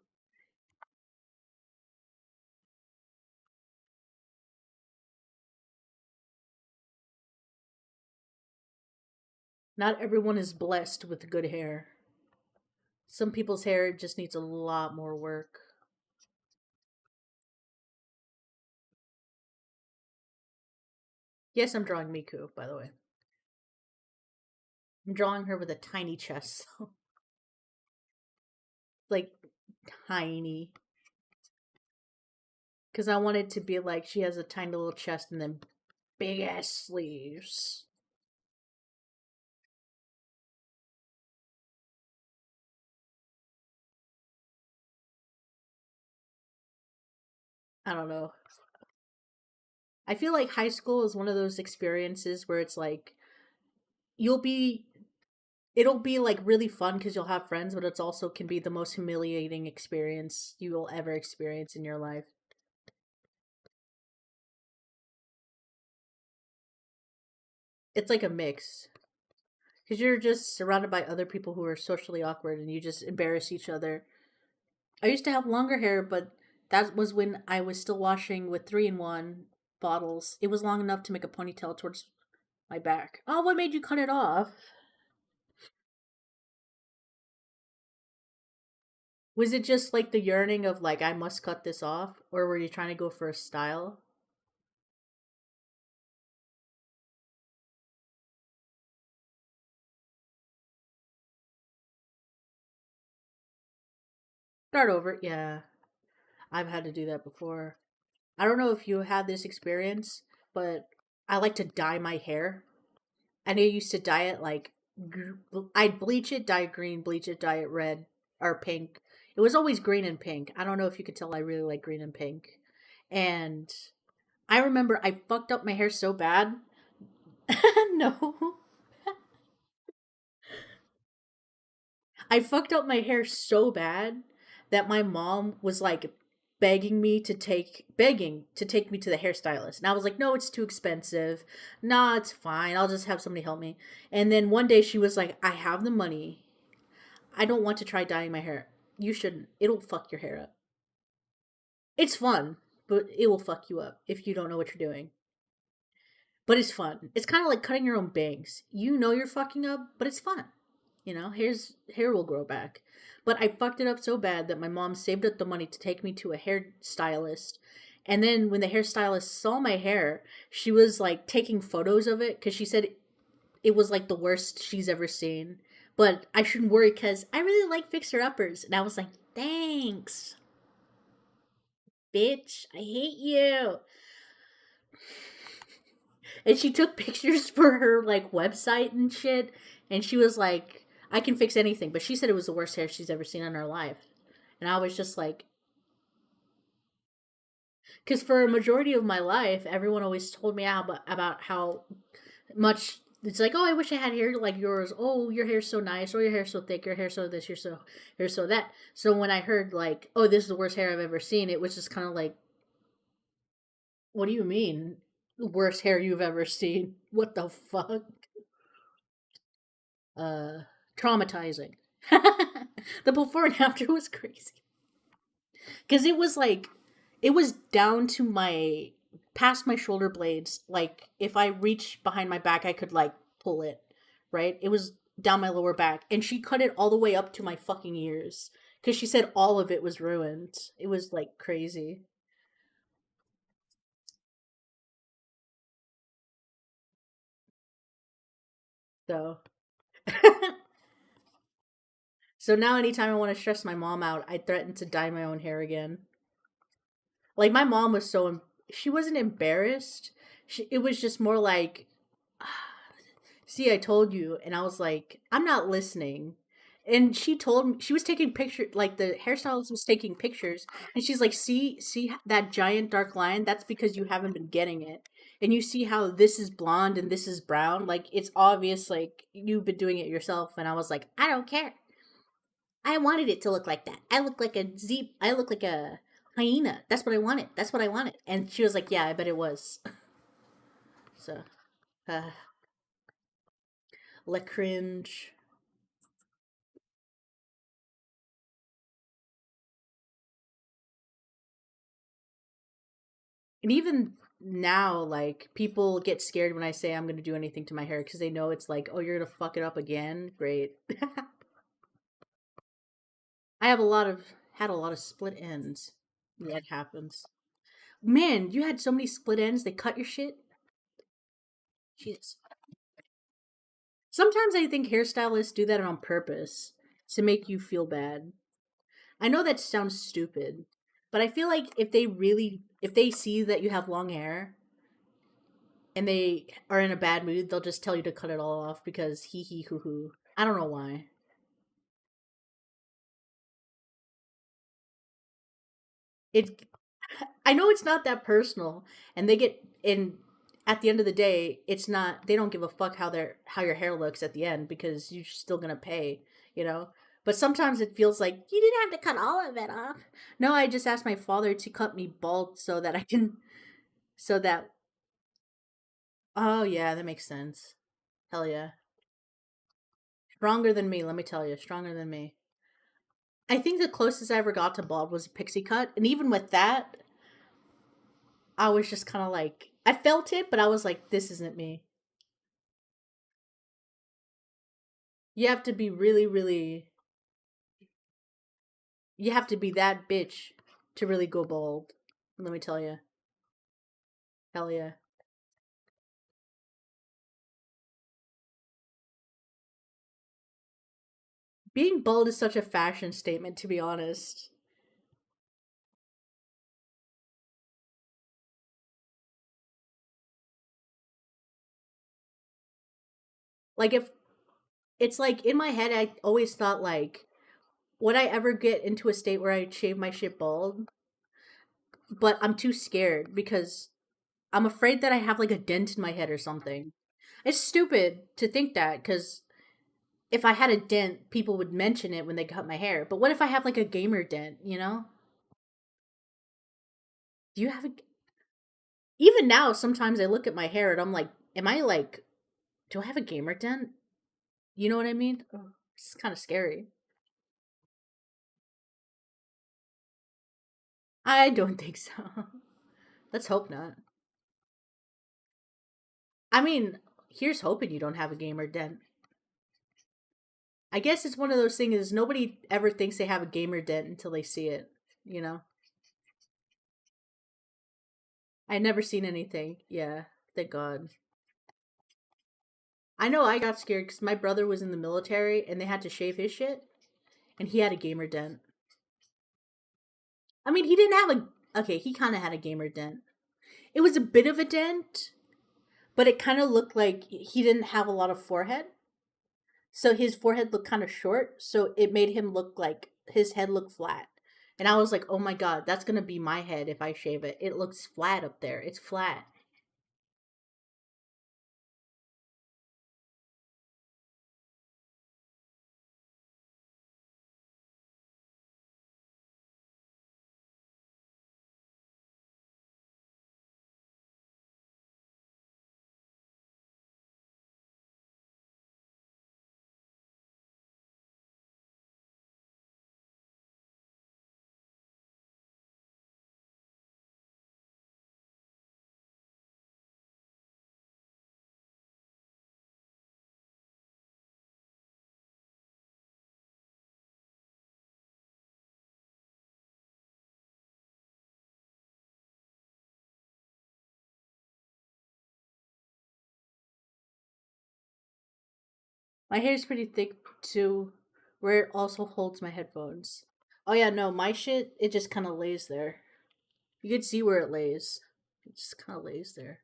not everyone is blessed with good hair. Some people's hair just needs a lot more work. Yes, I'm drawing Miku, by the way. I'm drawing her with a tiny chest. Like tiny. Because I want it to be like she has a tiny little chest and then big ass sleeves. I don't know. I feel like high school is one of those experiences where it's like you'll be it'll be like really fun because you'll have friends, but it's also can be the most humiliating experience you will ever experience in your life. It's like a mix because you're just surrounded by other people who are socially awkward and you just embarrass each other. I used to have longer hair, but that was when I was still washing with 3-in-1 bottles. It was long enough to make a ponytail towards my back. Oh, what made you cut it off? Was it just like the yearning of like I must cut this off, or were you trying to go for a style? Start over. Yeah, I've had to do that before. I don't know if you had this experience, but I like to dye my hair. And I used to dye it like I'd bleach it, dye it green, bleach it, dye it red or pink. It was always green and pink. I don't know if you could tell I really like green and pink. And I remember I fucked up my hair so bad. No. I fucked up my hair so bad that my mom was like begging to take me to the hairstylist. And I was like, "No, it's too expensive. Nah, it's fine. I'll just have somebody help me." And then one day she was like, "I have the money. I don't want to try dyeing my hair. You shouldn't. It'll fuck your hair up. It's fun, but it will fuck you up if you don't know what you're doing. But it's fun. It's kind of like cutting your own bangs. You know you're fucking up, but it's fun. You know, hair will grow back. But I fucked it up so bad that my mom saved up the money to take me to a hairstylist. And then when the hairstylist saw my hair, she was like taking photos of it because she said it was like the worst she's ever seen. But I shouldn't worry because I really like fixer uppers. And I was like, thanks, bitch. I hate you. And she took pictures for her like website and shit. And she was like, I can fix anything. But she said it was the worst hair she's ever seen in her life. And I was just like, because for a majority of my life, everyone always told me about how much it's like, oh, I wish I had hair like yours. Oh, your hair's so nice. Or your hair's so thick. Your hair's so this. You're so that. So when I heard like, oh, this is the worst hair I've ever seen, it was just kind of like, what do you mean? The worst hair you've ever seen? What the fuck? Uh, Traumatizing. The before and after was crazy because it was like it was down to my past my shoulder blades. Like if I reach behind my back, I could like pull it. Right? It was down my lower back, and she cut it all the way up to my fucking ears because she said all of it was ruined. It was like crazy. So. So now anytime I want to stress my mom out, I threaten to dye my own hair again. Like my mom was she wasn't embarrassed. It was just more like, "See, I told you." And I was like, "I'm not listening." And she told me she was taking pictures, like the hairstylist was taking pictures, and she's like, see that giant dark line? That's because you haven't been getting it. And you see how this is blonde and this is brown? Like it's obvious like you've been doing it yourself." And I was like, "I don't care. I wanted it to look like that. I look like a hyena. That's what I wanted. That's what I wanted." And she was like, "Yeah, I bet it was." So, uh, le cringe. And even now, like, people get scared when I say I'm going to do anything to my hair because they know it's like, oh, you're going to fuck it up again? Great. I had a lot of split ends. That happens. Man, you had so many split ends, they cut your shit? Jesus. Sometimes I think hairstylists do that on purpose to make you feel bad. I know that sounds stupid, but I feel like if they see that you have long hair and they are in a bad mood, they'll just tell you to cut it all off because hee hee hoo hoo. I don't know why. It I know it's not that personal, and they get in at the end of the day, it's not they don't give a fuck how your hair looks at the end because you're still gonna pay, you know. But sometimes it feels like you didn't have to cut all of it off. No, I just asked my father to cut me bald so that I can so that oh yeah, that makes sense. Hell yeah. Stronger than me, let me tell you, stronger than me. I think the closest I ever got to bald was a pixie cut, and even with that, I was just kind of like I felt it, but I was like, this isn't me. You have to be you have to be that bitch to really go bald. Let me tell you. Hell yeah. Being bald is such a fashion statement, to be honest. Like, if it's like in my head, I always thought, like, would I ever get into a state where I shave my shit bald? But I'm too scared because I'm afraid that I have like a dent in my head or something. It's stupid to think that because if I had a dent, people would mention it when they cut my hair. But what if I have like a gamer dent, you know? Do you have a Even now sometimes I look at my hair and I'm like, am I like do I have a gamer dent? You know what I mean? Oh, it's kind of scary. I don't think so. Let's hope not. I mean, here's hoping you don't have a gamer dent. I guess it's one of those things is nobody ever thinks they have a gamer dent until they see it, you know? I never seen anything. Yeah, thank God. I know I got scared because my brother was in the military and they had to shave his shit, and he had a gamer dent. I mean, he didn't have a. Okay, he kind of had a gamer dent. It was a bit of a dent, but it kind of looked like he didn't have a lot of forehead. So his forehead looked kind of short, so it made him look like his head looked flat. And I was like, "Oh my god, that's going to be my head if I shave it. It looks flat up there. It's flat." My hair's pretty thick too, where it also holds my headphones. Oh yeah, no, my shit it just kind of lays there. You can see where it lays. It just kind of lays there.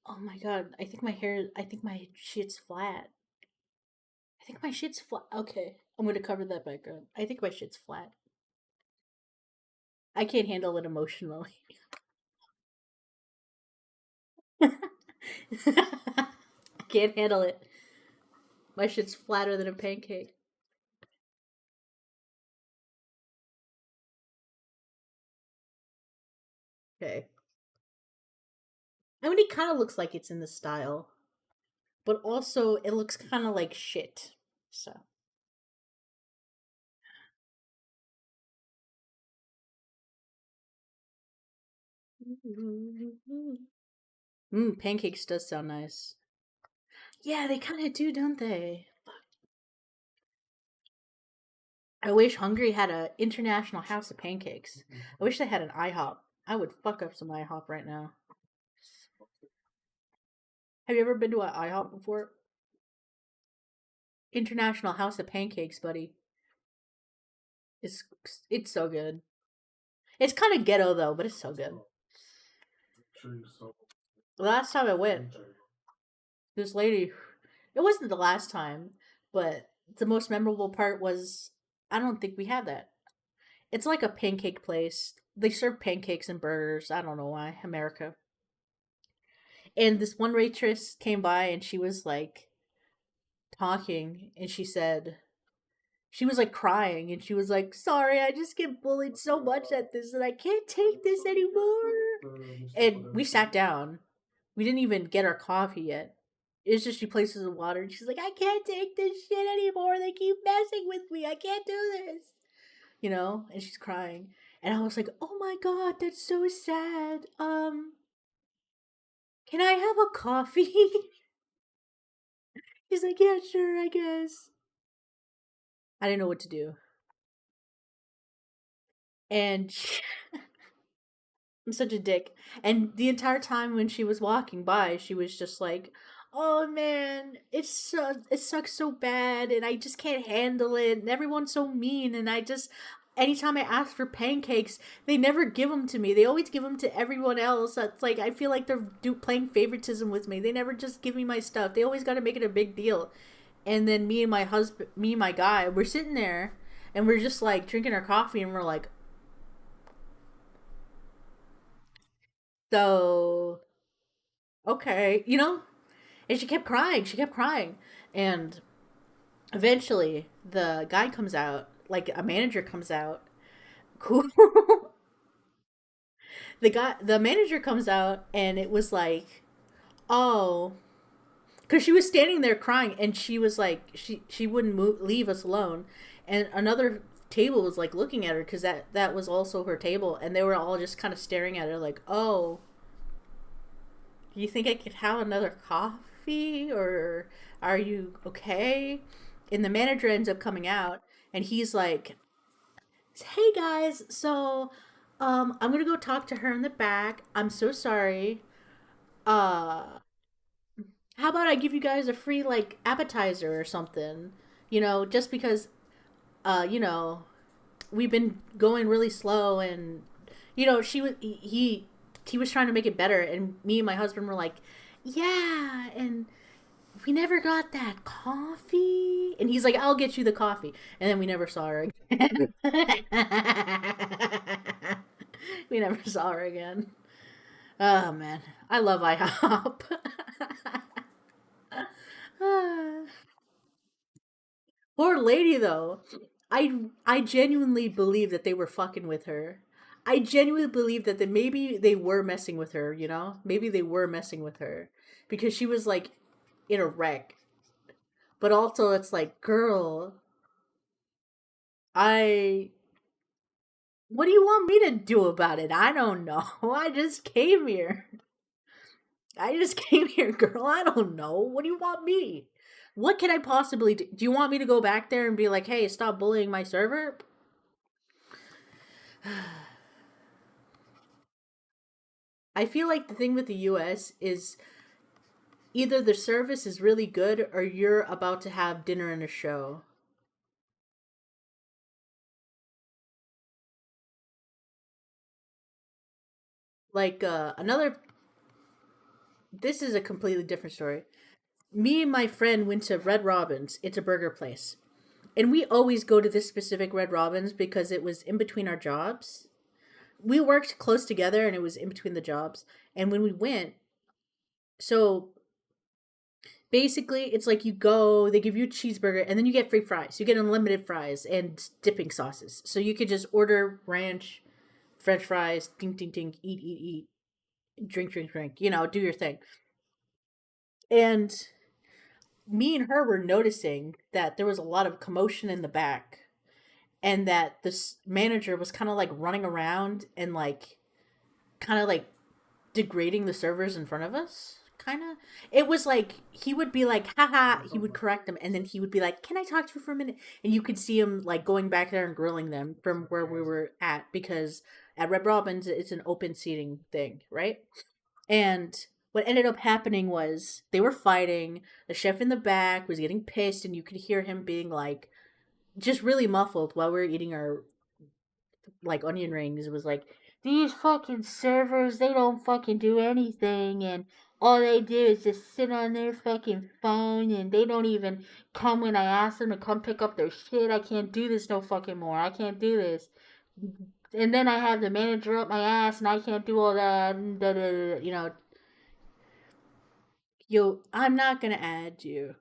Oh my god, I think my shit's flat. I think my shit's flat. Okay, I'm gonna cover that background. I think my shit's flat. I can't handle it emotionally. I can't handle it. My shit's flatter than a pancake. Okay. I mean, it kind of looks like it's in the style, but also it looks kind of like shit. So, pancakes does sound nice. Yeah, they kind of do, don't they? I wish Hungary had a international house of pancakes. I wish they had an IHOP. I would fuck up some IHOP right now. Have you ever been to an IHOP before? International House of Pancakes, buddy. It's it's so good. It's kind of ghetto though, but it's so good. The last time I went, this lady, it wasn't the last time, but the most memorable part was I don't think we had that. It's like a pancake place. They serve pancakes and burgers. I don't know why. America. And this one waitress came by and she was like talking and she said, she was like crying and she was like, "Sorry, I just get bullied so much at this and I can't take this anymore." And we sat down. We didn't even get our coffee yet. It's just she places the water and she's like, "I can't take this shit anymore. They keep messing with me. I can't do this." You know? And she's crying. And I was like, "Oh my god, that's so sad. Can I have a coffee?" He's like, "Yeah, sure, I guess." I didn't know what to do. And I'm such a dick. And the entire time when she was walking by, she was just like, "Oh man, it sucks so bad, and I just can't handle it. And everyone's so mean, and I just." Anytime I ask for pancakes, they never give them to me. They always give them to everyone else. That's like I feel like they're playing favoritism with me. They never just give me my stuff. They always got to make it a big deal. And then me and my guy, we're sitting there, and we're just like drinking our coffee, and we're like, so okay, you know. And she kept crying. She kept crying, and Eventually, the guy comes out, like a manager comes out. Cool. The manager comes out, and it was like, oh, because she was standing there crying, and she was like, she wouldn't leave us alone, and another table was like looking at her because that was also her table, and they were all just kind of staring at her like, oh, do you think I could have another coffee, or are you okay? And the manager ends up coming out, and he's like, hey guys, so I'm gonna go talk to her in the back. I'm so sorry. Uh how about I give you guys a free like appetizer or something? Just because you know, we've been going really slow, and he was trying to make it better, and me and my husband were like, yeah, and we never got that coffee. And he's like, I'll get you the coffee. And then we never saw her again. We never saw her again. Oh man, I love IHOP. Poor lady though. I genuinely believe that they were fucking with her. I genuinely believe that maybe they were messing with her, Maybe they were messing with her because she was like in a wreck. But also it's like, girl, I what do you want me to do about it? I don't know. I just came here. I just came here, girl. I don't know. What do you want me? What can I possibly do? Do you want me to go back there and be like, hey, stop bullying my server? I feel like the thing with the US is either the service is really good or you're about to have dinner and a show. Like, this is a completely different story. Me and my friend went to Red Robin's. It's a burger place. And we always go to this specific Red Robin's because it was in between our jobs. We worked close together and it was in between the jobs. And when we went, so basically it's like you go, they give you a cheeseburger, and then you get free fries. You get unlimited fries and dipping sauces. So you could just order ranch, french fries, ding ding ding, eat, drink drink drink, do your thing. And me and her were noticing that there was a lot of commotion in the back, and that this manager was kind of like running around and like kind of like degrading the servers in front of us. Kind of. It was like he would be like, haha, he would correct them, and then he would be like, can I talk to you for a minute? And you could see him like going back there and grilling them from where we were at, because at Red Robin's it's an open seating thing, right? And what ended up happening was they were fighting. The chef in the back was getting pissed, and you could hear him being like, just really muffled while we were eating our like onion rings. It was like, these fucking servers, they don't fucking do anything, and all they do is just sit on their fucking phone, and they don't even come when I ask them to come pick up their shit. I can't do this no fucking more. I can't do this. And then I have the manager up my ass, and I can't do all that. And da, da, da, yo, I'm not gonna add you.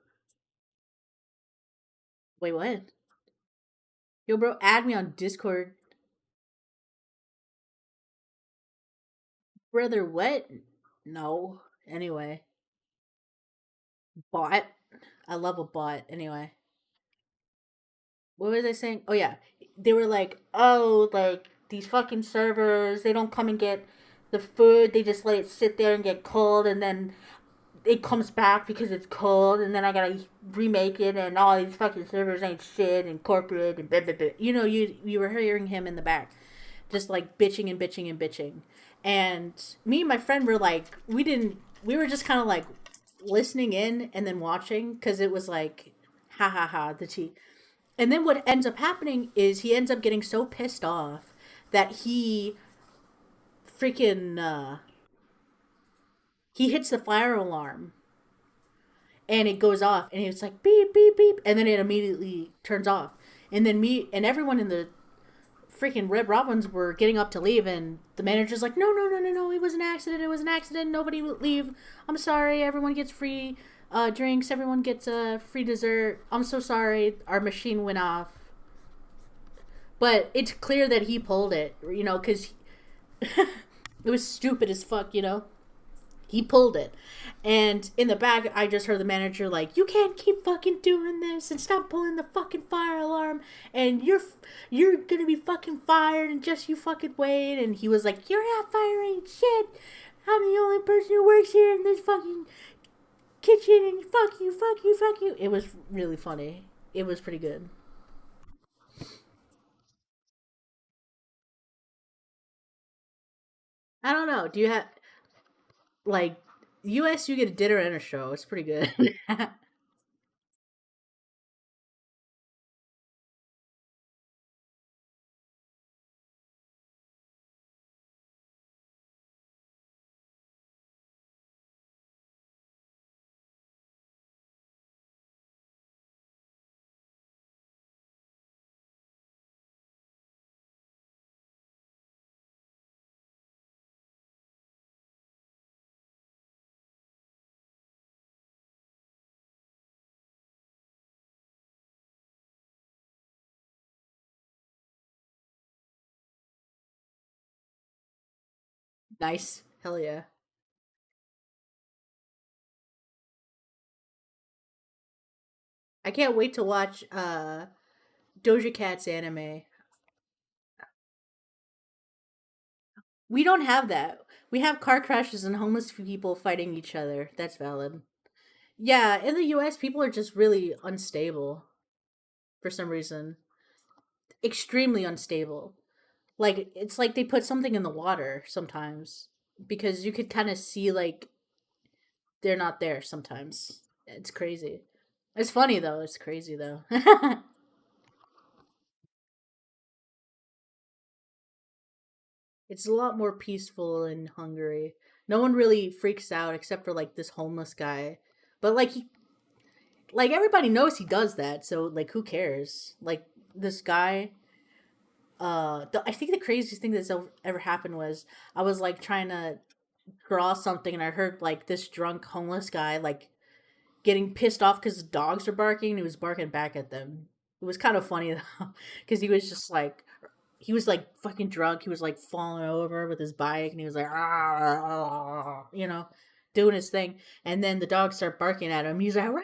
Wait, what? Yo, bro, add me on Discord. Brother, what? No. Anyway, bot. I love a bot. Anyway, what was I saying? Oh yeah, they were like, oh, like these fucking servers, they don't come and get the food. They just let it sit there and get cold, and then it comes back because it's cold, and then I gotta remake it, and all these fucking servers ain't shit, and corporate and blah blah blah. You were hearing him in the back, just like bitching and bitching and bitching. And me and my friend were like, we were just kind of like listening in and then watching, because it was like, ha ha ha, the tea. And then what ends up happening is he ends up getting so pissed off that freaking he hits the fire alarm, and it goes off, and it's like beep beep beep, and then it immediately turns off. And then me and everyone in the freaking Red Robins were getting up to leave, and the manager's like, no, no, no, no, no, it was an accident, nobody leave, I'm sorry, everyone gets free drinks. Everyone gets a free dessert. I'm so sorry, our machine went off. But it's clear that he pulled it, because it was stupid as fuck, He pulled it. And in the back, I just heard the manager like, "You can't keep fucking doing this and stop pulling the fucking fire alarm. And you're gonna be fucking fired and just you fucking wait." And he was like, "You're not firing shit. I'm the only person who works here in this fucking kitchen and fuck you, fuck you, fuck you." It was really funny. It was pretty good. I don't know. Do you have like US? You get a dinner and a show. It's pretty good. Nice. Hell yeah. I can't wait to watch Doja Cat's anime. We don't have that. We have car crashes and homeless people fighting each other. That's valid. Yeah, in the US, people are just really unstable for some reason. Extremely unstable. Like, it's like they put something in the water sometimes because you could kind of see, like, they're not there sometimes. It's crazy. It's funny, though. It's crazy, though. It's a lot more peaceful in Hungary. No one really freaks out except for like this homeless guy. But like everybody knows he does that, so like who cares? Like this guy I think the craziest thing that's ever happened was I was like trying to draw something and I heard like this drunk homeless guy like getting pissed off cuz dogs are barking and he was barking back at them. It was kind of funny though cuz he was like fucking drunk. He was like falling over with his bike, and he was like, "Ah," doing his thing. And then the dogs start barking at him. He's like, "Rah,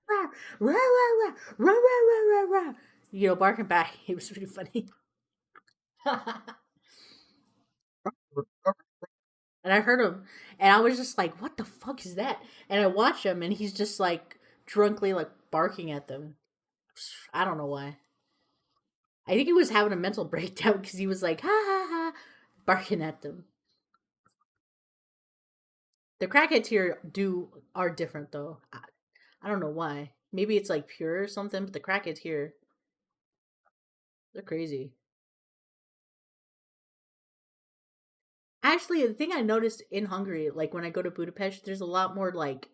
rah, rah, rah, rah, rah, rah, rah, rah," barking back. It was pretty funny. And I heard him, and I was just like, "What the fuck is that?" And I watch him, and he's just like drunkly like barking at them. I don't know why. I think he was having a mental breakdown because he was like, "Ha ha ha," barking at them. The crackheads here do are different though. I don't know why. Maybe it's like pure or something, but the crackheads here, they're crazy. Actually, the thing I noticed in Hungary, like when I go to Budapest, there's a lot more like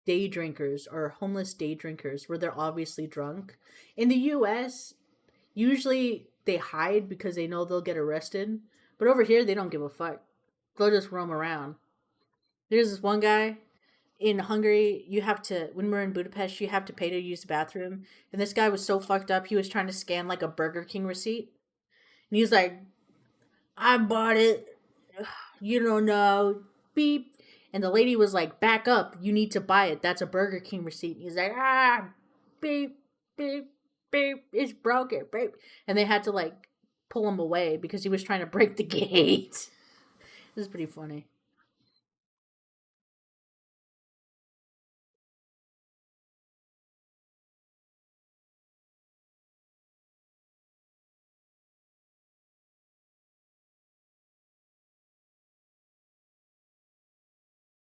day drinkers or homeless day drinkers where they're obviously drunk. In the US, usually they hide because they know they'll get arrested. But over here, they don't give a fuck. They'll just roam around. There's this one guy in Hungary, you have to when we're in Budapest, you have to pay to use the bathroom. And this guy was so fucked up, he was trying to scan like a Burger King receipt. And he's like, "I bought it. You don't know. Beep." And the lady was like, "Back up. You need to buy it. That's a Burger King receipt." And he's like, "Ah, beep, beep, beep. It's broken, beep." And they had to like pull him away because he was trying to break the gate. It was pretty funny.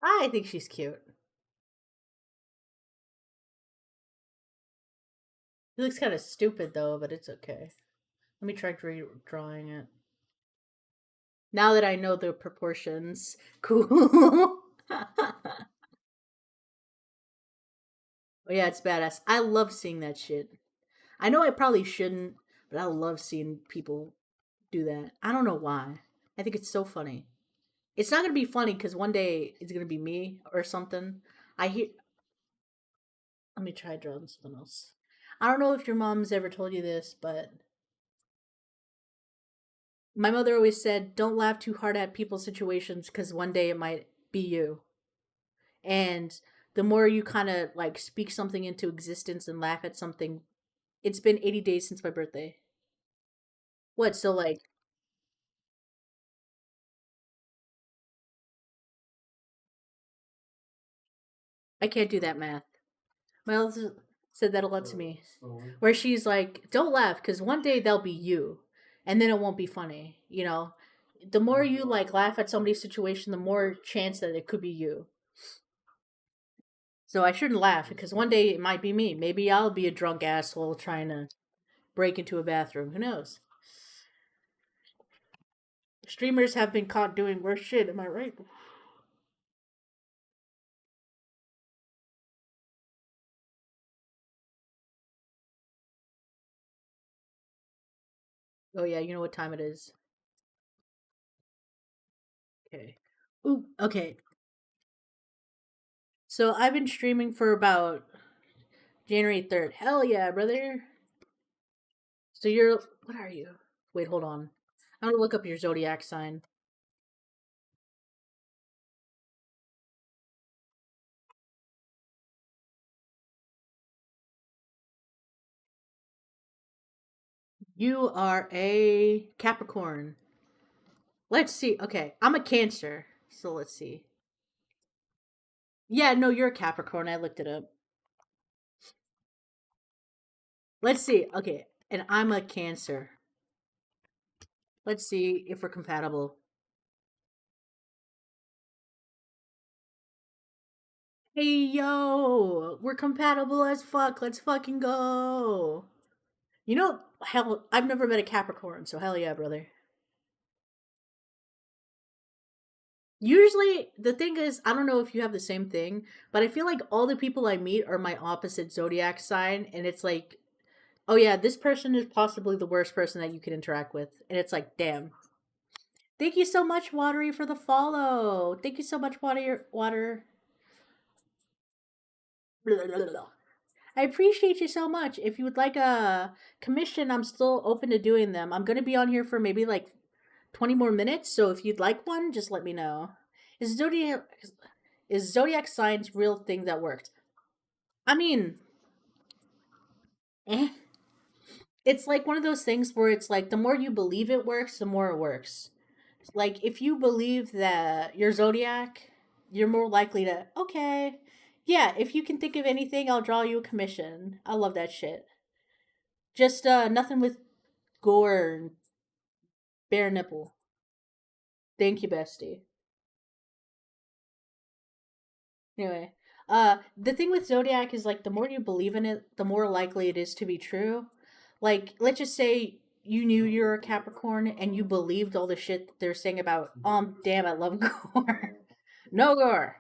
I think she's cute. He looks kind of stupid though, but it's okay. Let me try drawing it. Now that I know the proportions, cool. Oh yeah, it's badass. I love seeing that shit. I know I probably shouldn't, but I love seeing people do that. I don't know why. I think it's so funny. It's not gonna be funny because one day it's gonna be me or something. I hear. Let me try drawing something else. I don't know if your mom's ever told you this, but my mother always said, "Don't laugh too hard at people's situations because one day it might be you." And the more you kind of like speak something into existence and laugh at something, it's been 80 days since my birthday. What? So like, I can't do that math. My mother said that a lot to me, where she's like, "Don't laugh because one day they'll be you, and then it won't be funny." You know, the more you like laugh at somebody's situation, the more chance that it could be you. So I shouldn't laugh because one day it might be me. Maybe I'll be a drunk asshole trying to break into a bathroom. Who knows? Streamers have been caught doing worse shit. Am I right? Oh yeah, you know what time it is. Okay. Ooh, okay. So I've been streaming for about January 3rd. Hell yeah, brother. So you're what are you? Wait, hold on. I'm gonna look up your zodiac sign. You are a Capricorn. Let's see. Okay, I'm a Cancer. So let's see. Yeah, no, you're a Capricorn. I looked it up. Let's see. Okay, and I'm a Cancer. Let's see if we're compatible. Hey yo, we're compatible as fuck. Let's fucking go. You know, hell, I've never met a Capricorn, so hell yeah, brother. Usually, the thing is, I don't know if you have the same thing, but I feel like all the people I meet are my opposite zodiac sign, and it's like, oh yeah, this person is possibly the worst person that you can interact with, and it's like, damn. Thank you so much, Watery, for the follow. Thank you so much, Water. Blah, blah, blah, blah. I appreciate you so much. If you would like a commission, I'm still open to doing them. I'm gonna be on here for maybe like 20 more minutes, so if you'd like one, just let me know. Is zodiac is zodiac signs real thing that worked? I mean, eh. It's like one of those things where it's like the more you believe it works, the more it works. Like if you believe that your zodiac, you're more likely to okay. Yeah, if you can think of anything, I'll draw you a commission. I love that shit. Just nothing with gore and bare nipple. Thank you, bestie. Anyway, the thing with zodiac is like the more you believe in it, the more likely it is to be true. Like, let's just say you knew you were a Capricorn and you believed all the shit that they're saying about, damn, I love gore. No gore.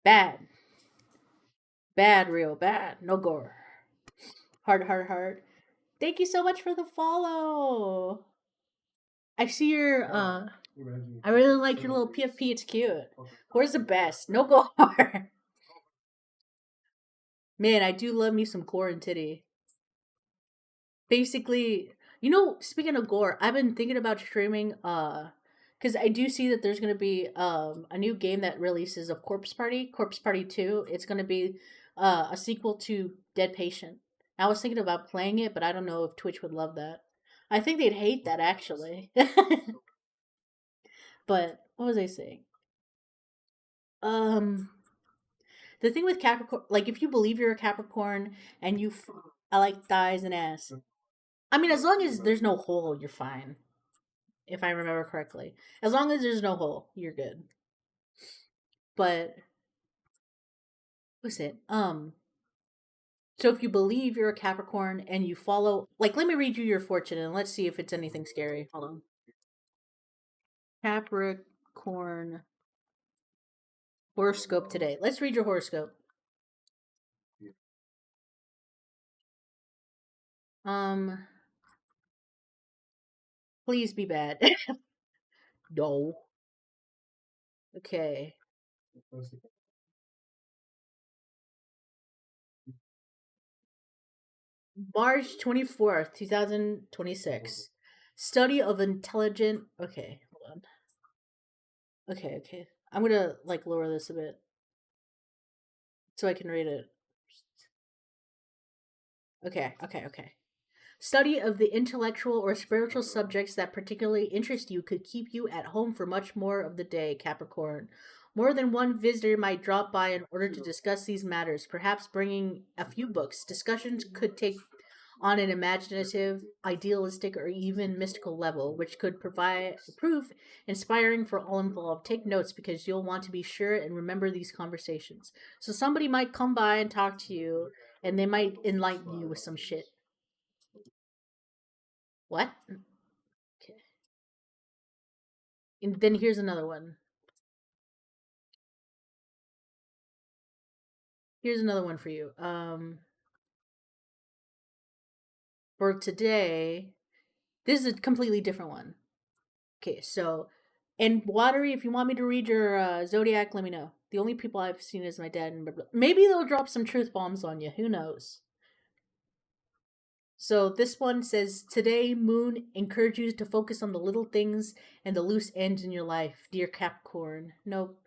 Bad. Bad, real bad. No gore. Hard, hard, hard. Thank you so much for the follow. I see your, I really like your little PFP. It's cute. Gore's the best. No gore. Man, I do love me some gore and titty. Basically, speaking of gore, I've been thinking about streaming because I do see that there's going to be a new game that releases of Corpse Party 2. It's going to be a sequel to Dead Patient. I was thinking about playing it, but I don't know if Twitch would love that. I think they'd hate that actually. But what was I saying? Um the thing with Capricorn, like if you believe you're a Capricorn and I like thighs and ass. I mean, as long as there's no hole, you're fine. If I remember correctly, as long as there's no hole, you're good. But what's it? So if you believe you're a Capricorn and you follow, like, let me read you your fortune and let's see if it's anything scary. Hold on. Capricorn horoscope today. Let's read your horoscope. Um, Please be bad. No. Okay. March 24th, 2026. Study of intelligent. Okay, hold on. Okay, okay. I'm gonna like lower this a bit so I can read it. Okay, okay, okay. Study of the intellectual or spiritual subjects that particularly interest you could keep you at home for much more of the day, Capricorn. More than one visitor might drop by in order to discuss these matters, perhaps bringing a few books. Discussions could take on an imaginative, idealistic, or even mystical level, which could prove inspiring for all involved. Take notes because you'll want to be sure and remember these conversations. So somebody might come by and talk to you, and they might enlighten you with some shit. What? Okay. And then here's another one. Here's another one for you. For today, this is a completely different one. Okay, so and Watery, if you want me to read your zodiac, let me know. The only people I've seen is my dad, and maybe they'll drop some truth bombs on you. Who knows? So this one says today, Moon encourage you to focus on the little things and the loose ends in your life, dear Capricorn. Nope.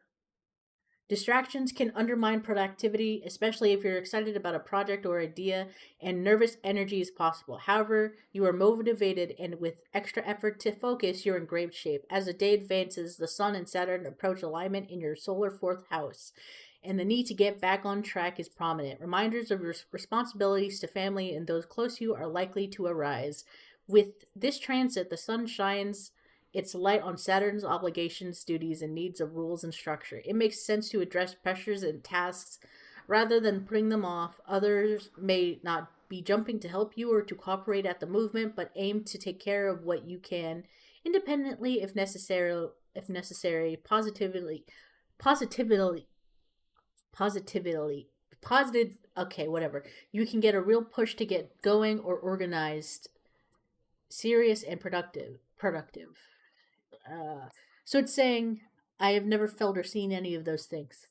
Distractions can undermine productivity, especially if you're excited about a project or idea, and nervous energy is possible. However, you are motivated and with extra effort to focus, you're in great shape. As the day advances, the Sun and Saturn approach alignment in your solar fourth house, and the need to get back on track is prominent. Reminders of your responsibilities to family and those close to you are likely to arise. With this transit, the Sun shines its light on Saturn's obligations, duties, and needs of rules and structure. It makes sense to address pressures and tasks rather than putting them off. Others may not be jumping to help you or to cooperate at the movement, but aim to take care of what you can independently if necessary. If necessary, positively, positively, positive. Okay, whatever. You can get a real push to get going or organized, serious and productive. Productive. Uh, so it's saying, I have never felt or seen any of those things.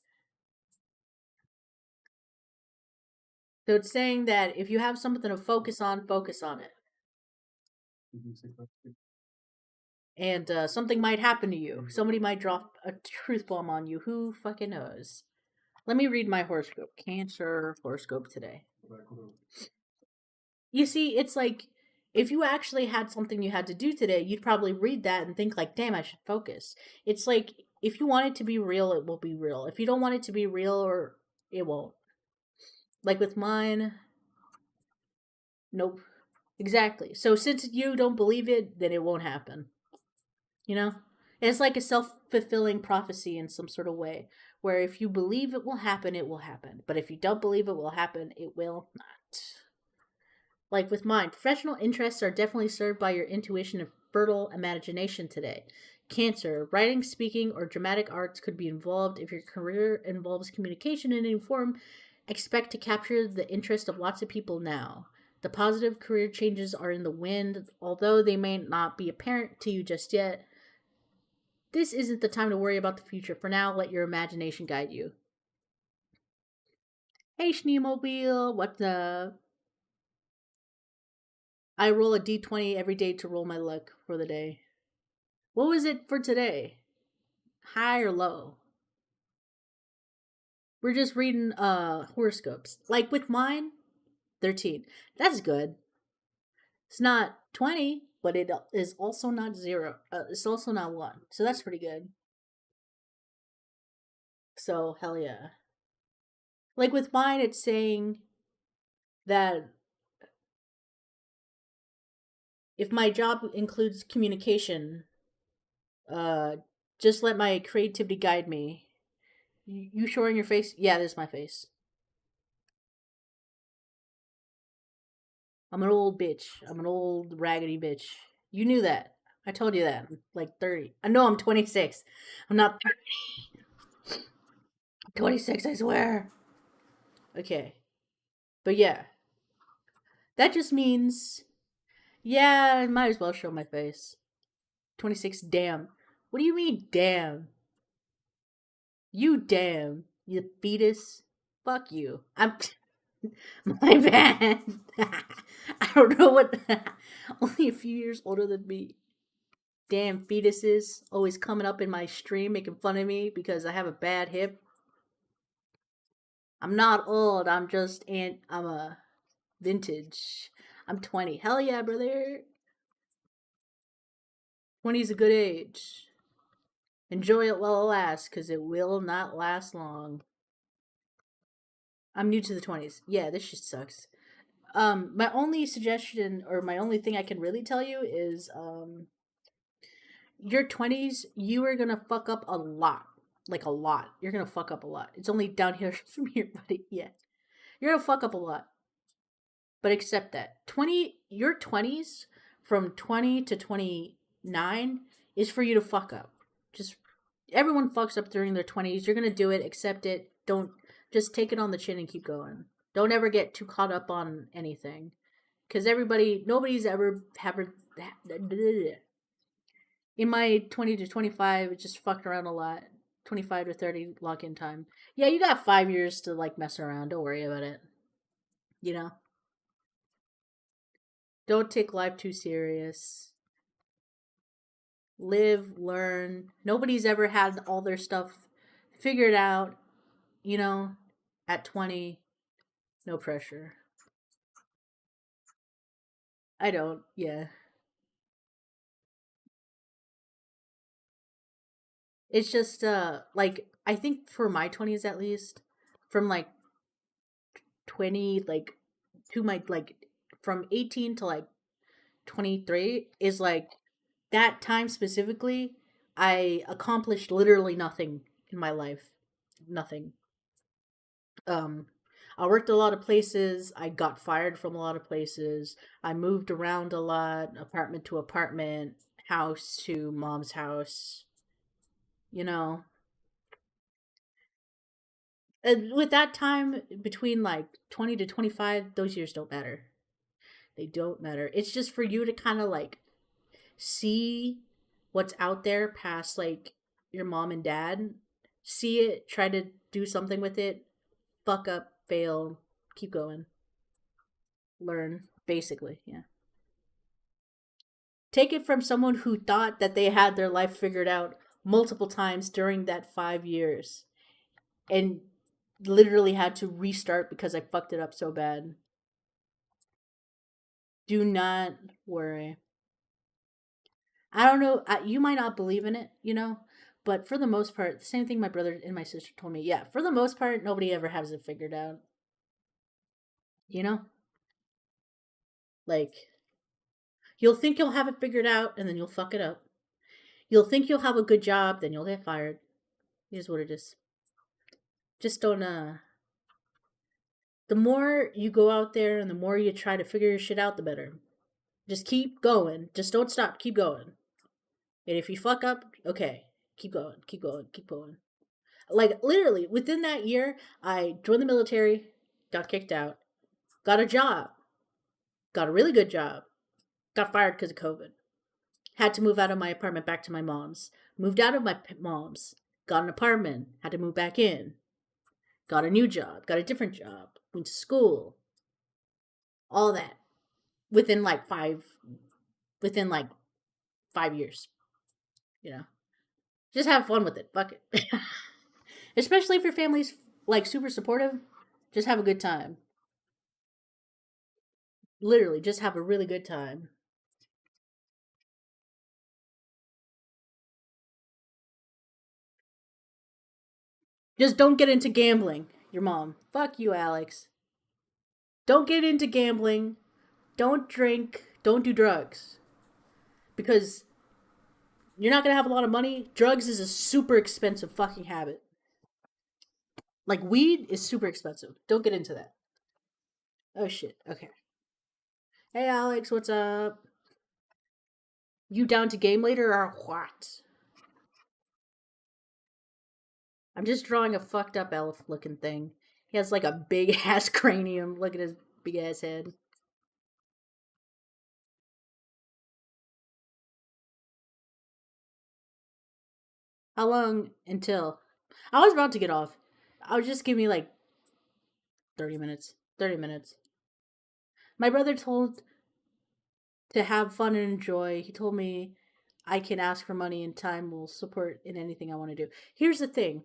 So it's saying that if you have something to focus on it. And something might happen to you. Somebody might drop a truth bomb on you. Who fucking knows? Let me read my horoscope. Cancer horoscope today. You see, it's like if you actually had something you had to do today, you'd probably read that and think like, "Damn, I should focus." It's like if you want it to be real, it will be real. If you don't want it to be real, or it won't. Like with mine, nope. Exactly. So since you don't believe it, then it won't happen. You know? It's like a self fulfilling prophecy in some sort of way, where if you believe it will happen, it will happen. But if you don't believe it will happen, it will not. Like with mine, professional interests are definitely served by your intuition and fertile imagination today. Cancer, writing, speaking, or dramatic arts could be involved. If your career involves communication in any form, expect to capture the interest of lots of people now. The positive career changes are in the wind, although they may not be apparent to you just yet. This isn't the time to worry about the future. For now, let your imagination guide you. Hey, Schneemobile, what the? I roll a d20 every day to roll my luck for the day. What was it for today? High or low? We're just reading horoscopes. Like with mine, 13. That's good. It's not 20, but it is also not 0. It's also not 1. So that's pretty good. So, hell yeah. Like with mine, it's saying that if my job includes communication, uh, just let my creativity guide me. You showing your face? Yeah, this is my face. I'm an old bitch. I'm an old raggedy bitch. You knew that. I told you that. I'm like 30. I know I'm 26. I'm not 26, I swear. Okay. But yeah, that just means, yeah, I might as well show my face. 26, damn. What do you mean, damn? You damn. You fetus. Fuck you. I'm. My bad. I don't know what. Only a few years older than me. Damn fetuses always coming up in my stream making fun of me because I have a bad hip. I'm not old. I'm a vintage. I'm 20. Hell yeah, brother. 20 is a good age. Enjoy it while it lasts, because it will not last long. I'm new to the 20s. Yeah, this shit sucks. My only suggestion, or my only thing I can really tell you is, your 20s, you are gonna fuck up a lot. Like a lot. You're gonna fuck up a lot. It's only down here from here, buddy. Yeah. You're gonna fuck up a lot. But accept that. Your 20s from 20 to 29 is for you to fuck up. Just everyone fucks up during their 20s. You're going to do it, accept it. Don't just take it on the chin and keep going. Don't ever get too caught up on anything. Cuz nobody's ever in my 20 to 25, it just fucked around a lot. 25 to 30 lock-in time. Yeah, you got 5 years to like mess around. Don't worry about it. You know? Don't take life too serious. Live, learn. Nobody's ever had all their stuff figured out, you know, at 20. No pressure. I don't, yeah. It's just, like, I think for my 20s at least, from like 20, like, to my, like, from 18 to like 23 is like that time specifically, I accomplished literally nothing in my life. Nothing. Um, I worked a lot of places. I got fired from a lot of places. I moved around a lot, apartment to apartment, house to mom's house. You know, and with that time between like 20 to 25, those years don't matter. They don't matter. It's just for you to kind of like see what's out there past like your mom and dad. See it, try to do something with it, fuck up, fail, keep going, learn, basically. Yeah. Take it from someone who thought that they had their life figured out multiple times during that 5 years and literally had to restart because I fucked it up so bad. Do not worry. I don't know. You might not believe in it, but for the most part, the same thing my brother and my sister told me. Yeah, for the most part, nobody ever has it figured out. You know? Like, you'll think you'll have it figured out and then you'll fuck it up. You'll think you'll have a good job, then you'll get fired. It is what it is. Just don't, the more you go out there and the more you try to figure your shit out, the better. Just keep going. Just don't stop. Keep going. And if you fuck up, okay, keep going, keep going, keep going. Like literally within that year, I joined the military, got kicked out, got a job, got a really good job, got fired because of COVID. Had to move out of my apartment back to my mom's. Moved out of my mom's, got an apartment, had to move back in, got a new job, got a different job, went to school, all that within like within like 5 years. You know, just have fun with it. Fuck it. Especially if your family's like super supportive, just have a good time. Literally, just have a really good time. Just don't get into gambling. Your mom. Fuck you, Alex. Don't get into gambling. Don't drink. Don't do drugs. Because you're not going to have a lot of money. Drugs is a super expensive fucking habit. Like weed is super expensive. Don't get into that. Oh shit. Okay. Hey Alex, what's up? You down to game later or what? I'm just drawing a fucked up elf looking thing. He has like a big ass cranium. Look at his big ass head. How long until? I was about to get off. I would just give me like 30 minutes. 30 minutes. My brother told to have fun and enjoy. He told me I can ask for money and time will support in anything I want to do. Here's the thing.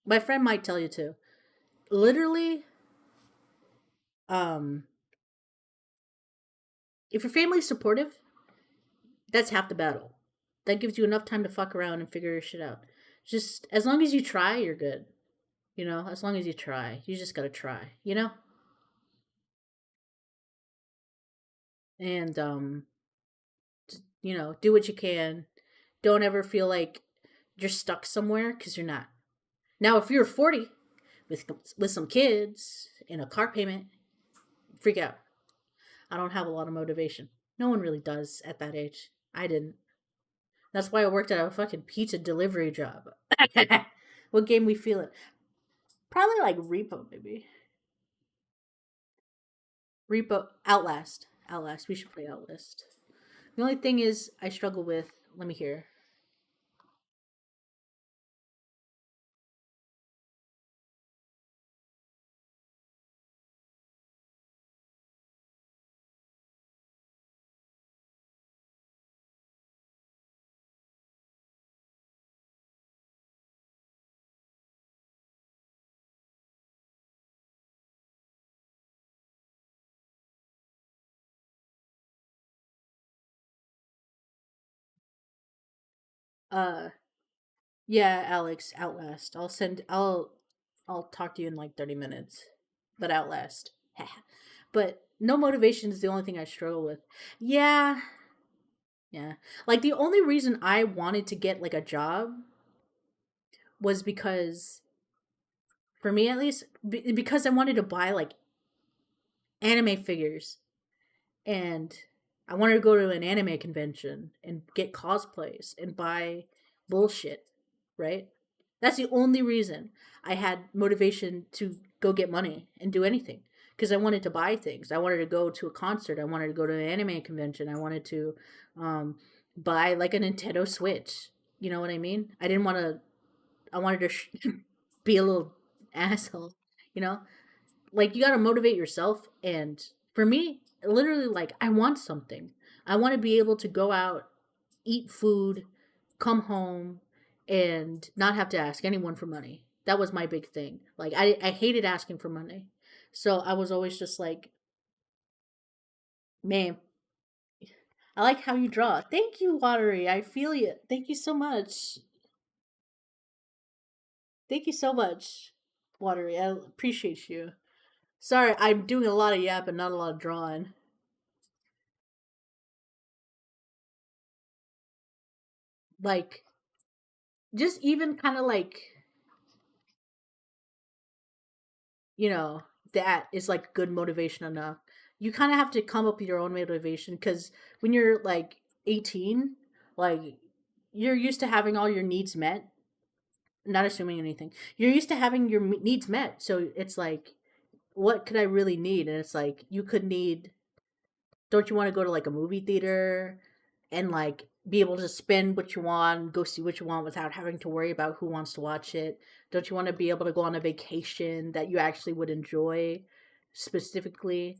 My friend might tell you too. Literally, um, if your family's supportive, that's half the battle. That gives you enough time to fuck around and figure your shit out. Just as long as you try, you're good. You know, as long as you try, you just gotta try. You know, and do what you can. Don't ever feel like you're stuck somewhere because you're not. Now, if you're 40 with some kids and a car payment, freak out. I don't have a lot of motivation. No one really does at that age. I didn't. That's why I worked at a fucking pizza delivery job. What game we feeling? Probably like Repo, maybe. Repo, Outlast. Outlast. We should play Outlast. The only thing is, I struggle with. Let me hear. Uh, yeah, Alex, Outlast. I'll talk to you in like 30 minutes. But Outlast. But no motivation is the only thing I struggle with. Yeah, yeah. Like the only reason I wanted to get like a job was because, for me at least, because I wanted to buy like anime figures, and I wanted to go to an anime convention and get cosplays and buy bullshit, right? That's the only reason I had motivation to go get money and do anything, because I wanted to buy things. I wanted to go to a concert. I wanted to go to an anime convention. I wanted to um, buy like a Nintendo Switch. You know what I mean? I didn't want to. I wanted to be a little asshole. You know, like you got to motivate yourself. And for me, literally, like I want something. I want to be able to go out, eat food, come home, and not have to ask anyone for money. That was my big thing. Like I hated asking for money, so I was always just like, man, I like how you draw. Thank you, Watery. I feel you. Thank you so much. Thank you so much, Watery. I appreciate you. Sorry, I'm doing a lot of yap and not a lot of drawing. Like, just even kind of like, that is like good motivation enough. You kind of have to come up with your own motivation, because when you're like 18, like you're used to having all your needs met. Not assuming anything. You're used to having your needs met. So it's like, what could I really need? And it's like, you could need, don't you want to go to like a movie theater and like be able to spend what you want, go see what you want without having to worry about who wants to watch it? Don't you want to be able to go on a vacation that you actually would enjoy specifically?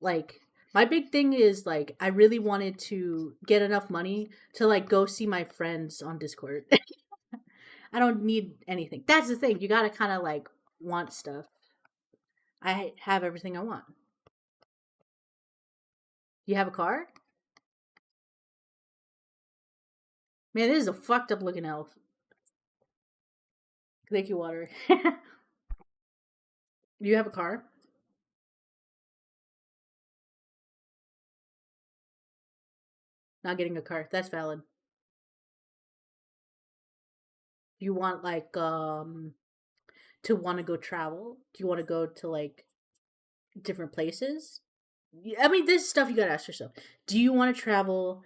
Like, my big thing is like I really wanted to get enough money to like go see my friends on Discord. I don't need anything. That's the thing. You got to kind of like want stuff. I have everything I want. You have a car? Man, this is a fucked up looking elf. Thank you, Water. You have a car? Not getting a car. That's valid. You want like to want to go travel? Do you want to go to like different places? I mean, this stuff you gotta ask yourself. Do you want to travel?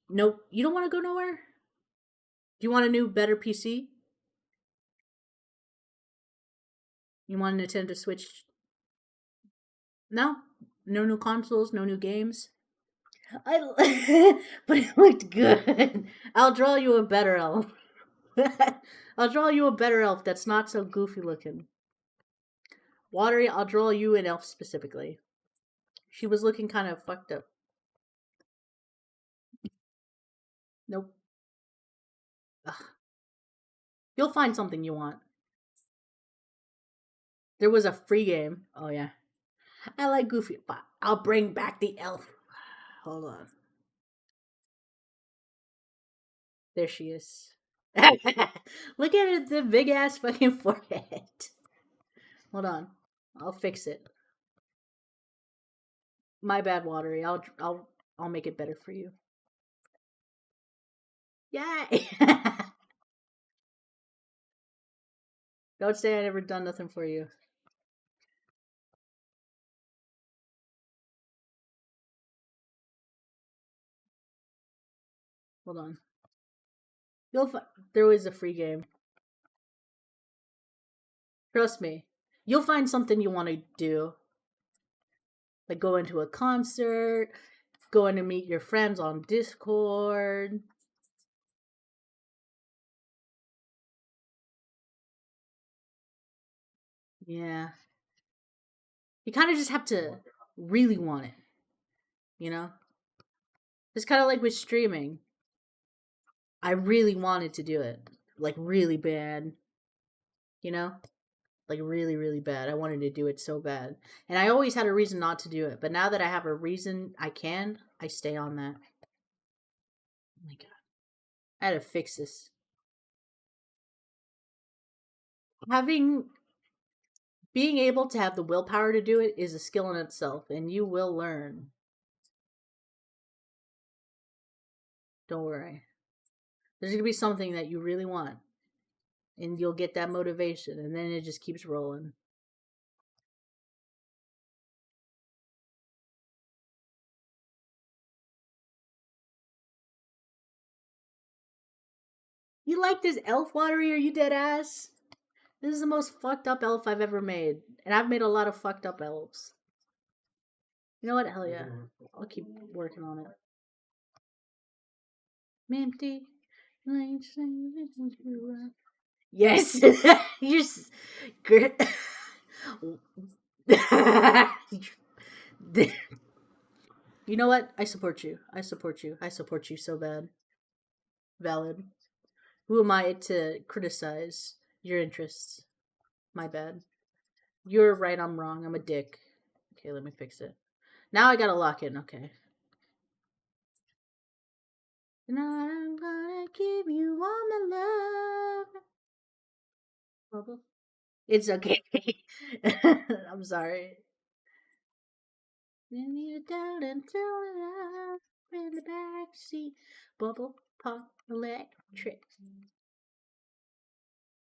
Nope. You don't want to go nowhere? Do you want a new, better PC? You want a Nintendo Switch? No? No new consoles, no new games? But it looked good. I'll draw you a better elf. I'll draw you a better elf that's not so goofy looking. Watery, I'll draw you an elf specifically. She was looking kind of fucked up. Nope. Ugh. You'll find something you want. There was a free game. Oh yeah. I like Goofy, but I'll bring back the elf. Hold on. There she is. Look at it, the big ass fucking forehead. Hold on. I'll fix it. My bad, Watery. I'll make it better for you. Yay! Don't say I never done nothing for you. Hold on. You'll there was a free game. Trust me. You'll find something you want to do. Like going to a concert, going to meet your friends on Discord. Yeah. You kind of just have to really want it, you know? It's kind of like with streaming. I really wanted to do it, like really bad, you know? Like really, really bad. I wanted to do it so bad. And I always had a reason not to do it. But now that I have a reason I can, I stay on that. Oh my god. I had to fix this. Having being able to have the willpower to do it is a skill in itself, and you will learn. Don't worry. There's gonna be something that you really want, and you'll get that motivation, and then it just keeps rolling. You like this elf watery? Are you dead ass? This is the most fucked up elf I've ever made, and I've made a lot of fucked up elves. You know what? Hell yeah, I'll keep working on it. Empty. Yes, you're good. You know what? I support you. I support you. I support you so bad. Valid. Who am I to criticize your interests? My bad. You're right, I'm wrong. I'm a dick. Okay, let me fix it. Now I gotta lock in, okay. Tonight I'm gonna give you all my love. Bubble. It's okay. I'm sorry. Then you down until in the backseat. Bubble pop electric.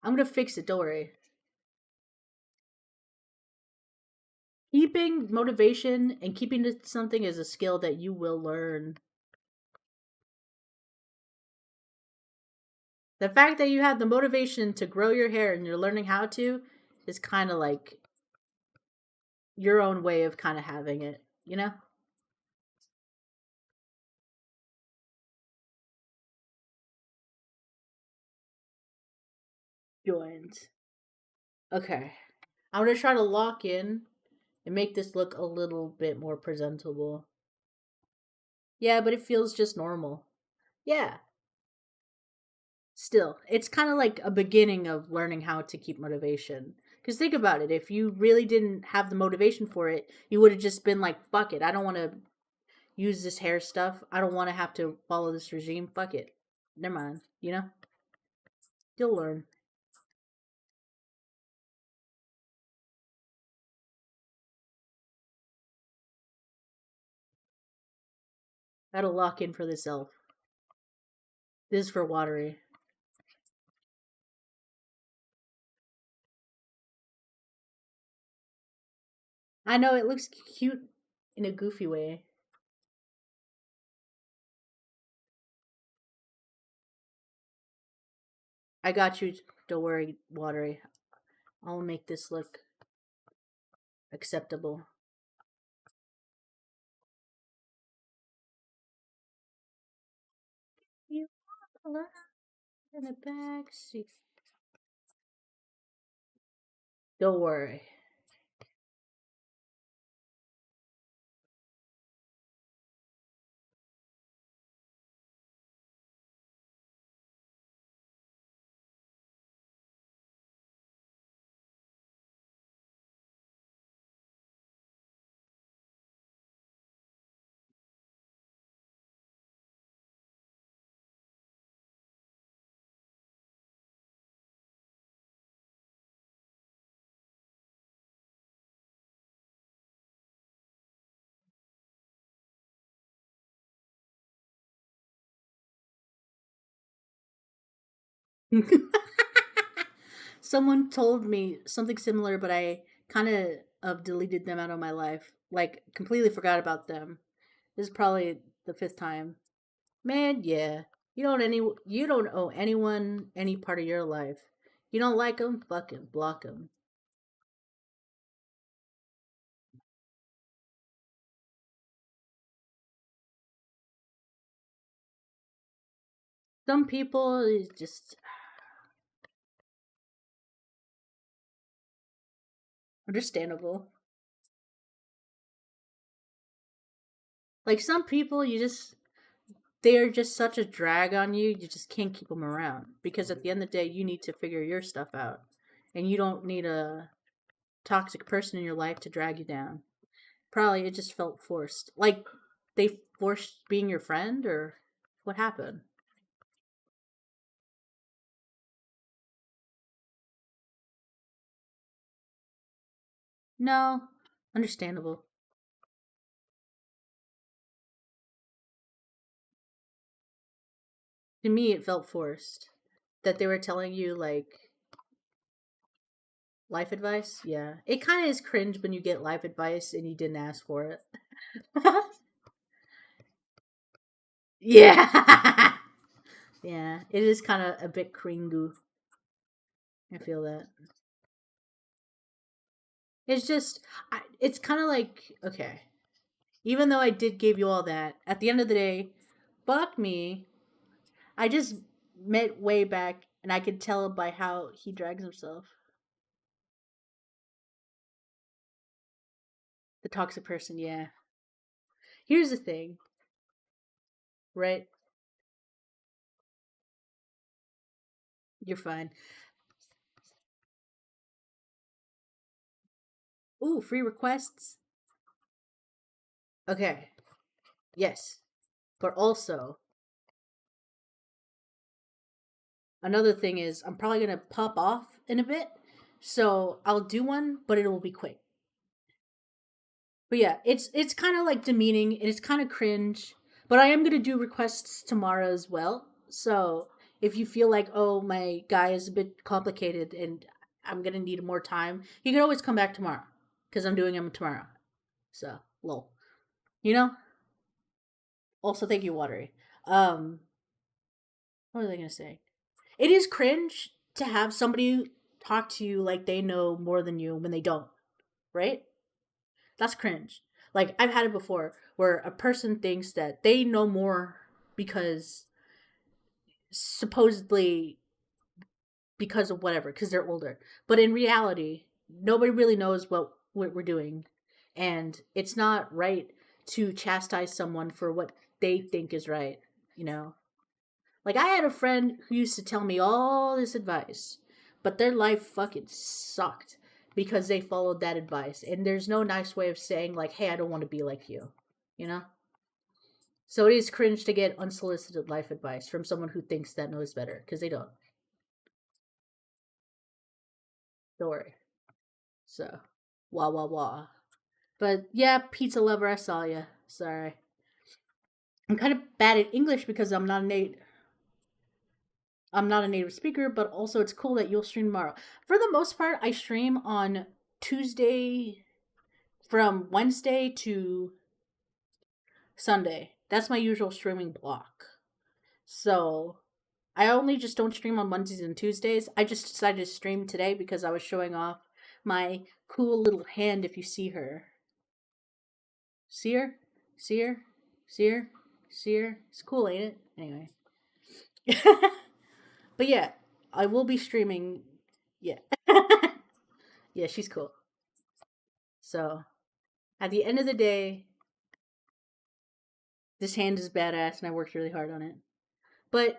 I'm gonna fix it, don't worry. Keeping motivation and keeping to something is a skill that you will learn. The fact that you have the motivation to grow your hair and you're learning how to is kind of like your own way of kind of having it, you know? Joined. Okay. I'm going to try to lock in and make this look a little bit more presentable. Yeah, but it feels just normal. Yeah. Still, it's kind of like a beginning of learning how to keep motivation. Because think about it, if you really didn't have the motivation for it, you would have just been like, fuck it, I don't want to use this hair stuff. I don't want to have to follow this regime. Fuck it. Never mind, you know? You'll learn. Gotta lock in for this elf. This is for Watery. I know it looks cute in a goofy way. I got you. Don't worry, Watery. I'll make this look acceptable. color in the back seat. Don't worry. Someone told me something similar, but I kind of deleted them out of my life. Like, completely forgot about them. This is probably the fifth time. Man, yeah. You don't owe anyone any part of your life. You don't like them, fucking block them. Some people is just understandable. Like some people, they're just such a drag on you. You just can't keep them around because at the end of the day, you need to figure your stuff out, and you don't need a toxic person in your life to drag you down. Probably it just felt forced. Like they forced being your friend, or what happened? No, understandable. To me, it felt forced that they were telling you like life advice. Yeah, it kind of is cringe when you get life advice and you didn't ask for it. Yeah, yeah, it is kind of a bit cringy. I feel that. It's just, it's kind of like okay. Even though I did give you all that, at the end of the day, fuck me. I just met way back, and I could tell by how he drags himself. The toxic person, yeah. Here's the thing, right? You're fine. Ooh, free requests. Okay, yes, but also another thing is I'm probably gonna pop off in a bit, so I'll do one, but it will be quick. But yeah, it's kind of like demeaning and it's kind of cringe. But I am gonna do requests tomorrow as well. So if you feel like oh my guy is a bit complicated and I'm gonna need more time, you can always come back tomorrow because I'm doing them tomorrow. So lol, you know. Also, thank you, Watery. What was I gonna say? It is cringe to have somebody talk to you like they know more than you when they don't, right? That's cringe. Like I've had it before where a person thinks that they know more because supposedly because of whatever because they're older. But in reality, nobody really knows what we're doing. And it's not right to chastise someone for what they think is right, you know. Like I had a friend who used to tell me all this advice, but their life fucking sucked because they followed that advice. And there's no nice way of saying like, "Hey, I don't want to be like you." You know? So it is cringe to get unsolicited life advice from someone who thinks that knows better because they don't. Don't worry. So, wah wah wah. But yeah, pizza lover, I saw ya. Sorry. I'm kind of bad at English because I'm not a native speaker, but also it's cool that you'll stream tomorrow. For the most part, I stream on Tuesday from Wednesday to Sunday. That's my usual streaming block. So I only just don't stream on Mondays and Tuesdays. I just decided to stream today because I was showing off my cool little hand if you see her. See her? See her? See her? See her? It's cool, ain't it? Anyway. But yeah, I will be streaming. Yeah. Yeah, she's cool. So at the end of the day, this hand is badass and I worked really hard on it. But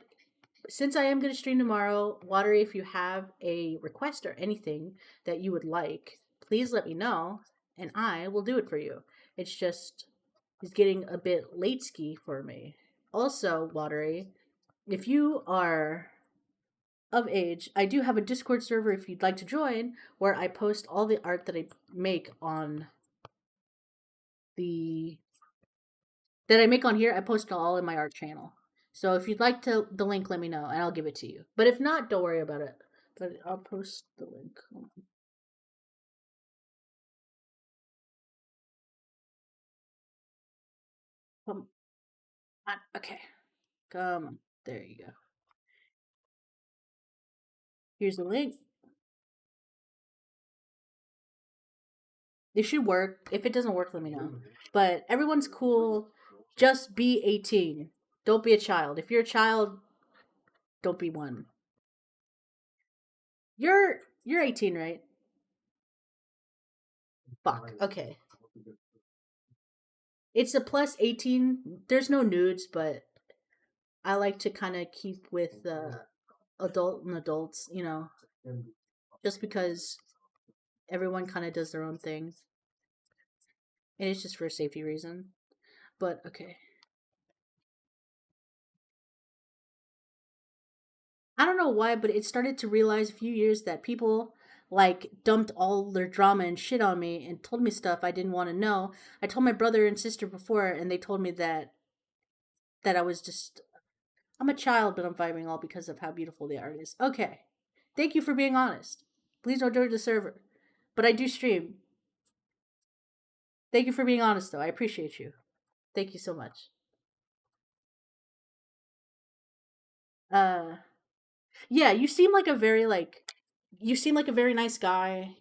since I am going to stream tomorrow, Watery, if you have a request or anything that you would like, please let me know and I will do it for you. It's just, it's getting a bit late ski for me. Also, Watery, if you are of age, I do have a Discord server if you'd like to join where I post all the art that I make on the that I make on here. I post it all in my art channel. So if you'd like to the link, let me know and I'll give it to you. But if not, don't worry about it. But I'll post the link. Come on. Okay. Come on. There you go. Here's the link. It should work. If it doesn't work, let me know. But everyone's cool. Just be 18. Don't be a child. If you're a child, don't be one. You're 18, right? Fuck. Okay. It's a plus 18. There's no nudes, but I like to kind of keep with adult and adults, just because everyone kind of does their own thing. And it's just for a safety reason. But okay. I don't know why, but it started to realize a few years that people like dumped all their drama and shit on me and told me stuff I didn't want to know. I told my brother and sister before and they told me that I was just I'm a child, but I'm vibing all because of how beautiful the art is. Okay. Thank you for being honest. Please don't join the server. But I do stream. Thank you for being honest though. I appreciate you. Thank you so much. Uh yeah, you seem like a very nice guy.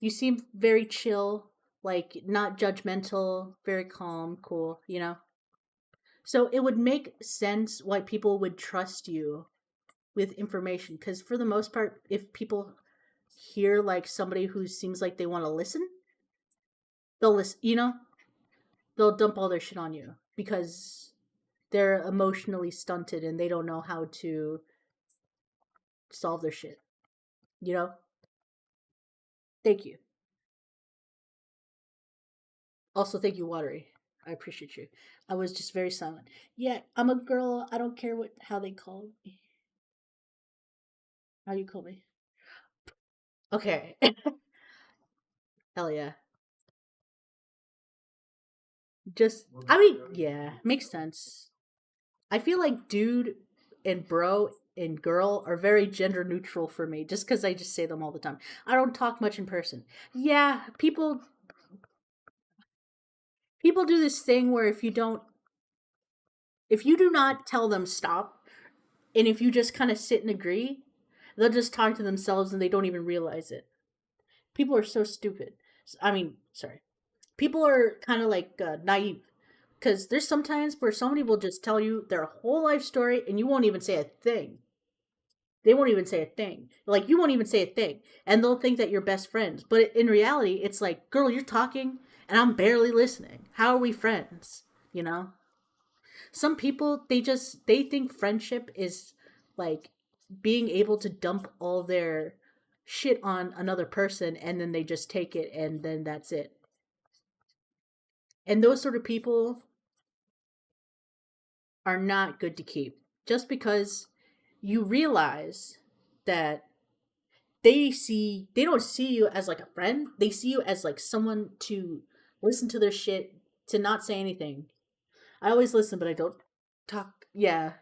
You seem very chill, like not judgmental, very calm, cool. So it would make sense why people would trust you with information because for the most part if people hear like somebody who seems like they want to listen, they'll listen. They'll dump all their shit on you because they're emotionally stunted and they don't know how to solve their shit. Thank you. Also, thank you, Watery. I appreciate you. I was just very silent. Yeah, I'm a girl. I don't care how they call me. How you call me? Okay. Hell yeah. I mean, yeah, makes sense. I feel like dude and bro and girl are very gender neutral for me just because I just say them all the time. I don't talk much in person. Yeah, people do this thing where if you do not tell them stop and if you just kind of sit and agree, they'll just talk to themselves and they don't even realize it. People are so stupid. I mean, sorry. People are kind of like naive because there's sometimes where somebody will just tell you their whole life story and you won't even say a thing. They won't even say a thing. Like you won't even say a thing, and they'll think that you're best friends. But in reality, it's like, girl, you're talking, and I'm barely listening. How are we friends? You know. Some people they think friendship is like being able to dump all their shit on another person, and then they just take it, and then that's it. And those sort of people are not good to keep. Just because you realize that they don't see you as like a friend. They see you as like someone to listen to their shit, to not say anything. I always listen, but I don't talk. Yeah.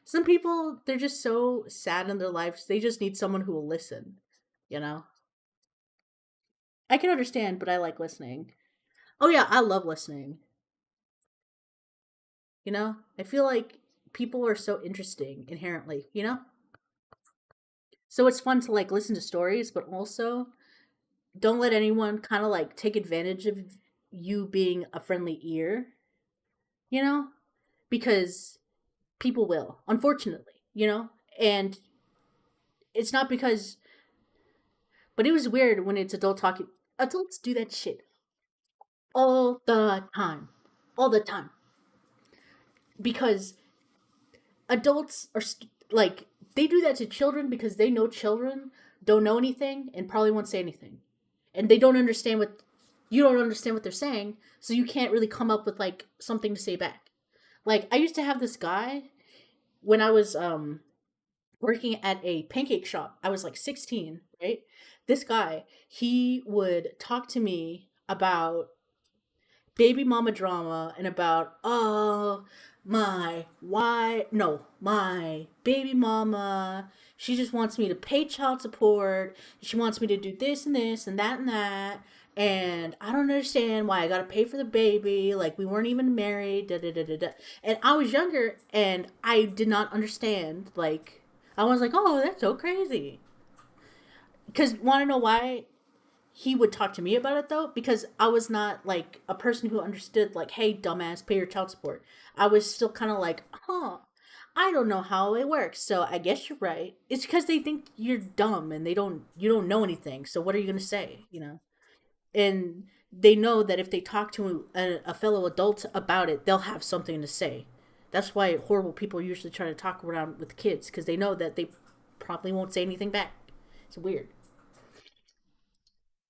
Some people they're just so sad in their lives. They just need someone who will listen, you know? I can understand, but I like listening. Oh yeah, I love listening. I feel like people are so interesting inherently. So it's fun to like listen to stories, but also don't let anyone kind of like take advantage of you being a friendly ear, you know? Because People will, unfortunately, you know? And it's not because, but it was weird when it's adult talking. Adults do that shit all the time. All the time. Because adults are like, they do that to children because they know children don't know anything and probably won't say anything. And they don't understand what, you don't understand what they're saying, so you can't really come up with like something to say back. Like I used to have this guy when I was working at a pancake shop. I was like 16, right? This guy, he would talk to me about baby mama drama and about, oh, my, why, no, my baby mama, she just wants me to pay child support. She wants me to do this and this and that and that. And I don't understand why I gotta pay for the baby. Like, we weren't even married. Da, da, da, da, da. And I was younger and I did not understand. Like, I was like, oh, that's so crazy. Because, want to know why he would talk to me about it though? Because I was not like a person who understood, like, hey, dumbass, pay your child support. I was still kind of like, huh, I don't know how it works, so I guess you're right. It's because they think you're dumb and you don't know anything, so what are you going to say, you know? And they know that if they talk to a fellow adult about it, they'll have something to say. That's why horrible people usually try to talk around with kids, because they know that they probably won't say anything back. It's weird,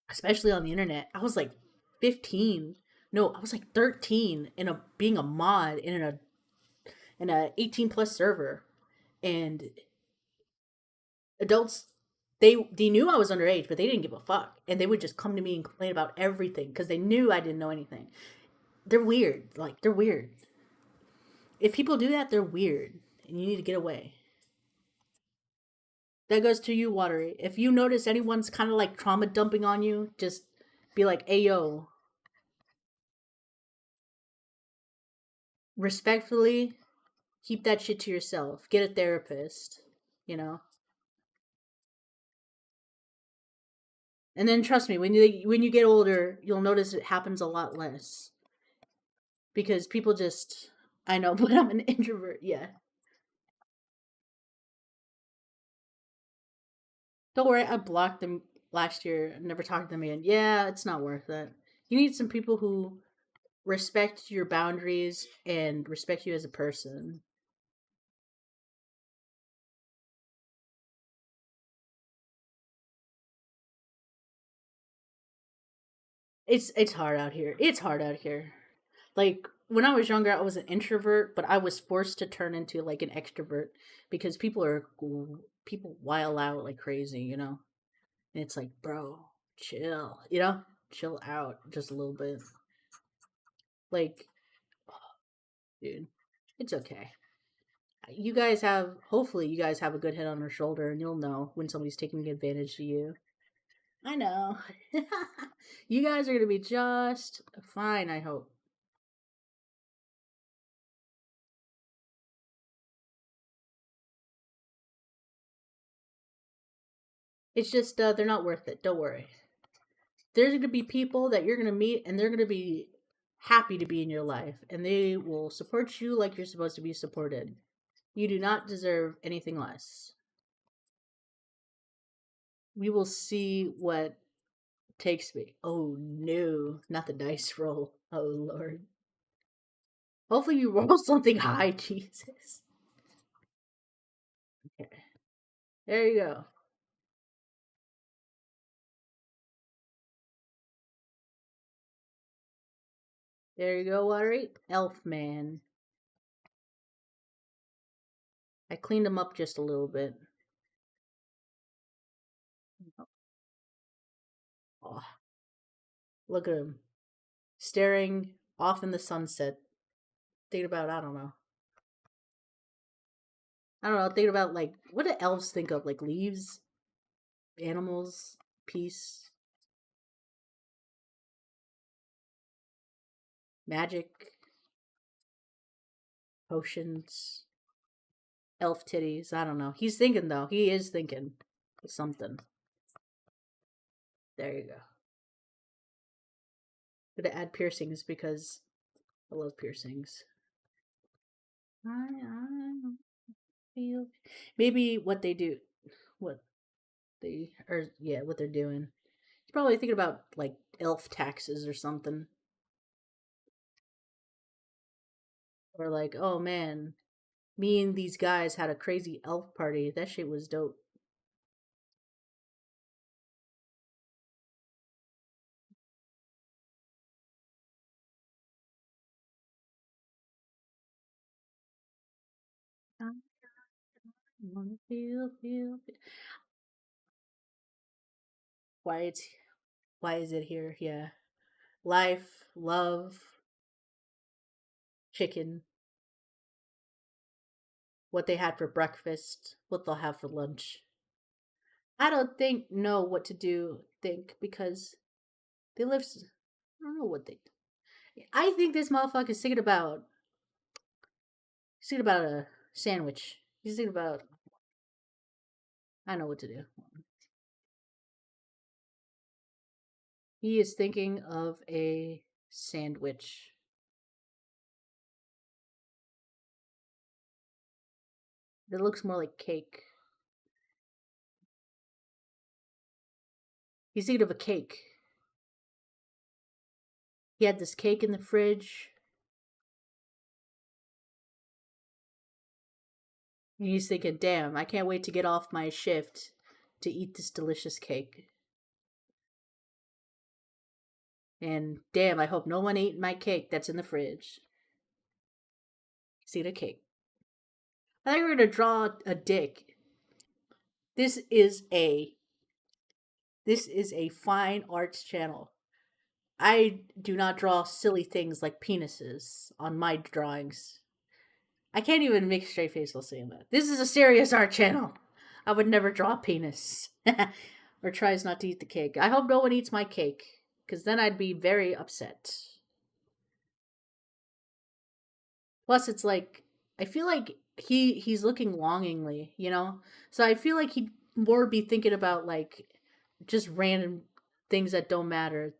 especially on the internet. I was like 15. No, I was like 13 in a being a mod in a 18 plus server, and adults, they knew I was underage, but they didn't give a fuck, and they would just come to me and complain about everything because they knew I didn't know anything. They're weird. Like, they're weird. If people do that, they're weird, and you need to get away. That goes to you, Watery. If you notice anyone's kind of like trauma dumping on you, just be like, "Hey, yo, respectfully, keep that shit to yourself. Get a therapist, you know." And then trust me, when you get older, you'll notice it happens a lot less because people just, I know, but I'm an introvert. Yeah. Don't worry, I blocked them last year. I never talked to them again. Yeah, it's not worth it. You need some people who respect your boundaries and respect you as a person. It's hard out here. It's hard out here. Like when I was younger, I was an introvert, but I was forced to turn into like an extrovert because people while out like crazy, you know. And it's like, bro, chill, you know, chill out just a little bit. Like, dude, it's okay. You guys have, hopefully, you guys have a good head on your shoulder, and you'll know when somebody's taking advantage of you. I know. You guys are gonna be just fine. I hope. It's just they're not worth it. Don't worry. There's going to be people that you're going to meet and they're going to be happy to be in your life and they will support you like you're supposed to be supported. You do not deserve anything less. We will see what takes me. Oh no, not the dice roll. Oh Lord. Hopefully you roll something high, Jesus. Okay. There you go. There you go, Watery. Elf man. I cleaned him up just a little bit. Oh, look at him. Staring off in the sunset. Thinking about, I don't know. I don't know, thinking about like what do elves think of? Like leaves, animals, peace, magic, potions, elf titties. I don't know. He's thinking though. He is thinking of something. There you go. Gonna add piercings because I love piercings. I feel maybe what they do, what they or yeah, what they're doing. He's probably thinking about like elf taxes or something, or like, oh man, me and these guys had a crazy elf party. That shit was dope. I wanna feel. Why it's why is it here? Yeah, life, love, chicken, what they had for breakfast, what they'll have for lunch. I don't think know what to do. Think because they live. I don't know what they. I think this motherfucker's thinking about. He's thinking about a sandwich. He's thinking about. I know what to do. He is thinking of a sandwich. That looks more like cake. He's thinking of a cake. He had this cake in the fridge. And he's thinking, damn, I can't wait to get off my shift to eat this delicious cake. And damn, I hope no one ate my cake that's in the fridge. See the cake. I think we're gonna draw a dick. This is a this is a fine arts channel. I do not draw silly things like penises on my drawings. I can't even make a straight face while saying that. This is a serious art channel. I would never draw a penis. Or tries not to eat the cake. I hope no one eats my cake, because then I'd be very upset. Plus, it's like I feel like he's looking longingly, you know. So I feel like he'd more be thinking about like just random things that don't matter.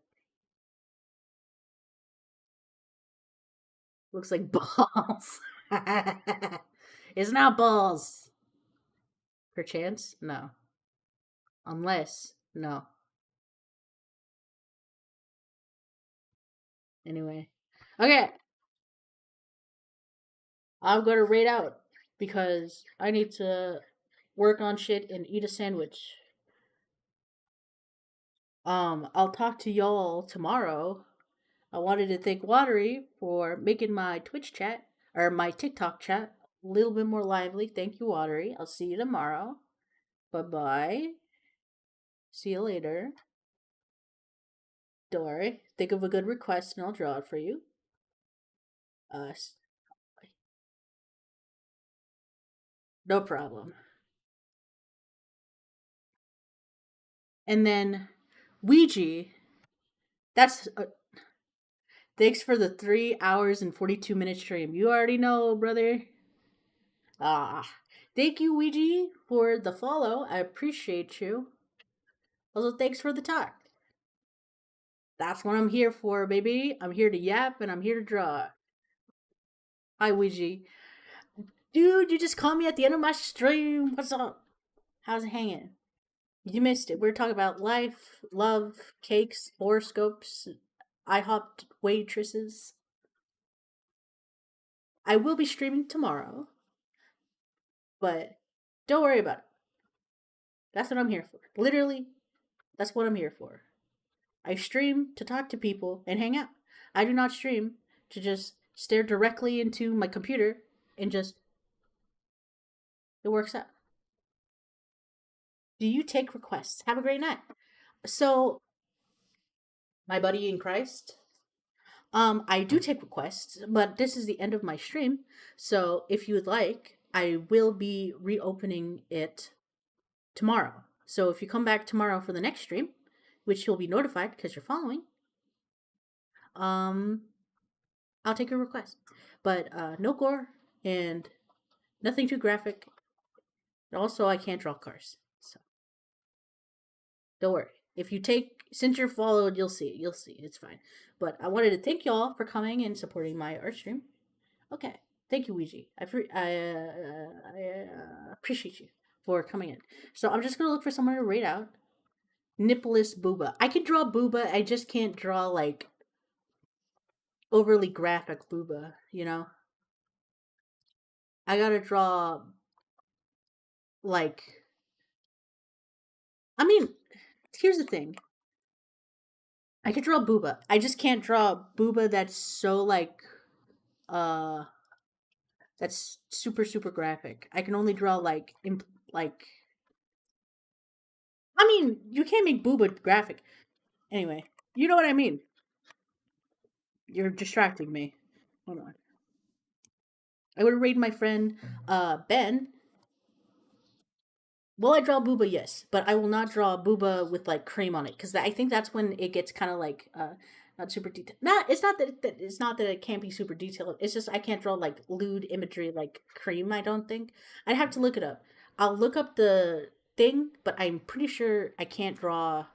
Looks like balls. It's not balls. Perchance, no. Unless, no. Anyway, okay. I'm gonna rate out because I need to work on shit and eat a sandwich. I'll talk to y'all tomorrow. I wanted to thank Watery for making my Twitch chat or my TikTok chat a little bit more lively. Thank you, Watery. I'll see you tomorrow. Bye bye. See you later. Don't worry. Think of a good request and I'll draw it for you. Uh, no problem. And then Ouija. That's thanks for the 3 hours and 42 minute stream. You already know, brother. Ah, thank you, Ouija, for the follow. I appreciate you. Also, thanks for the talk. That's what I'm here for, baby. I'm here to yap and I'm here to draw. Hi, Ouija. Dude, you just called me at the end of my stream. What's up? How's it hanging? You missed it. We're talking about life, love, cakes, horoscopes, IHOP waitresses. I will be streaming tomorrow, but don't worry about it. That's what I'm here for. Literally, that's what I'm here for. I stream to talk to people and hang out. I do not stream to just stare directly into my computer and just it works out. Do you take requests? Have a great night. So, my buddy in Christ, I do take requests, but this is the end of my stream. So, if you would like, I will be reopening it tomorrow. So, if you come back tomorrow for the next stream, which you'll be notified because you're following, um, I'll take your request. But no gore and nothing too graphic. And also, I can't draw cars, so don't worry. If you take, since you're followed, you'll see. You'll see. It's fine. But I wanted to thank y'all for coming and supporting my art stream. Okay. Thank you, Ouija. Appreciate you for coming in. So I'm just gonna look for someone to rate out. Nippless booba. I can draw booba. I just can't draw like overly graphic booba. You know, I gotta draw like. I mean, here's the thing. I could draw booba. I just can't draw booba that's so uh that's super graphic. I can only draw like I mean, you can't make booba graphic. Anyway, you know what I mean. You're distracting me. Hold on. I would rate my friend Ben. Will I draw booba? Yes, but I will not draw booba with like cream on it because I think that's when it gets kind of like not super detailed. Not it's not that it's not that it can't be super detailed. It's just I can't draw like lewd imagery like cream. I don't think I'd have to look it up. I'll look up the thing, but I'm pretty sure I can't draw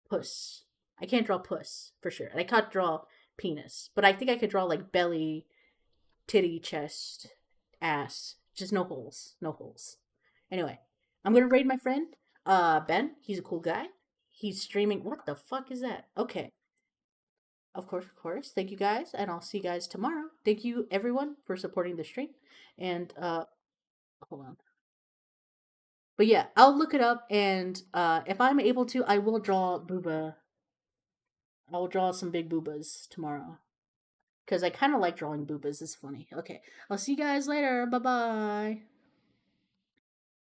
puss. I can't draw puss for sure. And I can't draw penis, but I think I could draw like belly, titty, chest, ass. Just no holes. No holes. Anyway, I'm gonna raid my friend, Ben. He's a cool guy. He's streaming. What the fuck is that? Okay. Of course, of course. Thank you guys, and I'll see you guys tomorrow. Thank you everyone for supporting the stream. And hold on. But yeah, I'll look it up, and if I'm able to, I will draw booba. I will draw some big boobas tomorrow because I kind of like drawing boobas. It's funny. Okay, I'll see you guys later. Bye bye.